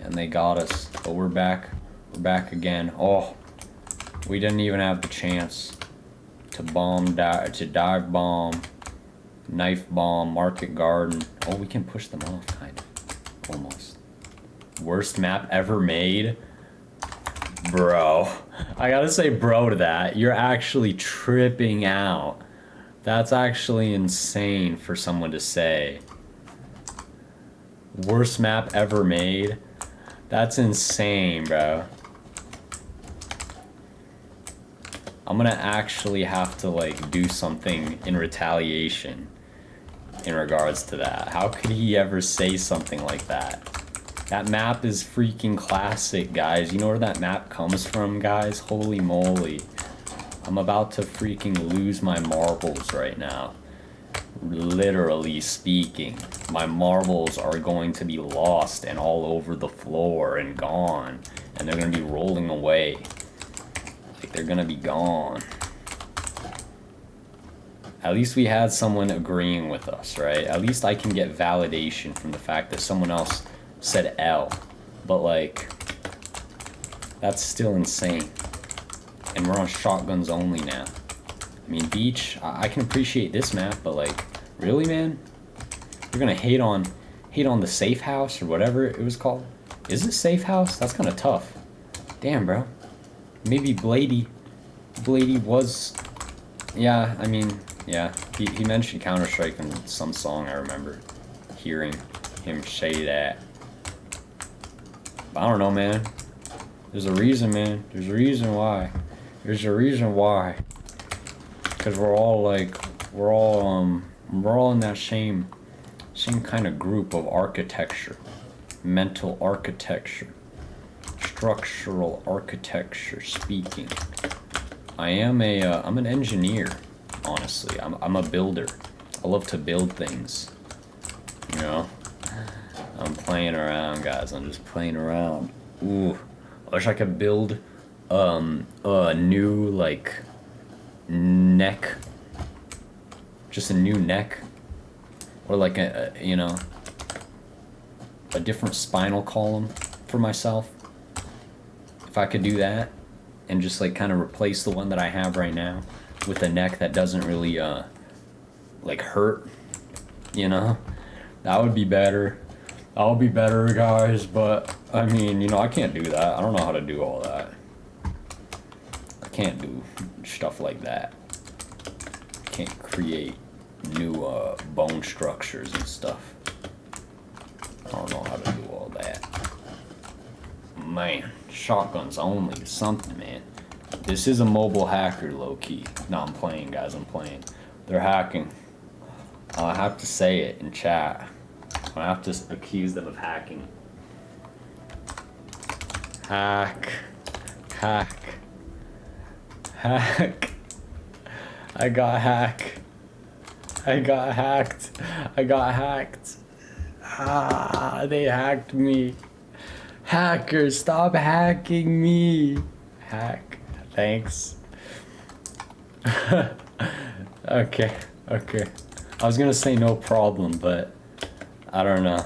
and they got us. But we're back. We're back again. Oh, we didn't even have the chance. to bomb, to dive bomb, knife bomb, market garden. Oh, we can push them off, kind of. Almost. Worst map ever made? Bro. I gotta say bro to that. You're actually tripping out. That's actually insane for someone to say. Worst map ever made? That's insane, bro. I'm gonna actually have to like do something in retaliation in regards to that. How could he ever say something like that? That map is freaking classic, guys. You know where that map comes from, guys? Holy moly. I'm about to freaking lose my marbles right now. Literally speaking. My marbles are going to be lost and all over the floor and gone. And they're gonna be rolling away. Like they're gonna be gone. At least we had someone agreeing with us, right? At least I can get validation from the fact that someone else said L. But like, that's still insane. And we're on shotguns only now. I mean, beach, I can appreciate this map, but like, really, man? You're gonna hate on the safe house or whatever it was called? Is it safe house? That's kind of tough. Damn, bro. Maybe Blady was, yeah, I mean, yeah. He mentioned Counter-Strike in some song I remember hearing him say that. But I don't know, man. There's a reason, man. There's a reason why. There's a reason why. Because we're all in that same kind of group of architecture. Mental architecture. Structural architecture speaking. I'm an engineer, honestly. I'm a builder. I love to build things. You know? I'm playing around, guys. I'm just playing around. Ooh. I wish I could build a new like neck. Just a new neck. Or like a you know, a different spinal column for myself. If I could do that and just like kind of replace the one that I have right now with a neck that doesn't really like hurt, you know, that would be better. I'll be better, guys, but I mean, you know, I can't do that. I don't know how to do all that. I can't do stuff like that. I can't create new bone structures and stuff. I don't know how to do all that. Man, shotguns only is something, man. This is a mobile hacker, low-key. No, I'm playing, guys, I'm playing. They're hacking. I have to say it in chat. I have to accuse them of hacking. Hack. Hack. Hack. I got hacked. I got hacked. I got hacked. Ah, they hacked me. Hackers, stop hacking me. Hack. Thanks. Okay. I was gonna say no problem, but I don't know.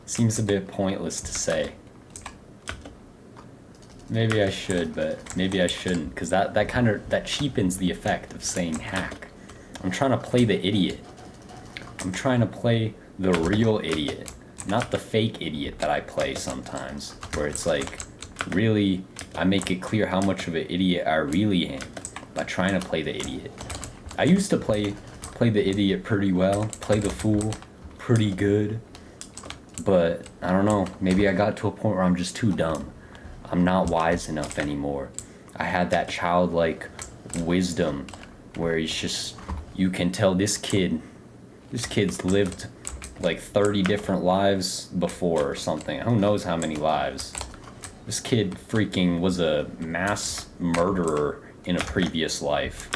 Seems a bit pointless to say. Maybe I should, but maybe I shouldn't, because that cheapens the effect of saying hack. I'm trying to play the idiot. I'm trying to play the real idiot, not the fake idiot that I play sometimes, where it's like, really, I make it clear how much of an idiot I really am by trying to play the idiot. I used to play the idiot pretty well, play the fool pretty good, but I don't know, maybe I got to a point where I'm just too dumb. I'm not wise enough anymore. I had that childlike wisdom where it's just, you can tell this kid's lived like 30 different lives before or something. Who knows how many lives. This kid freaking was a mass murderer in a previous life.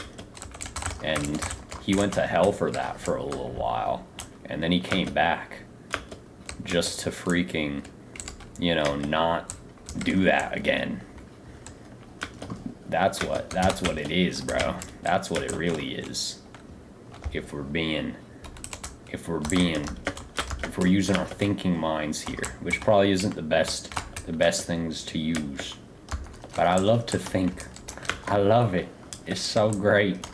And he went to hell for that for a little while. And then he came back just to freaking, you know, not do that again. That's what it is, bro. That's what it really is. If we're using our thinking minds here, which probably isn't the best things to use. But I love to think. I love it. It's so great.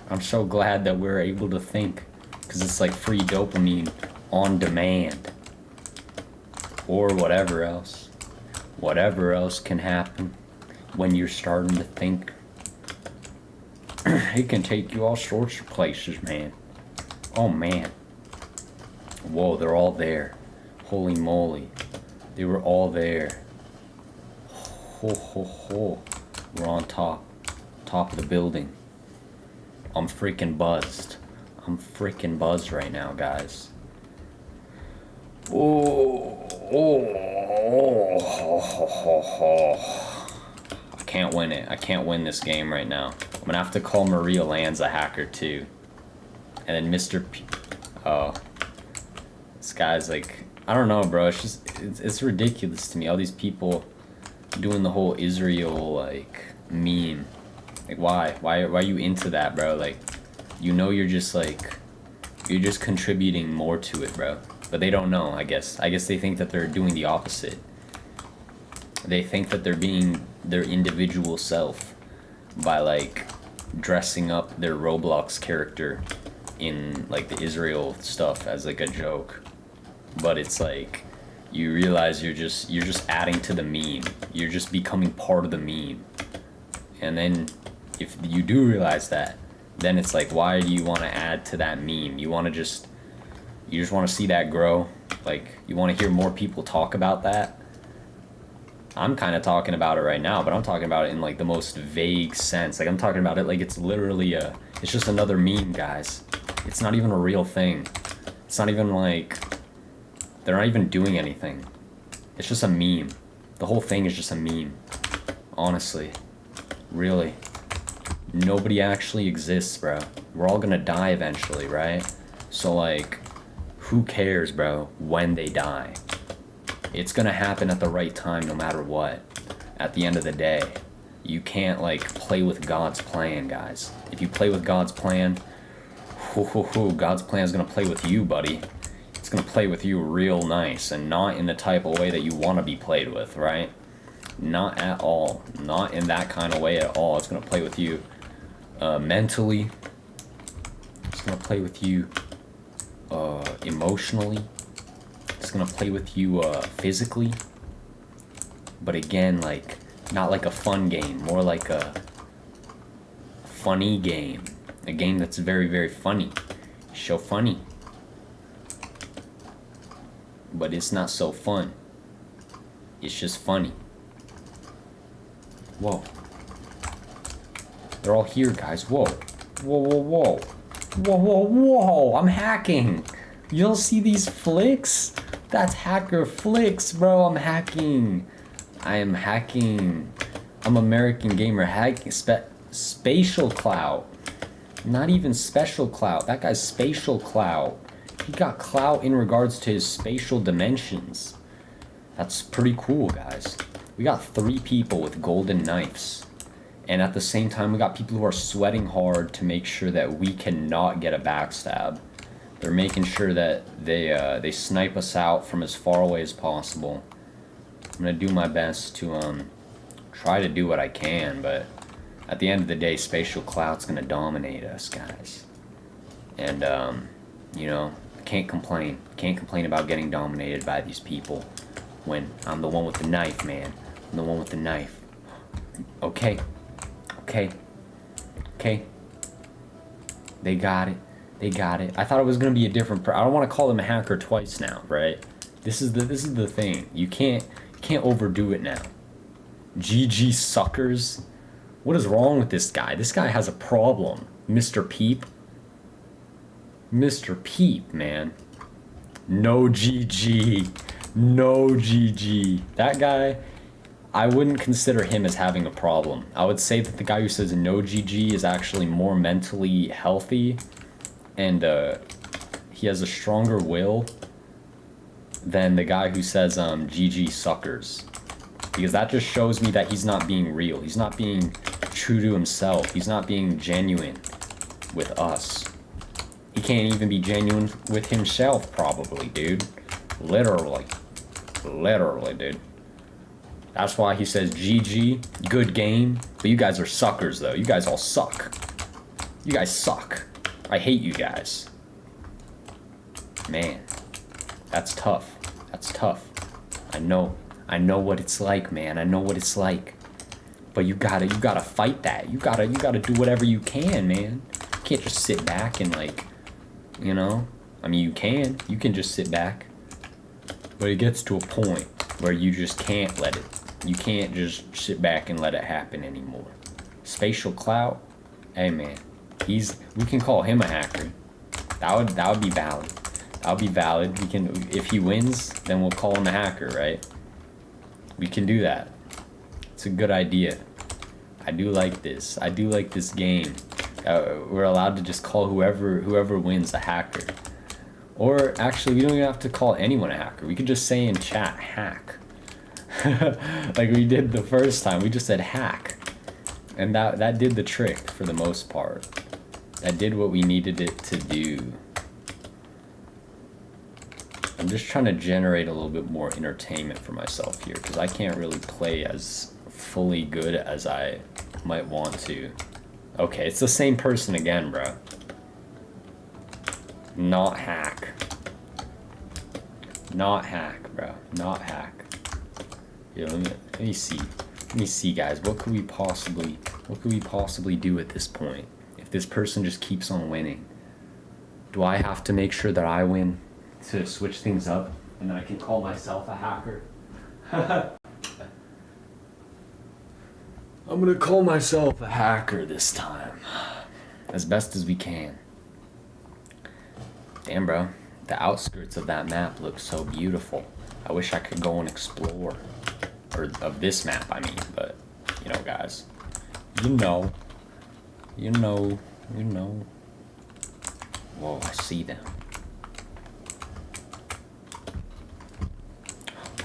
I'm so glad that we're able to think, because it's like free dopamine on demand. Or whatever else. Whatever else can happen when you're starting to think. It can take you all sorts of places, man. Oh, man. Whoa, they're all there. Holy moly. They were all there. Ho, ho, ho. We're on top. Top of the building. I'm freaking buzzed. I'm freaking buzzed right now, guys. Oh, I can't win it. I can't win this game right now. I'm gonna have to call Maria Lanza a hacker too. And then Mr. P. Oh. This guy's like, I don't know, bro. It's just, it's ridiculous to me. All these people doing the whole Israel, like, meme. Like, why? Why are you into that, bro? Like, you know you're just, like, you're just contributing more to it, bro. But they don't know, I guess. I guess they think that they're doing the opposite. They think that they're being their individual self by, like, dressing up their Roblox character in, like, the Israel stuff as, like, a joke. But it's like, you realize you're just adding to the meme. You're just becoming part of the meme. And then, if you do realize that, then it's like, why do you want to add to that meme? You just want to see that grow? Like, you want to hear more people talk about that? I'm kind of talking about it right now, but I'm talking about it in, like, the most vague sense. Like, I'm talking about it like it's literally it's just another meme, guys. It's not even a real thing. It's not even, like, they're not even doing anything. It's just a meme. The whole thing is just a meme. Honestly. Really. Nobody actually exists, bro. We're all gonna die eventually, right? So, like, who cares, bro, when they die? It's gonna happen at the right time no matter what. At the end of the day. You can't, like, play with God's plan, guys. If you play with God's plan, God's plan is gonna play with you, buddy. It's gonna play with you real nice, and not in the type of way that you want to be played with, right? Not at all. Not in that kind of way at all. It's gonna play with you mentally. It's gonna play with you emotionally. It's gonna play with you physically. But again, like, not like a fun game, more like a funny game. A game that's very, very funny. So funny. But it's not so fun. It's just funny. Whoa. They're all here, guys. Whoa. Whoa, whoa, whoa. Whoa, whoa, whoa. I'm hacking. You don't see these flicks? That's hacker flicks, bro. I'm hacking. I am hacking. I'm American Gamer hacking. Spatial clout. Not even special clout. That guy's spatial clout. He got clout in regards to his spatial dimensions. That's pretty cool, guys. We got 3 people with golden knives. And at the same time, we got people who are sweating hard to make sure that we cannot get a backstab. They're making sure that they snipe us out from as far away as possible. I'm gonna do my best to try to do what I can, but at the end of the day, spatial clout's gonna dominate us, guys. And you know, can't complain. Can't complain about getting dominated by these people when I'm the one with the knife, man. I'm the one with the knife. Okay. Okay. Okay. They got it. They got it. I thought it was gonna be a different I don't want to call them a hacker twice now, right? This is the thing. You can't overdo it now. GG suckers. What is wrong with this guy? This guy has a problem. Mr. Peep. Mr. Peep, man. No GG. No GG. That guy, I wouldn't consider him as having a problem. I would say that the guy who says no GG is actually more mentally healthy, and he has a stronger will than the guy who says GG suckers. Because that just shows me that he's not being real. He's not being true to himself. He's not being genuine with us. He can't even be genuine with himself, probably, dude. Literally. Literally, dude. That's why he says GG, good game. But you guys are suckers though. You guys all suck. You guys suck. I hate you guys. Man, that's tough. That's tough. I know what it's like, man. I know what it's like. But you gotta fight that. You gotta do whatever you can, man. You can't just sit back and like, you know. I mean, you can just sit back. But it gets to a point where you just can't let it. You can't just sit back and let it happen anymore. Spatial clout, hey man, we can call him a hacker. That would be valid. That would be valid. We can, if he wins, then we'll call him a hacker, right? We can do that. It's a good idea. I do like this. I do like this game. We're allowed to just call whoever wins a hacker. Or actually, we don't even have to call anyone a hacker. We could just say in chat, hack. Like we did the first time. We just said hack. And that did the trick for the most part. That did what we needed it to do. I'm just trying to generate a little bit more entertainment for myself here, because I can't really play as fully good as I might want to. Okay, it's the same person again, bro. Not hack. Not hack, bro. Not hack. Yeah, let me see. Let me see, guys. What could we possibly do at this point? If this person just keeps on winning, do I have to make sure that I win to switch things up, and then I can call myself a hacker? I'm gonna call myself a hacker this time, as best as we can. Damn, bro, the outskirts of that map look so beautiful. I wish I could go and explore, or of this map, I mean. But you know, guys, you know. Whoa, I see them.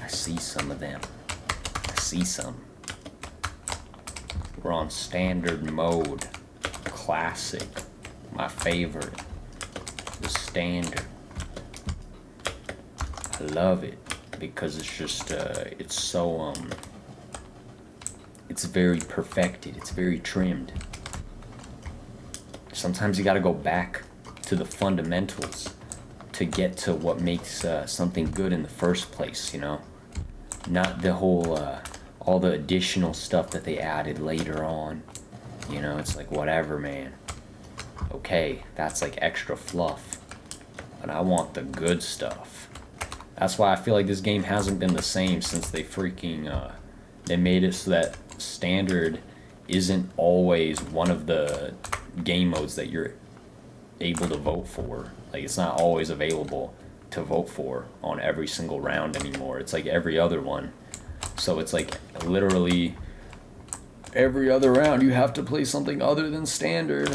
I see some of them. I see some. We're on standard mode. Classic. My favorite. The standard. I love it because it's just, it's so, it's very perfected. It's very trimmed. Sometimes you gotta go back to the fundamentals to get to what makes something good in the first place, you know? Not the whole, all the additional stuff that they added later on. You know, it's like, whatever, man. Okay, that's like extra fluff. But I want the good stuff. That's why I feel like this game hasn't been the same since they freaking, they made it so that standard isn't always one of the game modes that you're able to vote for. Like, it's not always available to vote for on every single round anymore. It's like every other one. So it's like literally every other round you have to play something other than standard,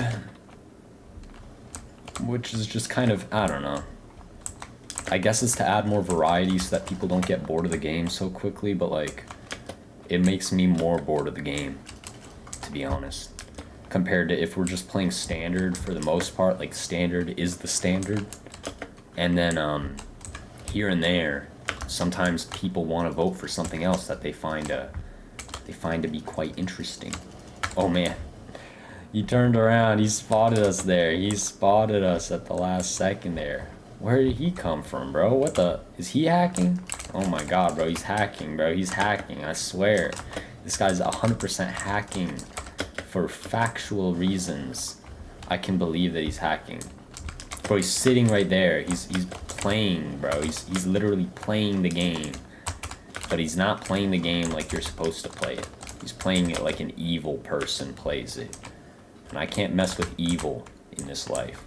which is just kind of, I don't know. I guess it's to add more variety so that people don't get bored of the game so quickly, but like, it makes me more bored of the game, to be honest, compared to if we're just playing standard for the most part. Like, standard is the standard, and then here and there sometimes people want to vote for something else that they find to be quite interesting. Oh man, he turned around, he spotted us there. He spotted us at the last second there. Where did he come from, bro? What the, is he hacking? Oh my god, bro, he's hacking, bro. He's hacking, I swear. This guy's 100% hacking for factual reasons. I can believe that he's hacking. Bro, he's sitting right there. He's playing, bro. He's literally playing the game. But he's not playing the game like you're supposed to play it. He's playing it like an evil person plays it. And I can't mess with evil in this life.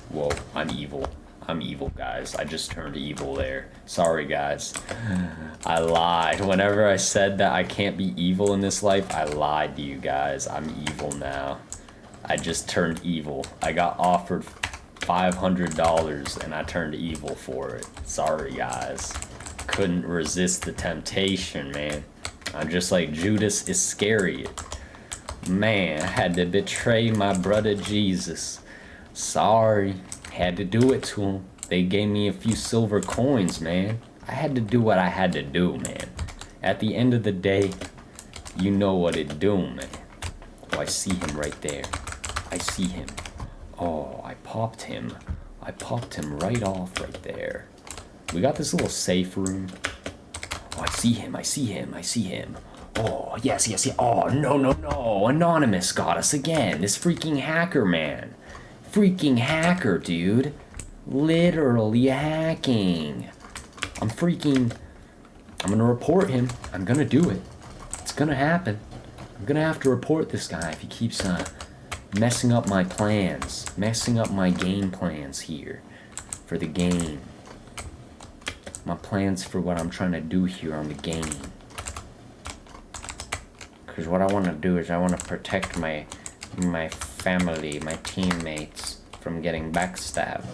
Whoa, I'm evil. I'm evil, guys. I just turned evil there. Sorry, guys. I lied. Whenever I said that I can't be evil in this life, I lied to you guys. I'm evil now. I just turned evil. I got offered $500 and I turned evil for it. Sorry, guys. Couldn't resist the temptation, man. I'm just like Judas Iscariot. Man, I had to betray my brother Jesus. Sorry. Had to do it to him. They gave me a few silver coins, man. I had to do what I had to do, man. At the end of the day, you know what it do, man. Oh, I see him right there. I see him. Oh, I popped him. I popped him right off right there. We got this little safe room. Oh, I see him. I see him. I see him. Oh, yes, yes, yes. Oh, no, no, no. Anonymous got us again. This freaking hacker, man. Freaking hacker, dude. Literally hacking. I'm gonna report him. I'm gonna do it. It's gonna happen. I'm gonna have to report this guy if he keeps messing up my plans. Messing up my game plans here for the game. My plans for what I'm trying to do here on the game. Because what I want to do is I want to protect my family, my teammates from getting backstabbed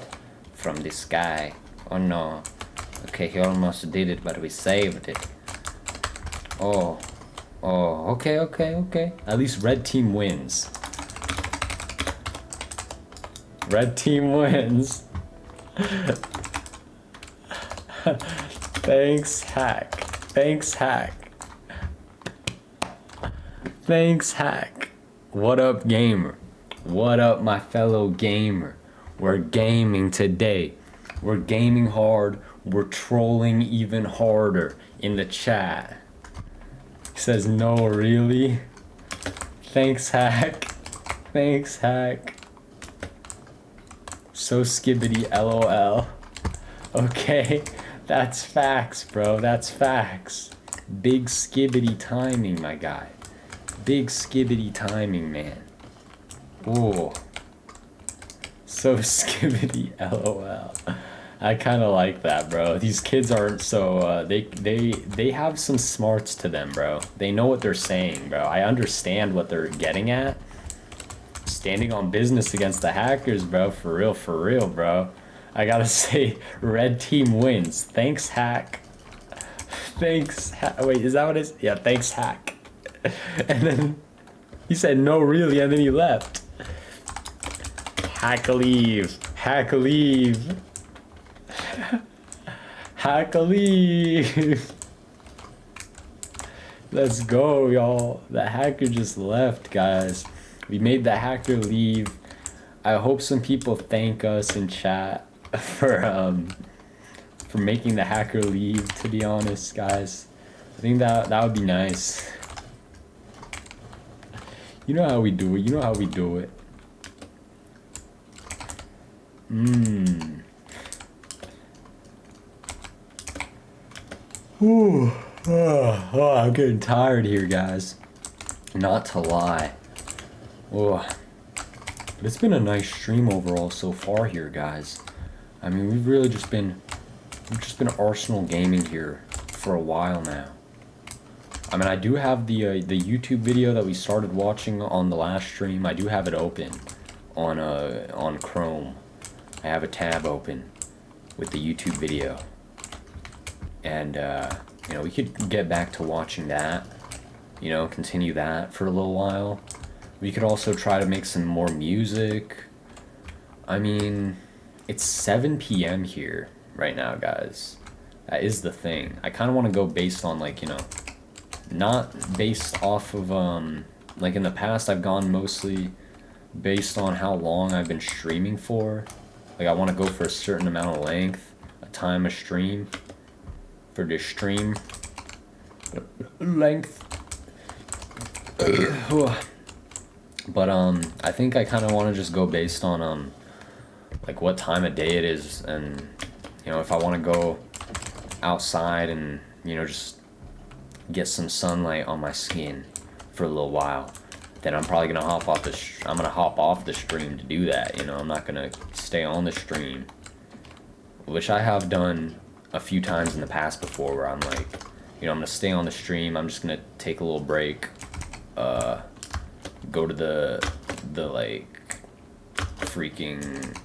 from this guy. Oh no. Okay, he almost did it, but we saved it. Oh. Oh, okay, okay, okay. At least red team wins. Red team wins. Thanks, hack. Thanks, hack. Thanks, hack. What up, gamer? What up, my fellow gamer? We're gaming today. We're gaming hard. We're trolling even harder in the chat. He says, no, really? Thanks, hack. Thanks, hack. So skibbity LOL. Okay, that's facts, bro. That's facts. Big skibbity timing, my guy. Big skibbity timing, man. Oh. So skibbity LOL. I kind of like that, bro. These kids aren't so, they have some smarts to them, bro. They know what they're saying, bro. I understand what they're getting at. Standing on business against the hackers, bro. For real, bro. I gotta say, red team wins. Thanks, hack. Thanks, wait, is that what it is? Yeah, thanks, hack. And then he said, no, really, and then he left. Hack leave. Hack leave. Hack leave. Let's go, y'all. The hacker just left, guys. We made the hacker leave. I hope some people thank us in chat for making the hacker leave, to be honest, guys. I think that would be nice. You know how we do it. You know how we do it. Ooh. Oh, I'm getting tired here, guys. Not to lie. Oh. But it's been a nice stream overall so far here, guys. I mean, we've really just been Arsenal gaming here for a while now. I mean, I do have the YouTube video that we started watching on the last stream. I do have it open on Chrome. I have a tab open with the YouTube video, and you know, we could get back to watching that. You know, continue that for a little while. We could also try to make some more music. I mean, it's 7 p.m. here right now, guys. That is the thing. I kind of want to go based on, like, you know, not based off of, like in the past I've gone mostly based on how long I've been streaming for. Like, I want to go for a certain amount of length, a time of stream, for the stream length. But I think I kind of want to just go based on like what time of day it is, and you know, if I want to go outside and, you know, just get some sunlight on my skin for a little while, then I'm probably gonna hop off the stream to do that. You know, I'm not gonna stay on the stream, which I have done a few times in the past before, where I'm like, you know, I'm gonna stay on the stream, I'm just gonna take a little break, go to the like freaking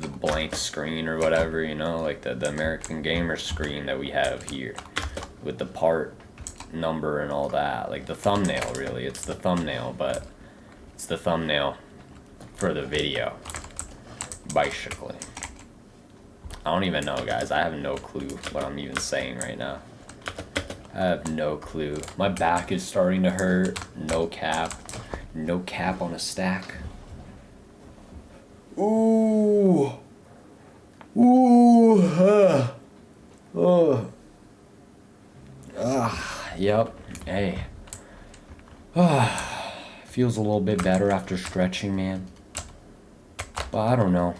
the blank screen or whatever, you know, like the American Gamer screen that we have here with the part number and all that, like the thumbnail. Really, it's the thumbnail, but it's the thumbnail for the video, basically. I don't even know, guys. I have no clue what I'm even saying right now. I have no clue. My back is starting to hurt. No cap. No cap on a stack. Ooh. Ooh. Oh. Yep. Hey. Feels a little bit better after stretching, man. But I don't know.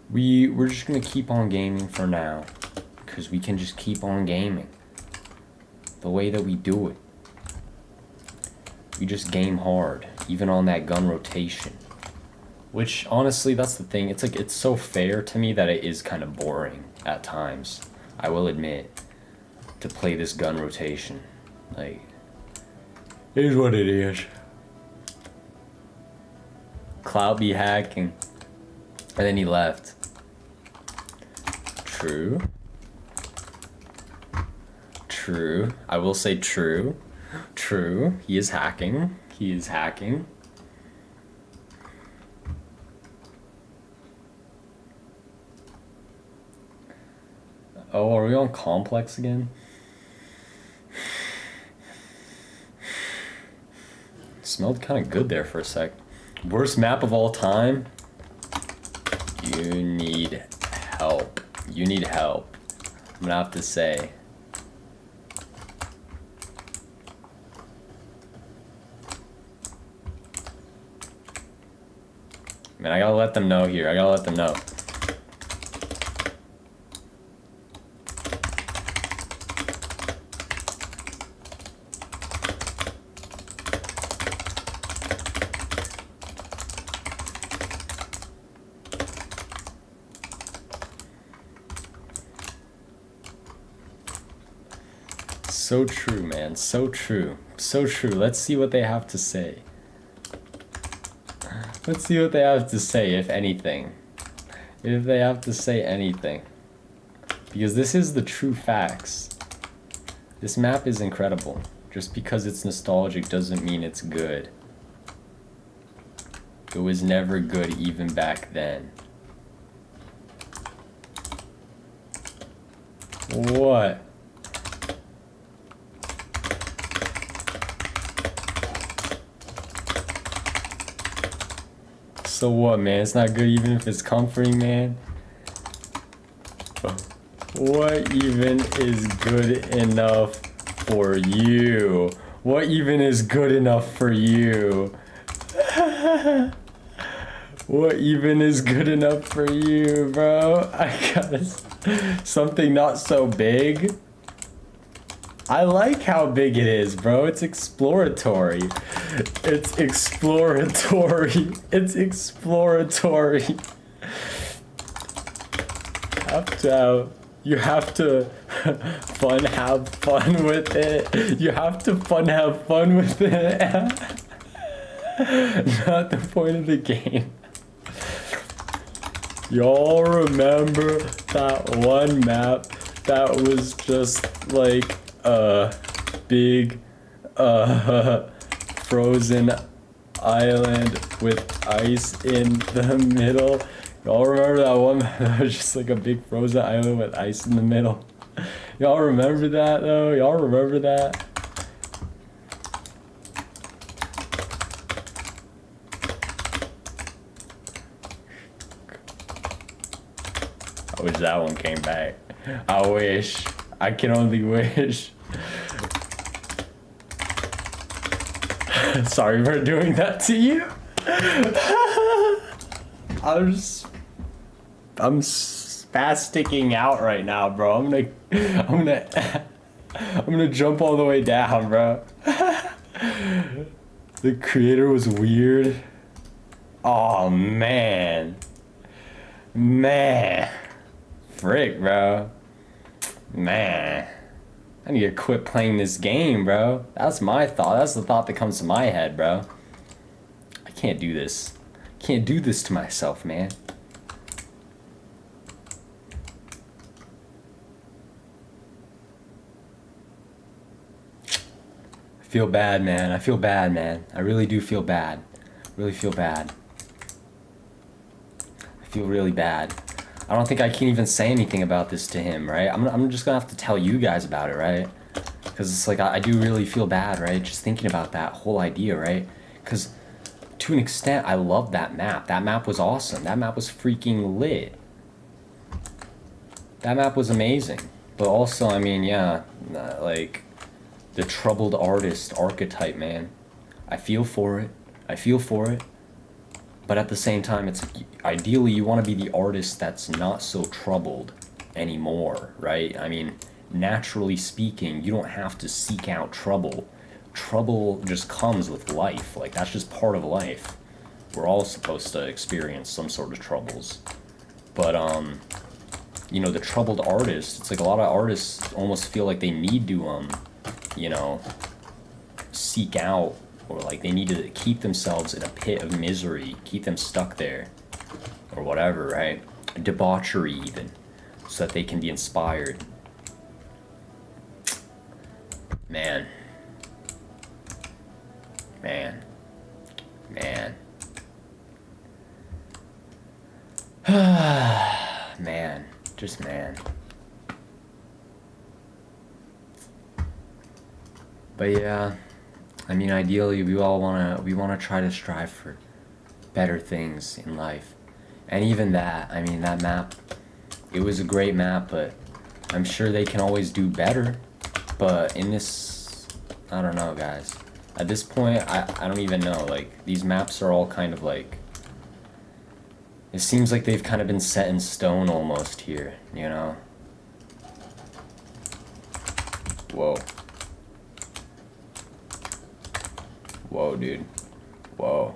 We're just gonna keep on gaming for now. Because we can just keep on gaming. The way that we do it. We just game hard. Even on that gun rotation. Which, honestly, that's the thing. It's like, it's so fair to me that it is kind of boring at times. I will admit. To play this gun rotation. Like, it is what it is. Cloud be hacking. And then he left. True. True. I will say true. True. He is hacking. He is hacking. Oh, are we on complex again? Smelled kind of good there for a sec. Worst map of all time? You need help. You need help. I'm gonna have to say. Man, I gotta let them know here. I gotta let them know. So true, man. So true. So true. Let's see what they have to say. Let's see what they have to say, if anything. If they have to say anything. Because this is the true facts. This map is incredible. Just because it's nostalgic doesn't mean it's good. It was never good even back then. What? So what, man? It's not good even if it's comforting, man. What even is good enough for you? What even is good enough for you? What even is good enough for you, bro? I got something not so big. I like how big it is, bro. It's exploratory. It's exploratory. It's exploratory. You have to have fun with it. You have to have fun with it. Not the point of the game. Y'all remember that one map that was just like a big frozen island with ice in the middle? Y'all remember that one that was just like a big frozen island with ice in the middle? Y'all remember that though? Y'all remember that? I wish that one came back. I wish. I can only wish. Sorry for doing that to you. I'm spasticking out right now, bro. I'm gonna jump all the way down, bro. The creator was weird. Oh man. Frick, bro. Man. I need to quit playing this game, bro. That's my thought. That's the thought that comes to my head, bro. I can't do this. Can't do this to myself, man. I feel bad, man. I feel bad, man. I really do feel bad. Really feel bad. I feel really bad. I don't think I can even say anything about this to him, right? I'm just gonna have to tell you guys about it, right? Because it's like, I do really feel bad, right? Just thinking about that whole idea, right? Because to an extent, I love that map. That map was awesome. That map was freaking lit. That map was amazing. But also, I mean, yeah, like, the troubled artist archetype, man. I feel for it. I feel for it. But at the same time, it's ideally you want to be the artist that's not so troubled anymore, right? I mean, naturally speaking, you don't have to seek out trouble. Trouble just comes with life. Like, that's just part of life. We're all supposed to experience some sort of troubles. But, you know, the troubled artist, it's like a lot of artists almost feel like they need to, you know, seek out, or like they need to keep themselves in a pit of misery, keep them stuck there, or whatever, right? Debauchery even, so that they can be inspired. Man. Man. Man. Man. Just man. But yeah, I mean, ideally, we wanna try to strive for better things in life, and even that. I mean, that map, it was a great map, but I'm sure they can always do better. But in this, I don't know, guys. At this point, I don't even know. Like, these maps are all kind of like, it seems like they've kind of been set in stone almost here, you know? Whoa. Whoa, dude. Whoa.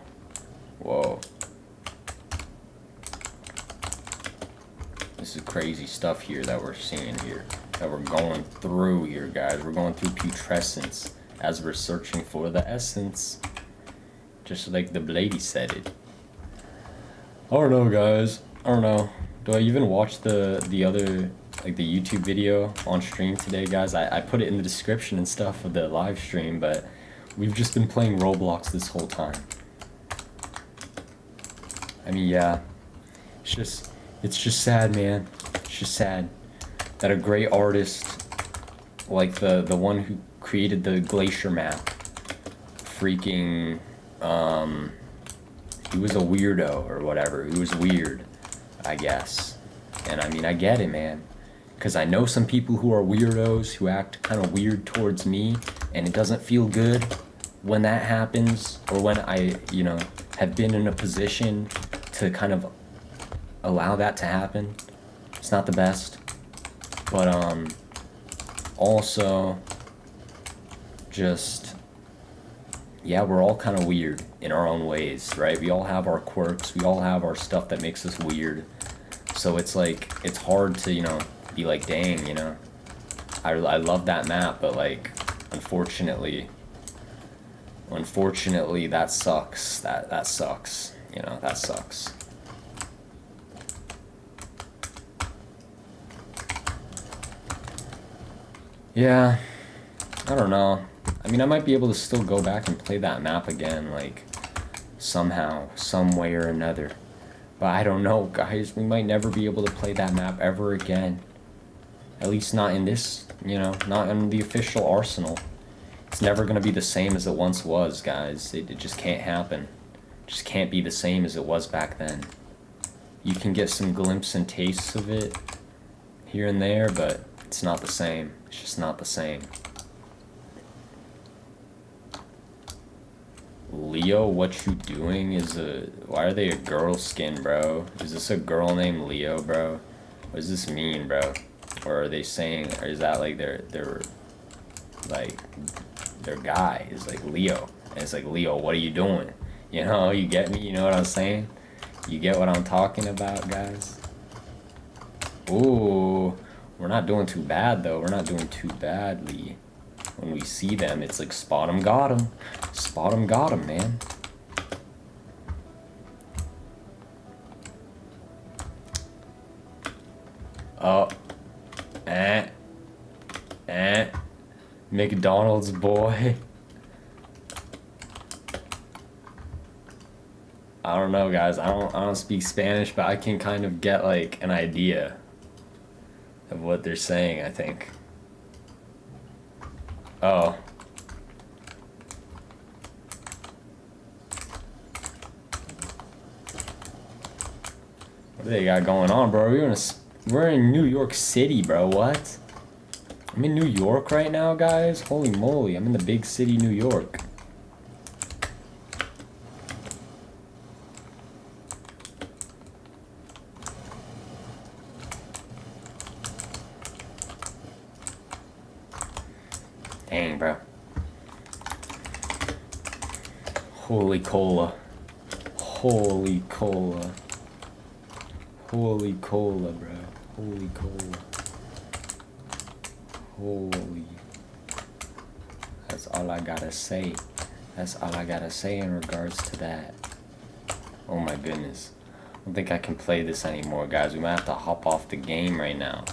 Whoa. This is crazy stuff here that we're seeing here. That we're going through here, guys. We're going through putrescence as we're searching for the essence. Just like the lady said it. I don't know, guys. I don't know. Do I even watch the other, like the YouTube video on stream today, guys? I put it in the description and stuff of the live stream, but we've just been playing Roblox this whole time. I mean, yeah. It's just sad, man. It's just sad that a great artist, like the one who created the glacier map, freaking, he was a weirdo or whatever. He was weird, I guess. And I mean, I get it, man. Because I know some people who are weirdos who act kind of weird towards me, and it doesn't feel good when that happens, or when I, you know, have been in a position to kind of allow that to happen. It's not the best. But, also, just, yeah, we're all kind of weird in our own ways, right? We all have our quirks, we all have our stuff that makes us weird. So it's like, it's hard to, you know, be like, dang, you know, I love that map, but like, unfortunately, that sucks. That sucks, you know, that sucks. Yeah, I don't know. I mean, I might be able to still go back and play that map again, like, somehow, some way or another. But I don't know, guys. We might never be able to play that map ever again. At least not in this, you know, not in the official arsenal. It's never going to be the same as it once was, guys. It just can't happen. It just can't be the same as it was back then. You can get some glimpses and tastes of it here and there, but it's not the same. It's just not the same. Leo, what you doing is why are they a girl skin, bro? Is this a girl named Leo, bro? What does this mean, bro? Or are they saying, or is that like their like their guy is like Leo, and it's like, Leo, what are you doing? You know, you get me? You know what I'm saying? You get what I'm talking about, guys? Ooh, we're not doing too bad though. We're not doing too badly. When we see them, it's like, spot 'em, got 'em. Spot 'em, got 'em, man. Oh. McDonald's boy. I don't know, guys. I don't speak Spanish, but I can kind of get like an idea of what they're saying, I think. Oh. What do they got going on, bro? We're in New York City, bro. What? I'm in New York right now, guys. Holy moly, I'm in the big city, New York. Dang, bro. Holy cola. Holy cola. Holy cola, bro. Holy cola. Holy. That's all I gotta say. That's all I gotta say in regards to that. Oh my goodness. I don't think I can play this anymore, guys. We might have to hop off the game right now.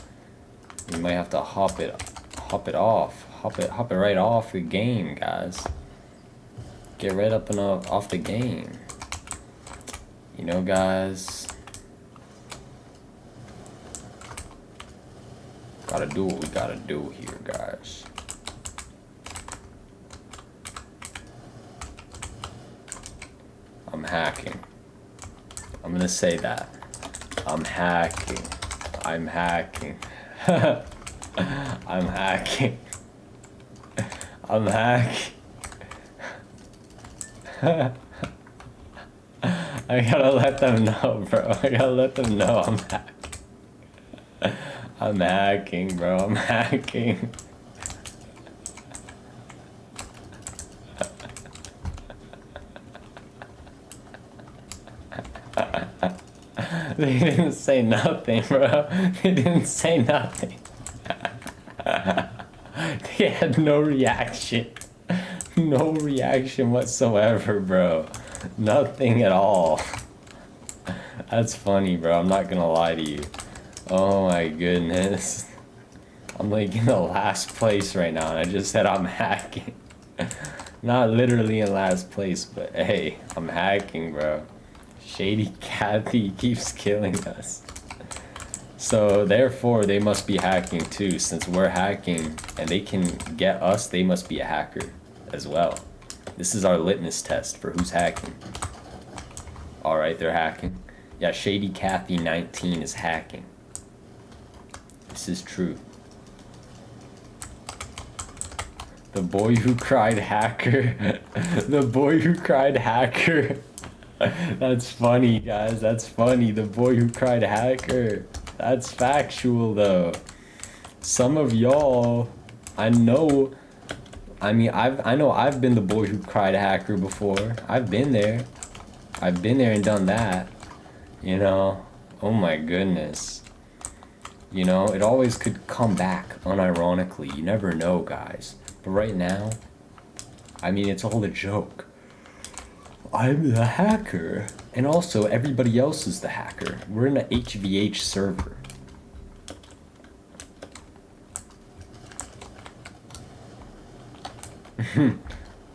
We might have to hop it off. Hop it right off the game, guys. Get right up and off the game. You know, guys. Gotta do what we gotta do here, guys. I'm hacking. I'm gonna say that. I'm hacking. I'm hacking. I'm hacking. I'm hacking. I gotta let them know, bro. I gotta let them know I'm hacking. I'm hacking, bro. I'm hacking. They didn't say nothing, bro. They didn't say nothing. They had no reaction. No reaction whatsoever, bro. Nothing at all. That's funny, bro. I'm not gonna lie to you. Oh my goodness. I'm like in the last place right now, and I just said I'm hacking. Not literally in last place, but hey, I'm hacking, bro. Shady Kathy keeps killing us. So therefore, they must be hacking too. Since we're hacking and they can get us, they must be a hacker as well. This is our litmus test for who's hacking. Alright, they're hacking. Yeah, Shady Kathy 19 is hacking. This is true. The boy who cried hacker. The boy who cried hacker. That's funny, guys. That's funny. The boy who cried hacker. That's factual, though. Some of y'all, I know. I mean, I know I've been the boy who cried hacker before. I've been there. I've been there and done that. You know. Oh my goodness. You know, it always could come back unironically. You never know, guys. But right now, I mean, it's all a joke. I'm the hacker. And also, everybody else is the hacker. We're in an HVH server.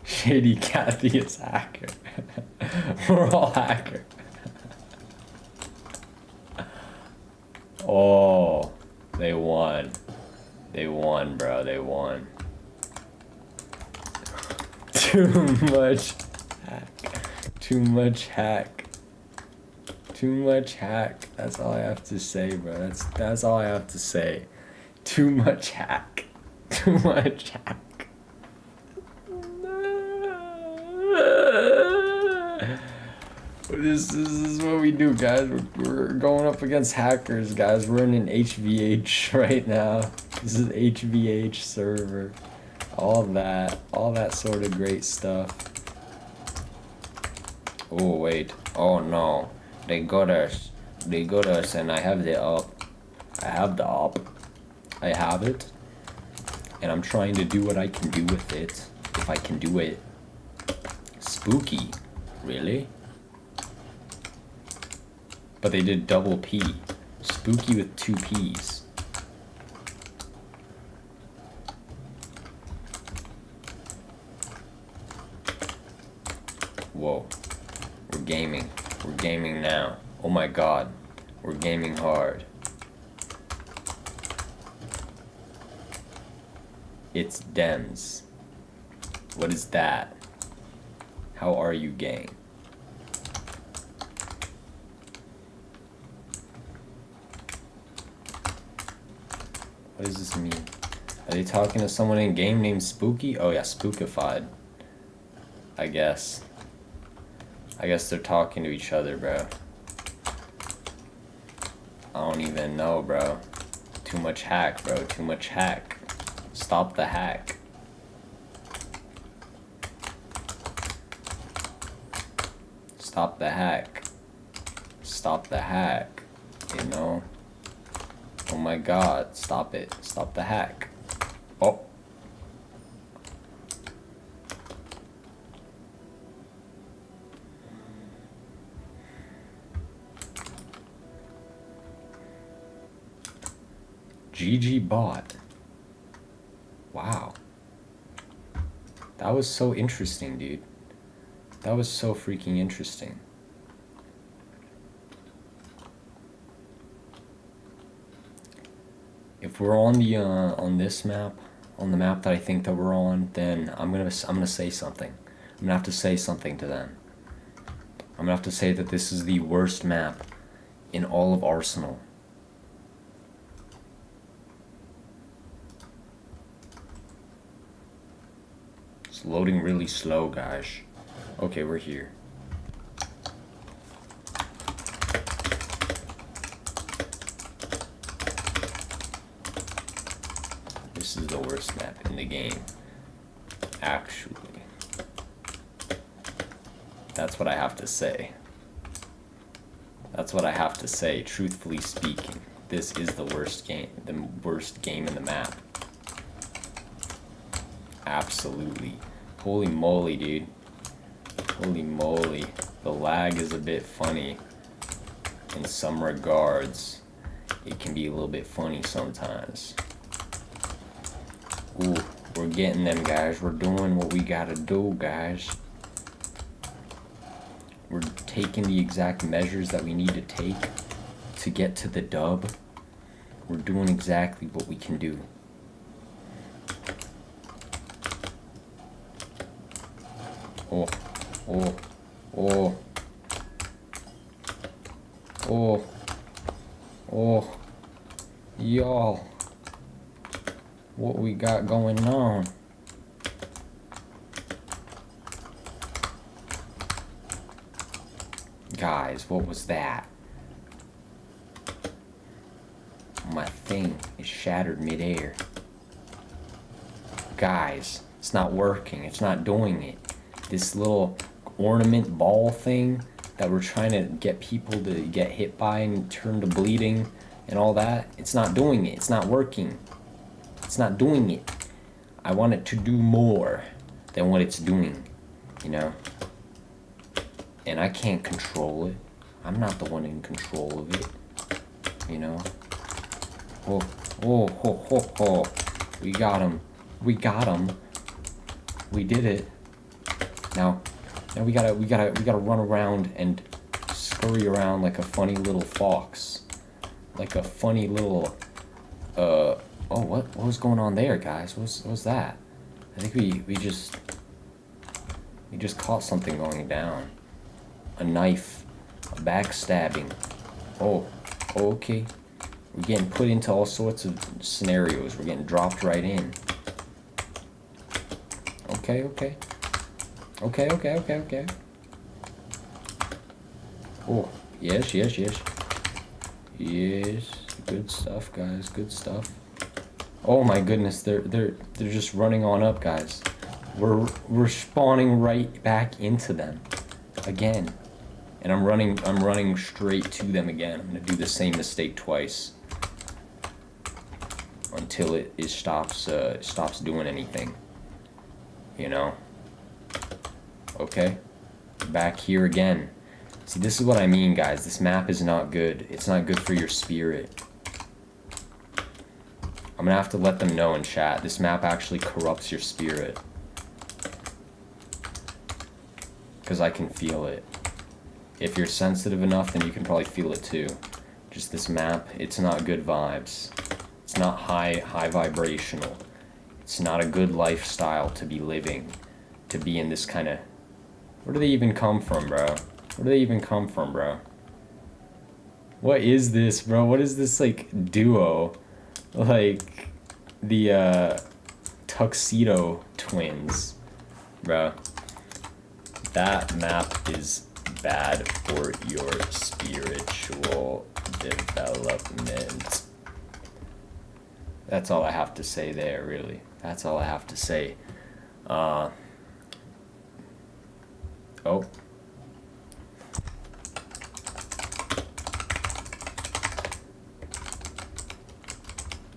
Shady Kathy is hacker. We're all hacker. Oh, they won. They won, bro. They won. Too much hack. Too much hack. Too much hack. That's all I have to say, bro. That's all I have to say. Too much hack. Too much hack. This is what we do, guys. We're going up against hackers, guys. We're in an HVH right now. This is HVH server. All that sort of great stuff. Oh wait. Oh no. They got us. They got us, and I have the up. I have the up. I have it. And I'm trying to do what I can do with it. If I can do it. Spooky. Really? But they did double P. Spooky with 2 P's. Whoa. We're gaming. We're gaming now. Oh my god. We're gaming hard. It's Dems. What is that? How are you, gang? What does this mean? Are they talking to someone in game named Spooky? Oh yeah, Spookified. I guess they're talking to each other, bro. I don't even know, bro. Too much hack, bro. Too much hack. Stop the hack. Stop the hack. Stop the hack. You know? Oh my god. Stop it. Stop the hack. Oh. GG bot. Wow. That was so interesting, dude. That was so freaking interesting. If we're on the on this map, on the map that I think that we're on, then I'm gonna say something. I'm gonna have to say something to them. I'm gonna have to say that this is the worst map in all of Arsenal. It's loading really slow, guys. Okay, we're here. This is the worst map in the game. Actually. That's what I have to say. That's what I have to say, truthfully speaking. This is the worst game in the map. Absolutely. Holy moly, dude. Holy moly. The lag is a bit funny. In some regards, it can be a little bit funny sometimes. Ooh, we're getting them, guys. We're doing what we gotta do, guys. We're taking the exact measures that we need to take to get to the dub. We're doing exactly what we can do. Oh, oh, oh, oh, oh, y'all, what we got going on? Guys, what was that? My thing is shattered midair. Guys, it's not working. It's not doing it. This little ornament ball thing that we're trying to get people to get hit by and turn to bleeding and all that, it's not doing it. It's not working. It's not doing it. I want it to do more than what it's doing, you know? And I can't control it. I'm not the one in control of it, you know? Oh, oh, ho, ho, ho. We got him. We got him. We did it. Now we gotta run around and scurry around like a funny little fox, like a funny little. Oh, what was going on there, guys? What was that? I think we just caught something going down. A knife, a backstabbing. Oh, okay. We're getting put into all sorts of scenarios. We're getting dropped right in. Okay, okay. Okay, okay, okay, okay. Oh, yes, yes, yes. Yes, good stuff, guys, good stuff. Oh my goodness, they're just running on up, guys. We're spawning right back into them again. And I'm running straight to them again. I'm gonna do the same mistake twice until it stops doing anything. You know? Okay? Back here again. See, this is what I mean, guys. This map is not good. It's not good for your spirit. I'm gonna have to let them know in chat. This map actually corrupts your spirit. Because I can feel it. If you're sensitive enough, then you can probably feel it too. Just this map, it's not good vibes. It's not high vibrational. It's not a good lifestyle to be living, to be in this kind of... Where do they even come from, bro? Where do they even come from, bro? What is this, bro? What is this, like, duo? Like, the, Tuxedo Twins, bro. That map is bad for your spiritual development. That's all I have to say there, really. That's all I have to say. Oh.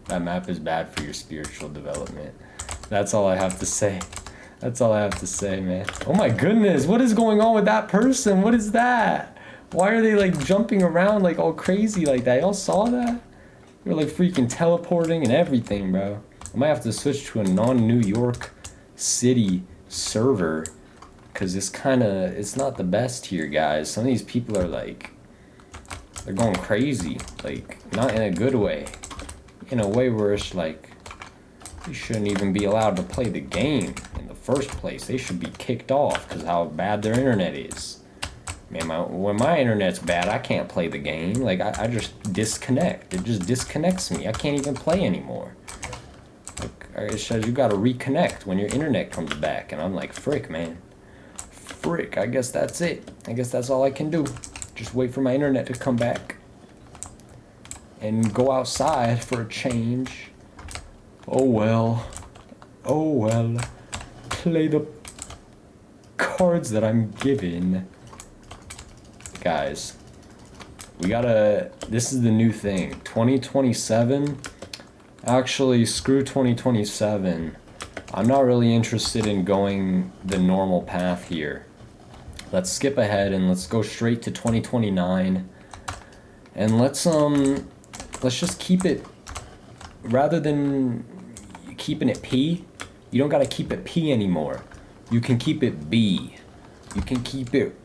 That map is bad for your spiritual development. That's all I have to say. That's all I have to say, man. Oh my goodness, what is going on with that person? What is that? Why are they like jumping around like all crazy like that? Y'all saw that? They're like freaking teleporting and everything, bro. I might have to switch to a non-New York City server, because it's not the best here, guys. Some of these people are like, they're going crazy. Like, not in a good way. In a way where it's like, they shouldn't even be allowed to play the game in the first place. They should be kicked off because how bad their internet is. Man, when my internet's bad, I can't play the game. Like, I just disconnect. It just disconnects me. I can't even play anymore. Like, it says you gotta reconnect when your internet comes back. And I'm like, frick, man. Frick, I guess that's it. I guess that's all I can do. Just wait for my internet to come back. And go outside for a change. Oh well. Oh well. Play the cards that I'm given. Guys, we gotta... This is the new thing. 2027? Actually, screw 2027. I'm not really interested in going the normal path here. Let's skip ahead and let's go straight to 2029. And let's just keep it... Rather than keeping it P, you don't gotta keep it P anymore. You can keep it B. You can keep it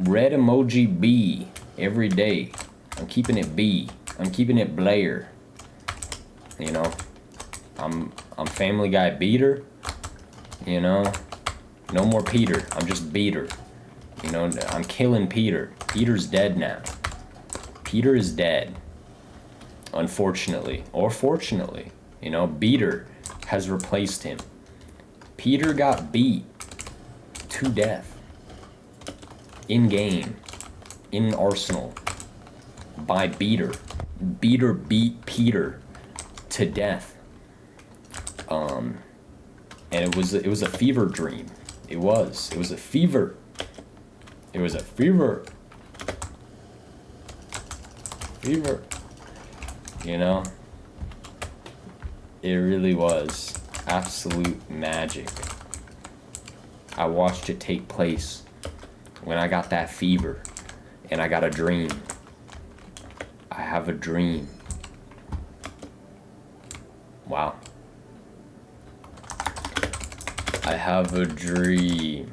red emoji B every day. I'm keeping it B. I'm keeping it Blair. You know, I'm Family Guy Beater. You know, no more Peter. I'm just Beater. You know, I'm killing Peter. Peter's dead now. Peter is dead. Unfortunately, or fortunately, you know, Beater has replaced him. Peter got beat to death in game, in Arsenal, by Beater. Beater beat Peter to death. And it was a fever dream. It was a fever. It was a fever. Fever. You know, it really was absolute magic. I watched it take place when I got that fever and I got a dream. I have a dream. Wow. I have a dream.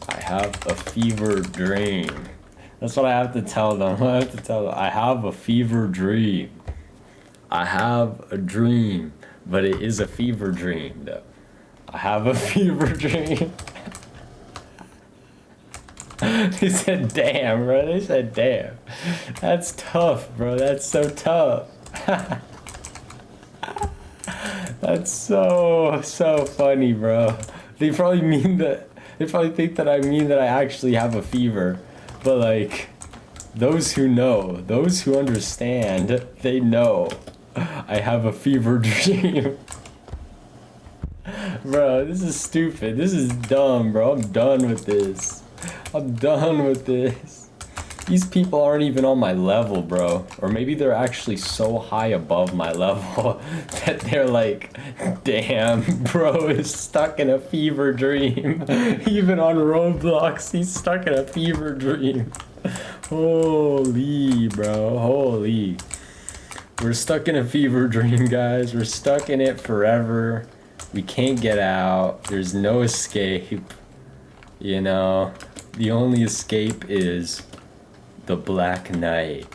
I have a fever dream. That's what I have to tell them. I have to tell them, I have a fever dream. I have a dream, but it is a fever dream, though. I have a fever dream. They said, damn, bro. They said, damn. That's tough, bro. That's so tough. That's so funny, bro. They probably mean that. They probably think that I mean that I actually have a fever. But like, those who know, those who understand, they know I have a fever dream. Bro, this is stupid. This is dumb, bro. I'm done with this. I'm done with this. These people aren't even on my level, bro. Or maybe they're actually so high above my level that they're like, damn, bro is stuck in a fever dream. Even on Roblox, he's stuck in a fever dream. Holy, bro, holy. We're stuck in a fever dream, guys. We're stuck in it forever. We can't get out. There's no escape. You know, The only escape is the Black Night,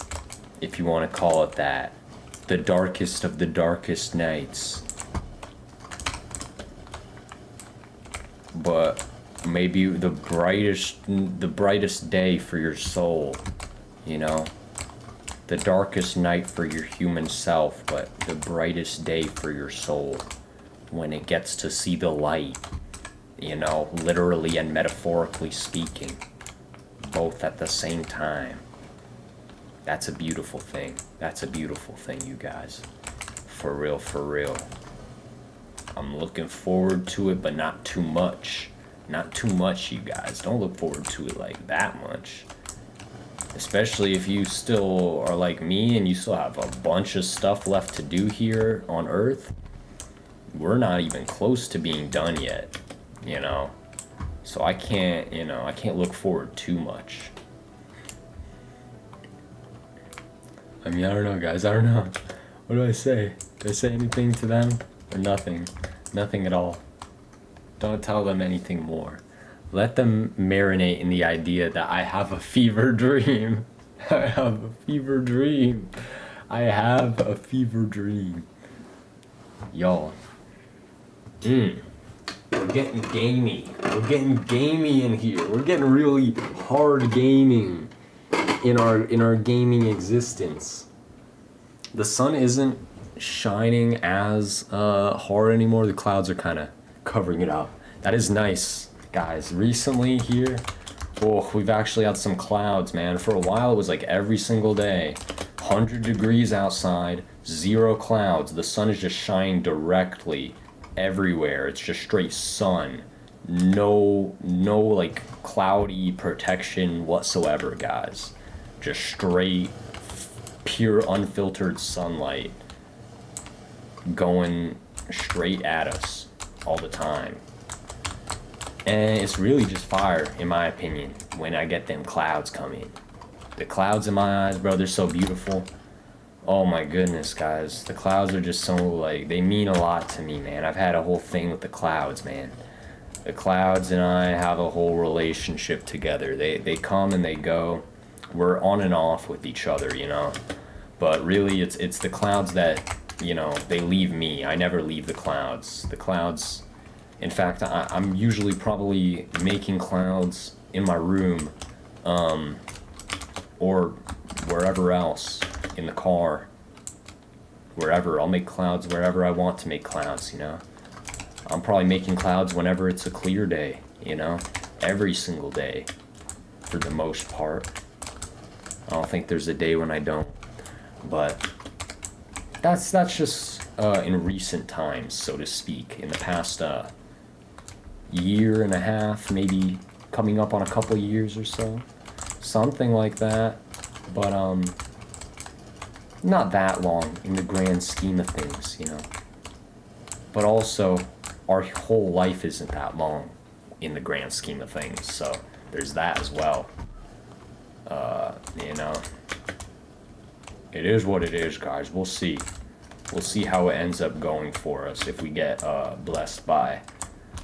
if you want to call it that. The darkest of the darkest nights. But maybe the brightest day for your soul, you know? The darkest night for your human self, but the brightest day for your soul when it gets to see the light, you know, literally and metaphorically speaking, both at the same time. That's a beautiful thing. That's a beautiful thing, you guys. For real, for real. I'm looking forward to it, but not too much. Not too much, you guys. Don't look forward to it like that much. Especially if you still are like me and you still have a bunch of stuff left to do here on Earth. We're not even close to being done yet, you know? So I can't, you know, I can't look forward too much. I mean, I don't know, guys. I don't know. What do I say? Do I say anything to them? Or nothing? Nothing at all. Don't tell them anything more. Let them marinate in the idea that I have a fever dream. I have a fever dream. I have a fever dream. Y'all. We're getting gamey. We're getting gamey in here. We're getting really hard gaming in our gaming existence. The sun isn't shining as hard anymore. The clouds are kind of covering it up. That is nice, guys. Recently here, oh, we've actually had some clouds, man. For a while it was like every single day, 100 degrees outside, 0 clouds. The sun is just shining directly everywhere. It's just straight sun. No like cloudy protection whatsoever, guys. Just straight, pure, unfiltered sunlight going straight at us all the time. And it's really just fire, in my opinion, when I get them clouds coming. The clouds in my eyes, bro, they're so beautiful. Oh my goodness, guys. The clouds are just so, like, they mean a lot to me, man. I've had a whole thing with the clouds, man. The clouds and I have a whole relationship together. They come and they go. We're on and off with each other, you know. But really, it's the clouds that, you know, they leave me. I never leave the clouds. The clouds, in fact, I'm usually probably making clouds in my room, or wherever else, in the car, wherever. I'll make clouds wherever I want to make clouds, you know. I'm probably making clouds whenever it's a clear day, you know, every single day, for the most part. I don't think there's a day when I don't, but that's just in recent times, so to speak. In the past year and a half, maybe coming up on a couple years or so, something like that. But not that long in the grand scheme of things, you know. But also, our whole life isn't that long in the grand scheme of things, so there's that as well. You know, it is what it is, guys. We'll see. We'll see how it ends up going for us if we get blessed by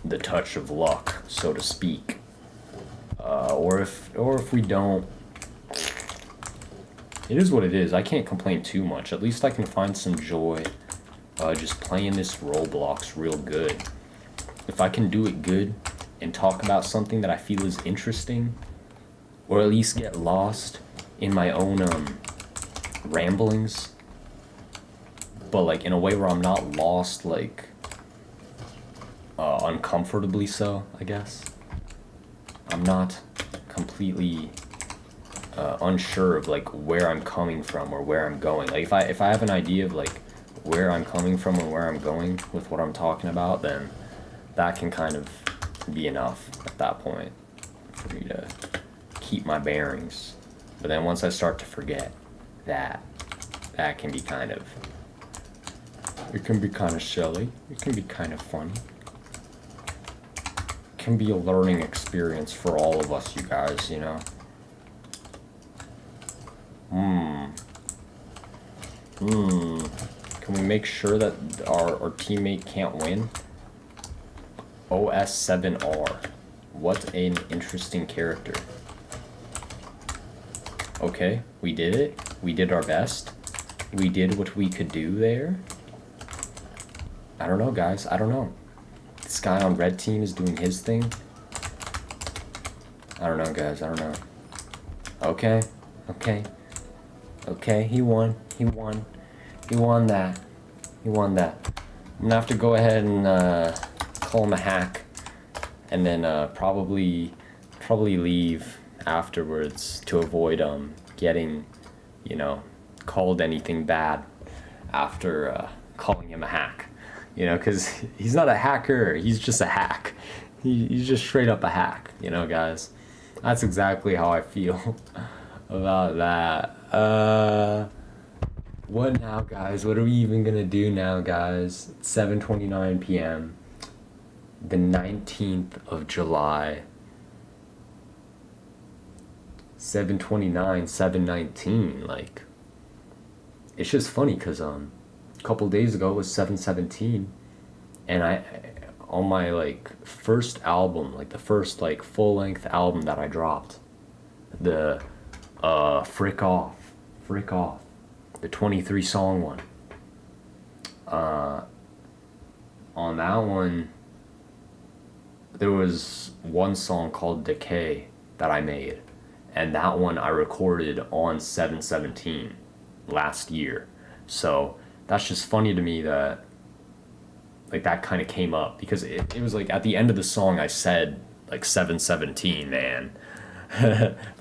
the touch of luck, so to speak, or if we don't. It is what it is. I can't complain too much. At least I can find some joy just playing this Roblox real good. If I can do it good and talk about something that I feel is interesting, or at least get lost in my own ramblings, but like in a way where I'm not lost, like uncomfortably so, I guess. I'm not completely unsure of like where I'm coming from or where I'm going. Like if I have an idea of like where I'm coming from and where I'm going with what I'm talking about, then that can kind of be enough at that point for me to keep my bearings. But then once I start to forget that can be kind of, it can be kind of silly, it can be kind of funny. It can be a learning experience for all of us, you guys, you know. Can we make sure that our teammate can't win? OS7R. What an interesting character. Okay, we did it. We did our best. We did what we could do there. I don't know, guys. I don't know. This guy on red team is doing his thing. I don't know, guys. I don't know. Okay. Okay. Okay, he won. He won. He won that. He won that. I'm gonna have to go ahead and call him a hack. And then probably leave afterwards to avoid getting, you know, called anything bad after calling him a hack. You know, because he's not a hacker, he's just a hack. He's just straight up a hack, you know, guys. That's exactly how I feel about that. What now, guys? What are we even gonna do now, guys? It's 7:29 p.m. the 19th of July. 7:29, 7:19, like, it's just funny because a couple days ago it was 7:17, and I on my like first album, like the first like full-length album that I dropped, the Frick Off, the 23 song one, on that one there was one song called Decay that I made, and that one I recorded on 7/17 last year. So that's just funny to me that like that kind of came up, because it was like at the end of the song I said like 7/17, man.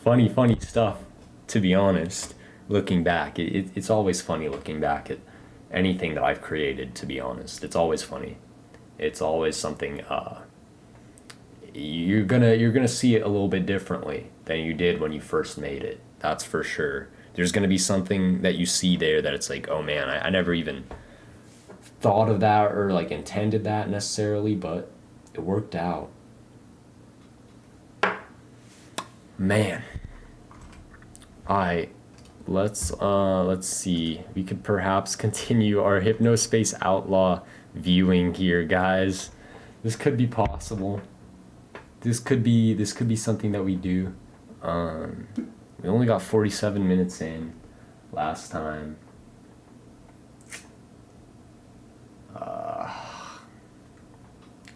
funny stuff, to be honest. Looking back, it's always funny looking back at anything that I've created, to be honest. It's always funny. It's always something you're gonna see it a little bit differently than you did when you first made it. That's for sure. There's gonna be something that you see there that it's like, oh man, I never even thought of that or like intended that necessarily, but it worked out. Man. Let's see. We could perhaps continue our HypnoSpace Outlaw viewing here, guys. This could be possible. This could be something that we do. We only got 47 minutes in last time.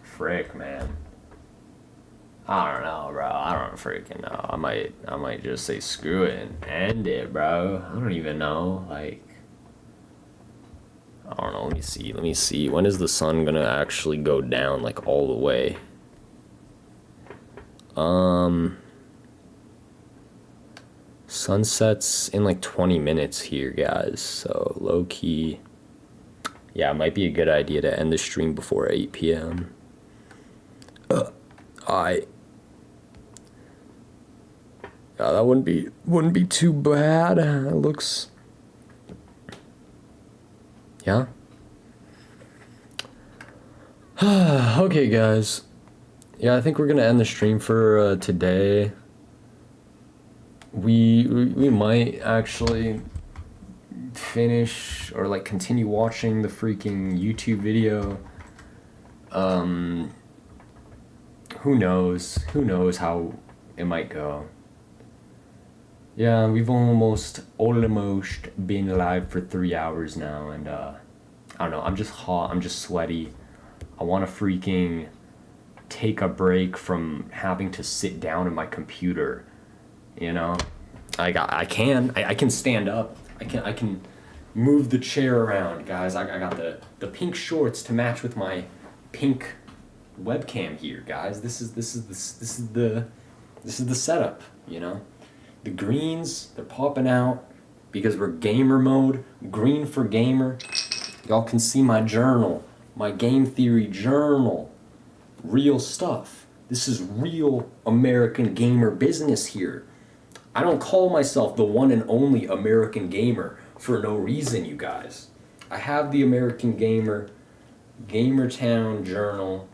Frick, man. I don't know, bro. I don't freaking know. I might just say screw it and end it, bro. I don't even know. Like, I don't know. Let me see. When is the sun gonna actually go down, like, all the way? Sunset's in like 20 minutes here, guys. So low key, yeah, it might be a good idea to end the stream before 8 p.m. Yeah, that wouldn't be too bad. It looks, yeah. Okay, guys. Yeah, I think we're gonna end the stream for today. We might actually finish or like continue watching the freaking YouTube video. Who knows how it might go. Yeah, we've almost been live for 3 hours now, and I don't know, I'm just hot, I'm just sweaty. I want to freaking take a break from having to sit down at my computer, you know? I can stand up. I can move the chair around, guys. I got the pink shorts to match with my pink webcam here, guys. This is the setup, you know? The greens, they're popping out because we're gamer mode. Green for gamer. Y'all can see my journal, my game theory journal. Real stuff. This is real American gamer business here. I don't call myself the one and only American gamer for no reason, you guys. I have the American Gamer, Gamertown journal.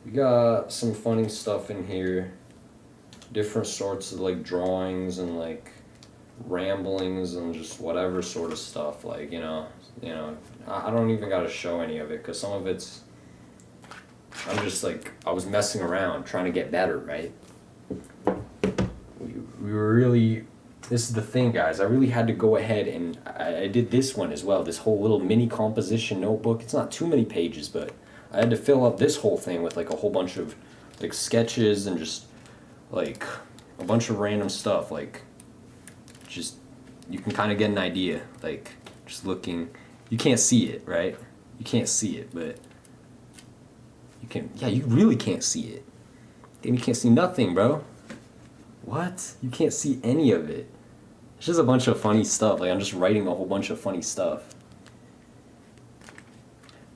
We got some funny stuff in here. Different sorts of like drawings and like ramblings and just whatever sort of stuff. Like, you know, I don't even gotta show any of it because some of it's I'm just like, I was messing around trying to get better, right? We were really, this is the thing, guys. I really had to go ahead and I did this one as well. This whole little mini composition notebook. It's not too many pages, but I had to fill up this whole thing with like a whole bunch of like sketches and just like a bunch of random stuff. Like, just, you can kind of get an idea. Like, just looking, you can't see it, right? You can't see it, but you can, yeah, you really can't see it. Damn, you can't see nothing, bro. What? You can't see any of it. It's just a bunch of funny stuff. Like, I'm just writing a whole bunch of funny stuff.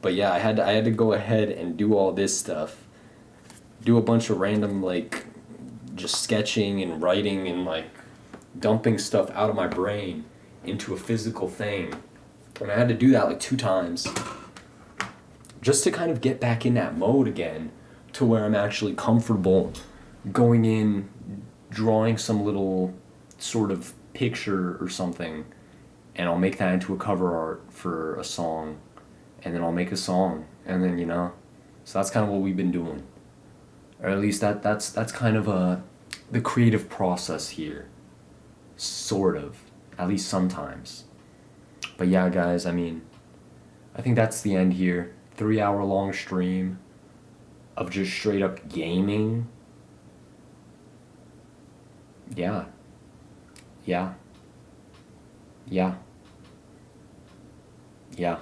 But yeah, I had to go ahead and do all this stuff. Do a bunch of random, like, just sketching and writing and, like, dumping stuff out of my brain into a physical thing. And I had to do that, like, 2 times. Just to kind of get back in that mode again, to where I'm actually comfortable going in, drawing some little sort of picture or something, and I'll make that into a cover art for a song, and then I'll make a song, and then, you know, so that's kind of what we've been doing, or at least that's kind of the creative process here, sort of, at least sometimes. But yeah, guys, I mean, I think that's the end here. 3-hour long stream of just straight up gaming. Yeah. Yeah. Yeah. Yeah.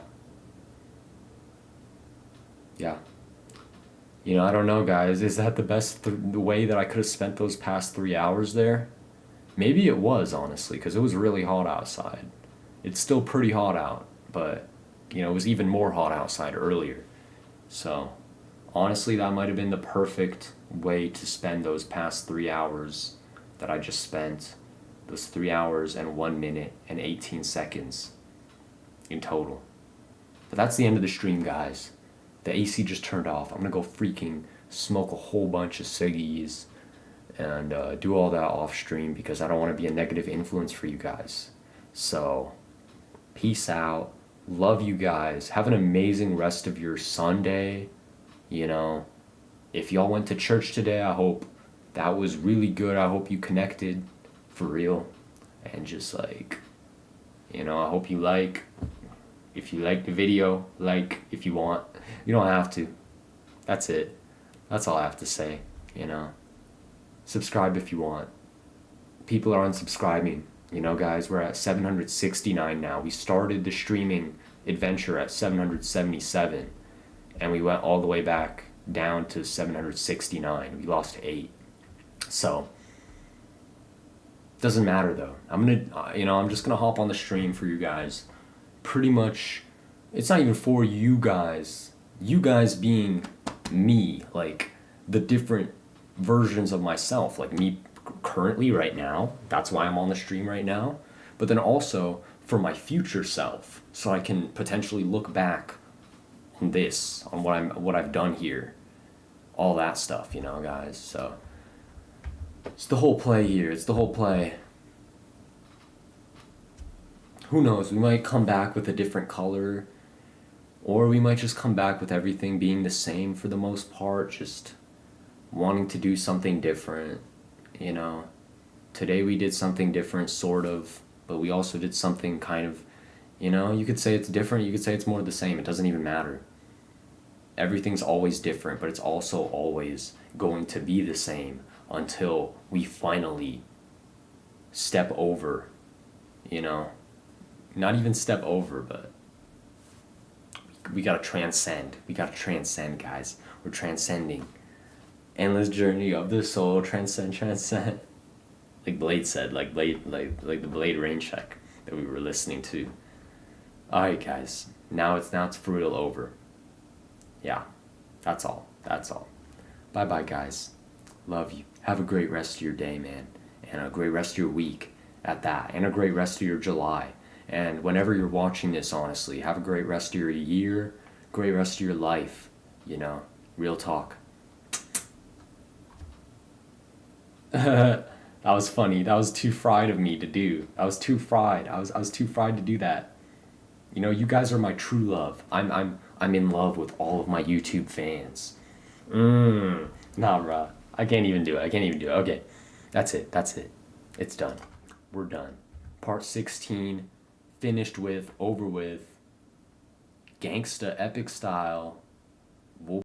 Yeah. You know, I don't know, guys. Is that the best the way that I could have spent those past 3 hours there? Maybe it was, honestly, because it was really hot outside. It's still pretty hot out, but, you know, it was even more hot outside earlier. So, honestly, that might have been the perfect way to spend those past 3 hours that I just spent. Those 3 hours and 1 minute and 18 seconds in total. But that's the end of the stream, guys. The AC just turned off. I'm gonna go freaking smoke a whole bunch of ciggies and do all that off stream because I don't want to be a negative influence for you guys. So, peace out. Love you guys. Have an amazing rest of your Sunday. You know, if y'all went to church today, I hope that was really good. I hope you connected for real. And just like, you know, I hope you like. If you like the video, like if you want. You don't have to. That's it. That's all I have to say, you know. Subscribe if you want. People are unsubscribing. You know, guys, we're at 769 now. We started the streaming adventure at 777, and we went all the way back down to 769. We lost 8. So, doesn't matter though. I'm just gonna hop on the stream for you guys. Pretty much, it's not even for you guys. You guys being me, like the different versions of myself, like me currently right now. That's why I'm on the stream right now. But then also for my future self, so I can potentially look back on this, on what I've done here, all that stuff, you know, guys. So it's the whole play here. It's the whole play. Who knows? We might come back with a different color, or we might just come back with everything being the same for the most part, just wanting to do something different, you know. Today we did something different, sort of, but we also did something kind of, you know, you could say it's different, you could say it's more the same, it doesn't even matter. Everything's always different, but it's also always going to be the same until we finally step over, you know. Not even step over, but we gotta transcend. We gotta transcend, guys. We're transcending. Endless journey of the soul, transcend. Like Blade said, like the Blade rain check that we were listening to. Alright, guys. Now it's for real over. Yeah. That's all. Bye bye, guys. Love you. Have a great rest of your day, man. And a great rest of your week at that. And a great rest of your July. And whenever you're watching this, honestly, have a great rest of your year, great rest of your life, you know, real talk. That was funny. That was too fried of me to do. I was too fried. I was too fried to do that. You know, you guys are my true love. I'm in love with all of my YouTube fans. Nah, bruh. I can't even do it. I can't even do it. Okay. That's it. That's it. It's done. We're done. Part 16, finished with, over with. Gangsta epic style.